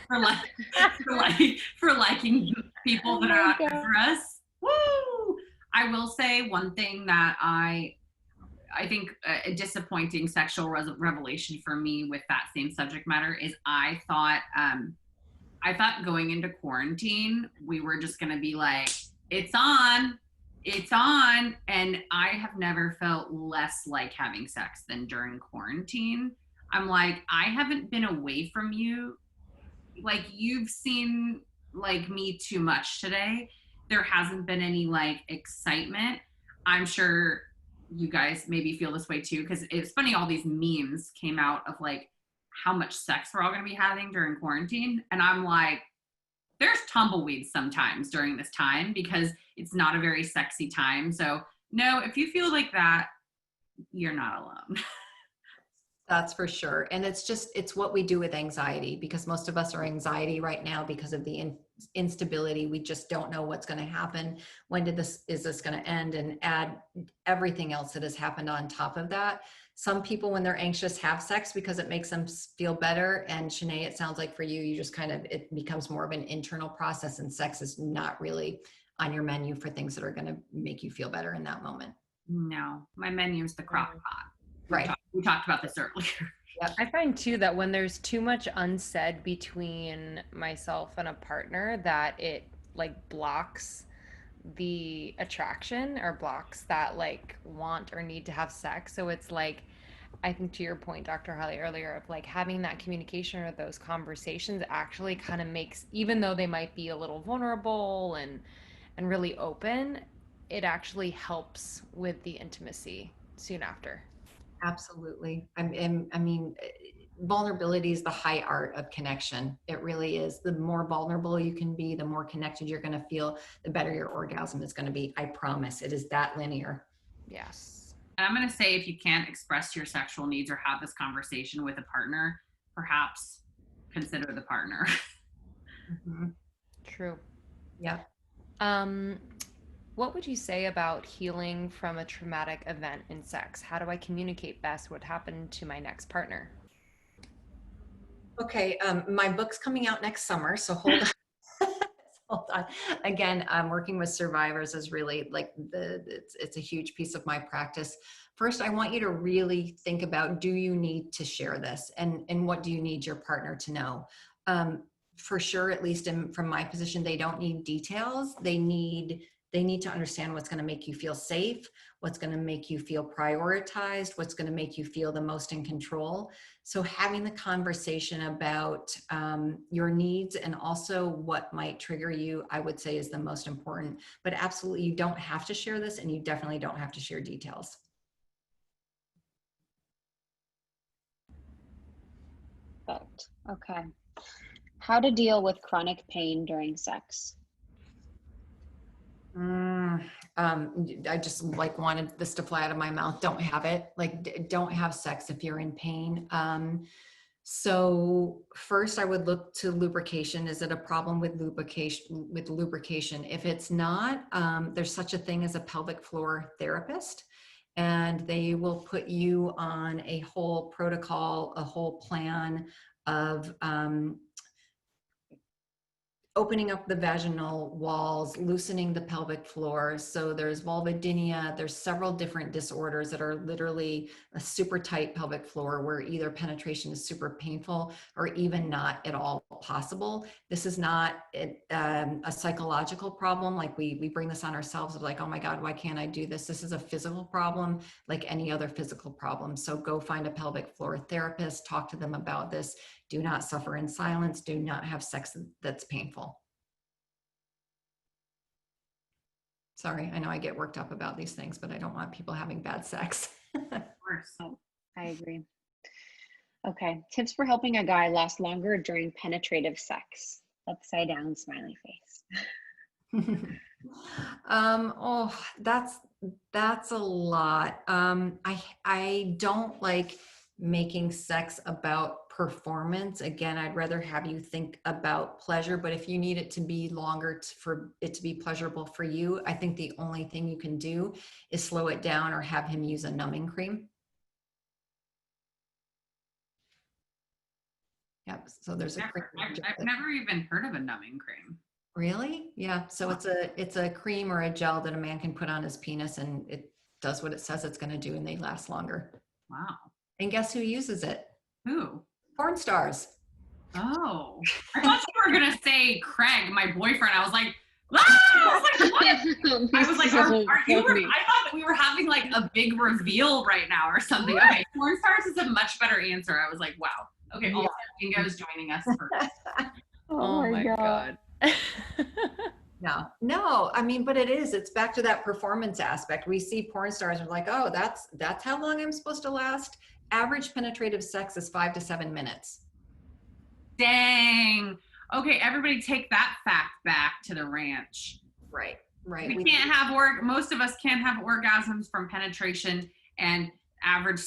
S4: for liking people that are under for us? Woo! I will say one thing that I think a disappointing sexual revelation for me with that same subject matter is I thought going into quarantine we were just going to be like, it's on, and I have never felt less like having sex than during quarantine. I'm like, I haven't been away from you, like you've seen like me too much today. There hasn't been any like excitement. I'm sure you guys maybe feel this way too, because it's funny, all these memes came out of like how much sex we're all going to be having during quarantine, and I'm like, there's tumbleweeds sometimes during this time because it's not a very sexy time. So no, if you feel like that, you're not alone.
S5: That's for sure. And it's what we do with anxiety, because most of us are anxiety right now because of the instability. We just don't know what's going to happen. Is this going to end? And add everything else that has happened on top of that. Some people, when they're anxious, have sex because it makes them feel better. And Chinae, it sounds like for you, you just it becomes more of an internal process, and sex is not really on your menu for things that are going to make you feel better in that moment.
S4: No, my menu is the crock pot.
S5: Right.
S4: We talked about this earlier.
S2: Yep. I find too that when there's too much unsaid between myself and a partner, that it like blocks the attraction or blocks that like want or need to have sex. So it's like, I think to your point, Dr. Holly, earlier, of like having that communication or those conversations actually kind of makes, even though they might be a little vulnerable and really open, it actually helps with the intimacy soon after.
S5: Absolutely. I mean, vulnerability is the high art of connection. It really is. The more vulnerable you can be, the more connected you're going to feel, the better your orgasm is going to be. I promise. It is that linear.
S2: Yes.
S4: And I'm going to say, if you can't express your sexual needs or have this conversation with a partner, perhaps consider the partner.
S5: Mm-hmm.
S2: True.
S5: Yeah.
S2: What would you say about healing from a traumatic event in sex? How do I communicate best what happened to my next partner?
S5: Okay. My book's coming out next summer, so hold on. Hold on. Again, working with survivors is really like it's a huge piece of my practice. First, I want you to really think about, do you need to share this, and what do you need your partner to know? For sure, at least from my position, they don't need details. They need to understand what's going to make you feel safe, what's going to make you feel prioritized, what's going to make you feel the most in control. So having the conversation about your needs and also what might trigger you, I would say, is the most important. But absolutely, you don't have to share this, and you definitely don't have to share details.
S3: Perfect. Okay. How to deal with chronic pain during sex?
S5: I just like wanted this to fly out of my mouth. Don't have it. Like, don't have sex if you're in pain. So first I would look to lubrication. Is it a problem with lubrication? If it's not, there's such a thing as a pelvic floor therapist, and they will put you on a whole protocol, a whole plan of opening up the vaginal walls, loosening the pelvic floor. So there's vulvodynia, there's several different disorders that are literally a super tight pelvic floor where either penetration is super painful or even not at all possible. This is not a psychological problem. Like we bring this on ourselves of like, oh my God, why can't I do this? This is a physical problem like any other physical problem. So go find a pelvic floor therapist, talk to them about this. Do not suffer in silence. Do not have sex that's painful. Sorry, I know I get worked up about these things, but I don't want people having bad sex.
S4: Of course.
S3: Oh, I agree. Okay, tips for helping a guy last longer during penetrative sex. Upside down smiley face.
S5: Oh, that's a lot. I don't like making sex about performance. Again, I'd rather have you think about pleasure, but if you need it to be longer for it to be pleasurable for you, I think the only thing you can do is slow it down or have him use a numbing cream. Yep. So there's a cream.
S4: I've never even heard of a numbing cream.
S5: Really? Yeah. So it's a cream or a gel that a man can put on his penis and it does what it says it's going to do and they last longer.
S4: Wow.
S5: And guess who uses it?
S4: Who?
S5: Porn stars.
S4: Oh, I thought you were gonna say Craig, my boyfriend. I was like, ah! I was like, what? I was like, are you? I thought that we were having like a big reveal right now or something. Okay, porn stars is a much better answer. I was like, wow. Okay, also Dingo's joining us for
S2: Oh my God.
S5: No, I mean, but it's back to that performance aspect. We see porn stars are like, oh, that's how long I'm supposed to last. Average penetrative sex is 5 to 7 minutes.
S4: Dang. Okay, everybody take that fact back to the ranch.
S5: Right.
S4: We can't have most of us can't have orgasms from penetration, and average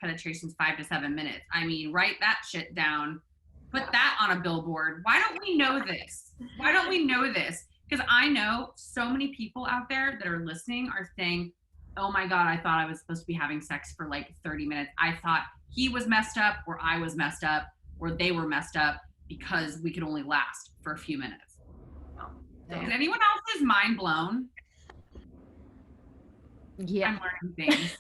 S4: penetration is 5 to 7 minutes. I mean, write that shit down. Put that on a billboard. Why don't we know this? Because I know so many people out there that are listening are saying, oh my God, I thought I was supposed to be having sex for like 30 minutes. I thought he was messed up or I was messed up or they were messed up because we could only last for a few minutes. Is anyone else's mind blown?
S2: Yeah.
S4: I'm learning things.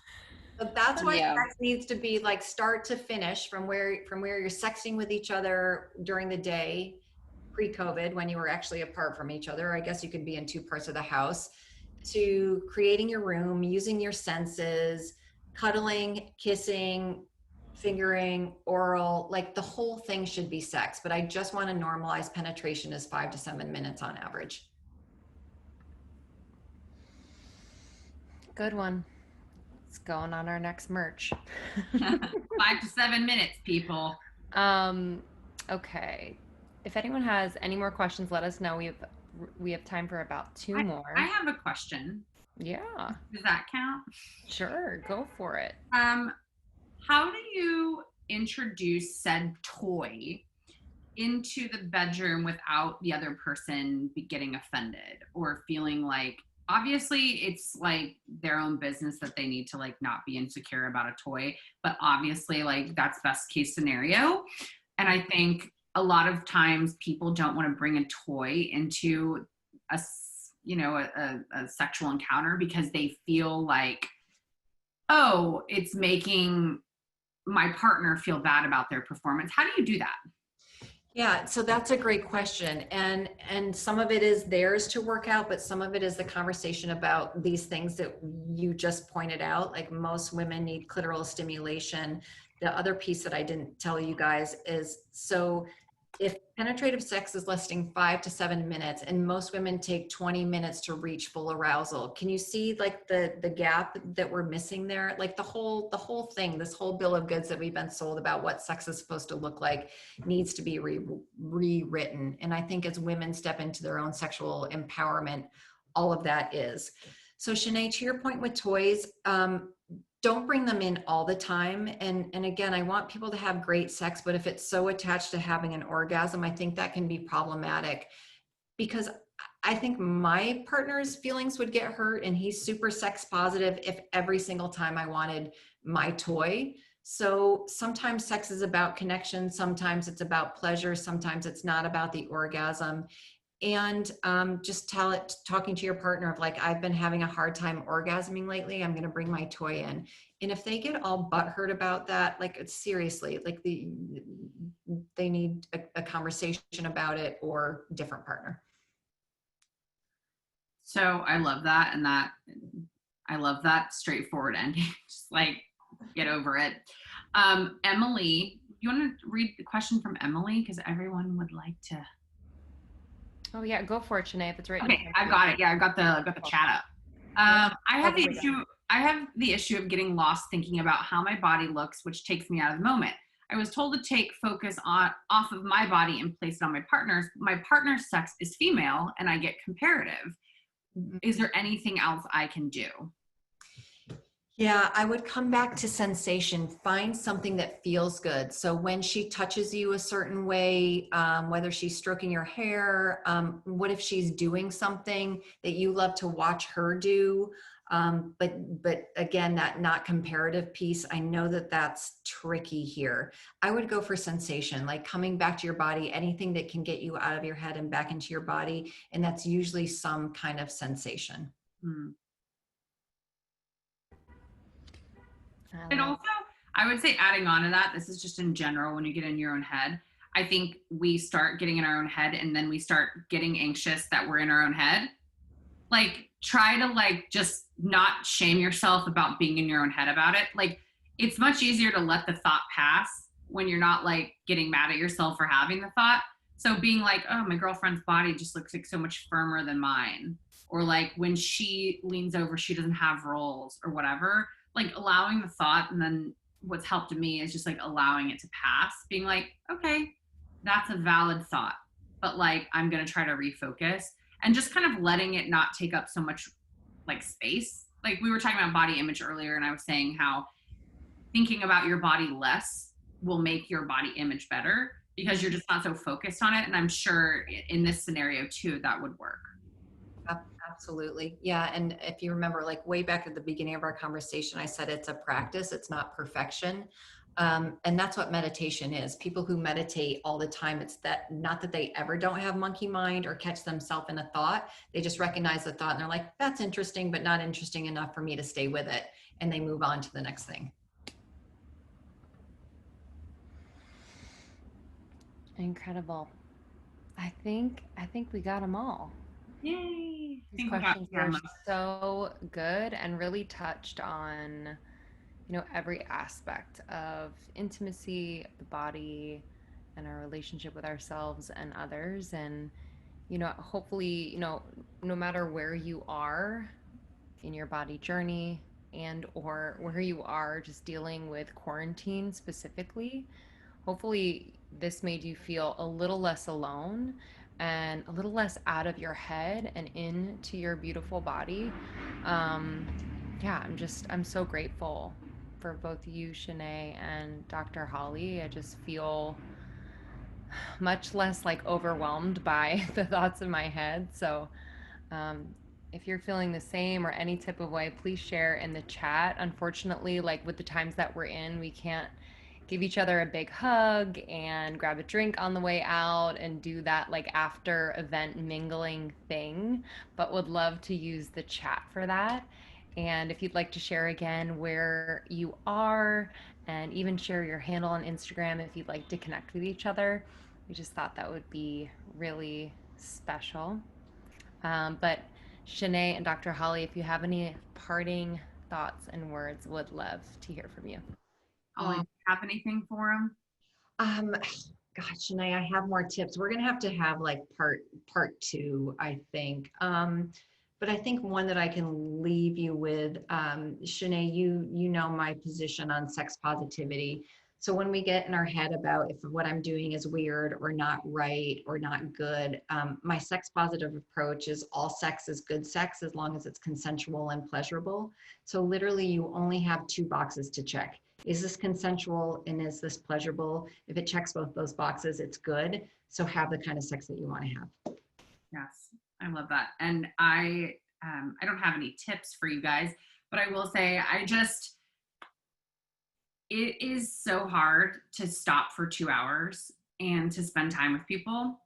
S5: But that's why sex needs to be like start to finish from where you're sexting with each other during the day, pre-COVID, when you were actually apart from each other. I guess you could be in two parts of the house, to creating your room, using your senses, cuddling, kissing, fingering, oral, like the whole thing should be sex. But I just want to normalize penetration as 5 to 7 minutes on average.
S2: Good one. It's going on our next merch.
S4: 5 to 7 minutes, people.
S2: Okay. If anyone has any more questions, let us know. We have time for about two more.
S4: I have a question.
S2: Yeah.
S4: Does that count?
S2: Sure. Go for it.
S4: How do you introduce said toy into the bedroom without the other person getting offended or feeling like, obviously it's like their own business that they need to like not be insecure about a toy, but obviously like that's best case scenario. And I think a lot of times people don't want to bring a toy into a sexual encounter because they feel like, oh, it's making my partner feel bad about their performance. How do you do that?
S5: Yeah, so that's a great question. And some of it is theirs to work out, but some of it is the conversation about these things that you just pointed out. Like most women need clitoral stimulation. The other piece that I didn't tell you guys is, so if penetrative sex is lasting 5 to 7 minutes and most women take 20 minutes to reach full arousal, can you see like the gap that we're missing there? Like the whole thing, this whole bill of goods that we've been sold about what sex is supposed to look like needs to be rewritten. And I think as women step into their own sexual empowerment, all of that is. So Chinae, to your point with toys, don't bring them in all the time. And again, I want people to have great sex, but if it's so attached to having an orgasm, I think that can be problematic, because I think my partner's feelings would get hurt, and he's super sex positive if every single time I wanted my toy. So sometimes sex is about connection, sometimes it's about pleasure, sometimes it's not about the orgasm. And just talking to your partner of like, I've been having a hard time orgasming lately. I'm going to bring my toy in. And if they get all butthurt about that, like it's seriously like they need a conversation about it or different partner.
S4: So I love that. And I love that straightforward ending. Just like, get over it. Emily, you want to read the question from Emily? Because everyone would like to.
S2: Oh yeah, go for it, Chinae, if it's right.
S4: Okay, I've got it. Yeah, I've got the chat up. I have the issue. I have the issue of getting lost thinking about how my body looks, which takes me out of the moment. I was told to take focus off of my body and place it on my partner's. My partner's sex is female, and I get comparative. Is there anything else I can do?
S5: Yeah, I would come back to sensation. Find something that feels good. So when she touches you a certain way, whether she's stroking your hair, what if she's doing something that you love to watch her do? But again, that not comparative piece, I know that that's tricky here. I would go for sensation, like coming back to your body, anything that can get you out of your head and back into your body. And that's usually some kind of sensation.
S4: Hmm. And also, I would say adding on to that, this is just in general, when you get in your own head, I think we start getting in our own head and then we start getting anxious that we're in our own head. Like, try to like just not shame yourself about being in your own head about it. Like, it's much easier to let the thought pass when you're not like getting mad at yourself for having the thought. So being like, oh, my girlfriend's body just looks like so much firmer than mine. Or like when she leans over, she doesn't have rolls or whatever. Like allowing the thought, and then what's helped me is just like allowing it to pass, being like, okay, that's a valid thought, but like I'm gonna try to refocus and just kind of letting it not take up so much like space. Like we were talking about body image earlier, and I was saying how thinking about your body less will make your body image better because you're just not so focused on it. And I'm sure in this scenario too, that would work.
S5: Absolutely. Yeah. And if you remember, like way back at the beginning of our conversation, I said it's a practice, it's not perfection. And that's what meditation is. People who meditate all the time, it's that not that they ever don't have monkey mind or catch themselves in a thought. They just recognize the thought and they're like, that's interesting, but not interesting enough for me to stay with it. And they move on to the next thing.
S2: Incredible. I think we got them all.
S4: Yay!
S2: These questions were so good and really touched on, every aspect of intimacy, the body, and our relationship with ourselves and others. And, hopefully, no matter where you are in your body journey and or where you are just dealing with quarantine specifically, hopefully this made you feel a little less alone and a little less out of your head and into your beautiful body. I'm so grateful for both you, Chinae, and Dr. Holly. I just feel much less like overwhelmed by the thoughts in my head. So if you're feeling the same or any type of way, please share in the chat. Unfortunately, like with the times that we're in, we can't give each other a big hug and grab a drink on the way out and do that like after event mingling thing, but would love to use the chat for that. And if you'd like to share again where you are and even share your handle on Instagram if you'd like to connect with each other, we just thought that would be really special. But Chinae and Dr. Holly, if you have any parting thoughts and words, would love to hear from you.
S4: Holly, have anything for them?
S5: God, Chinae, I have more tips. We're gonna have to have like part two, I think. But I think one that I can leave you with, Chinae, you know my position on sex positivity. So when we get in our head about if what I'm doing is weird or not right or not good, my sex positive approach is all sex is good sex as long as it's consensual and pleasurable. So literally you only have 2 boxes to check. Is this consensual and is this pleasurable? If it checks both those boxes, it's good. So have the kind of sex that you want to have.
S4: Yes, I love that. And I don't have any tips for you guys, but I will say it is so hard to stop for 2 hours and to spend time with people,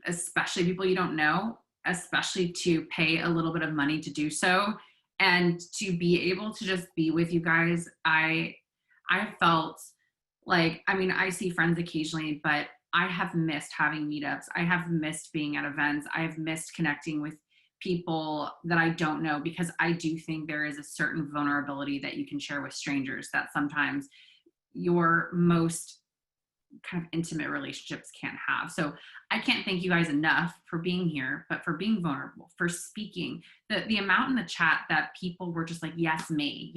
S4: especially people you don't know, especially to pay a little bit of money to do so, and to be able to just be with you guys. I felt like, I mean, I see friends occasionally, but I have missed having meetups. I have missed being at events. I have missed connecting with people that I don't know, because I do think there is a certain vulnerability that you can share with strangers that sometimes your most kind of intimate relationships can't have. So I can't thank you guys enough for being here, but for being vulnerable, for speaking. The amount in the chat that people were just like, yes, me,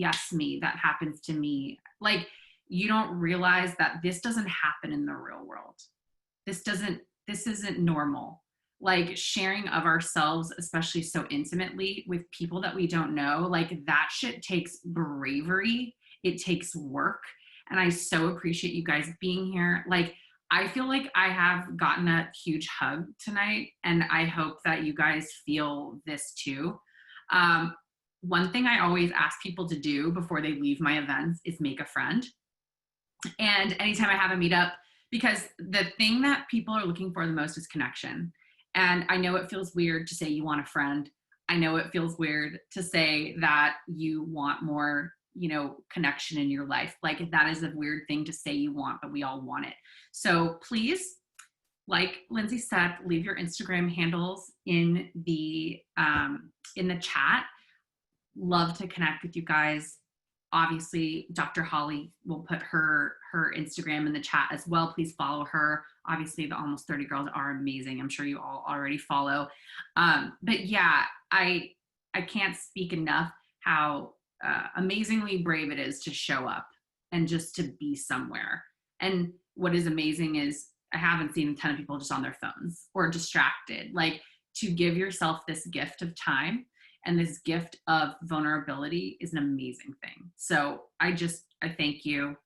S4: that happens to me. Like, you don't realize that this doesn't happen in the real world. This isn't normal. Like, sharing of ourselves, especially so intimately with people that we don't know, like, that shit takes bravery. It takes work. And I so appreciate you guys being here. Like, I feel like I have gotten a huge hug tonight, and I hope that you guys feel this too. One thing I always ask people to do before they leave my events is make a friend. And anytime I have a meetup, because the thing that people are looking for the most is connection. And I know it feels weird to say you want a friend. I know it feels weird to say that you want more, connection in your life. Like, that is a weird thing to say you want, but we all want it. So please, like Lindsay said, leave your Instagram handles in the chat. Love to connect with you guys. Obviously, Dr. Holly will put her Instagram in the chat as well. Please follow her. Obviously, the Almost 30 Girls are amazing. I'm sure you all already follow. But yeah, I can't speak enough how amazingly brave it is to show up and just to be somewhere. And what is amazing is I haven't seen a ton of people just on their phones or distracted. Like, to give yourself this gift of time and this gift of vulnerability is an amazing thing. So I thank you.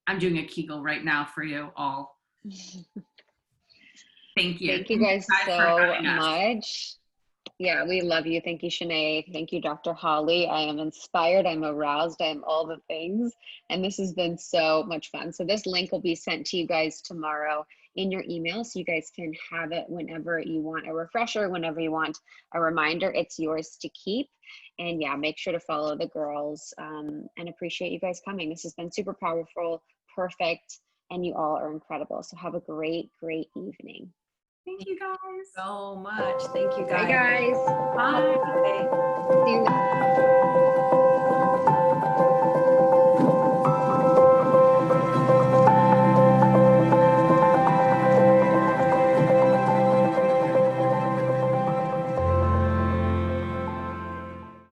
S4: I'm doing a Kegel right now for you all. Thank you.
S3: Thank you guys so much. Yeah, we love you. Thank you, Chinae. Thank you, Dr. Holly. I am inspired. I'm aroused. I am all the things. And this has been so much fun. So this link will be sent to you guys tomorrow in your email, so you guys can have it whenever you want a refresher, whenever you want a reminder. It's yours to keep. And yeah, make sure to follow the girls, and appreciate you guys coming. This has been super powerful, perfect, and you all are incredible. So have a great, great evening.
S4: Thank you guys
S5: so much. Thank you guys.
S3: Bye, guys.
S4: Bye.
S3: See you.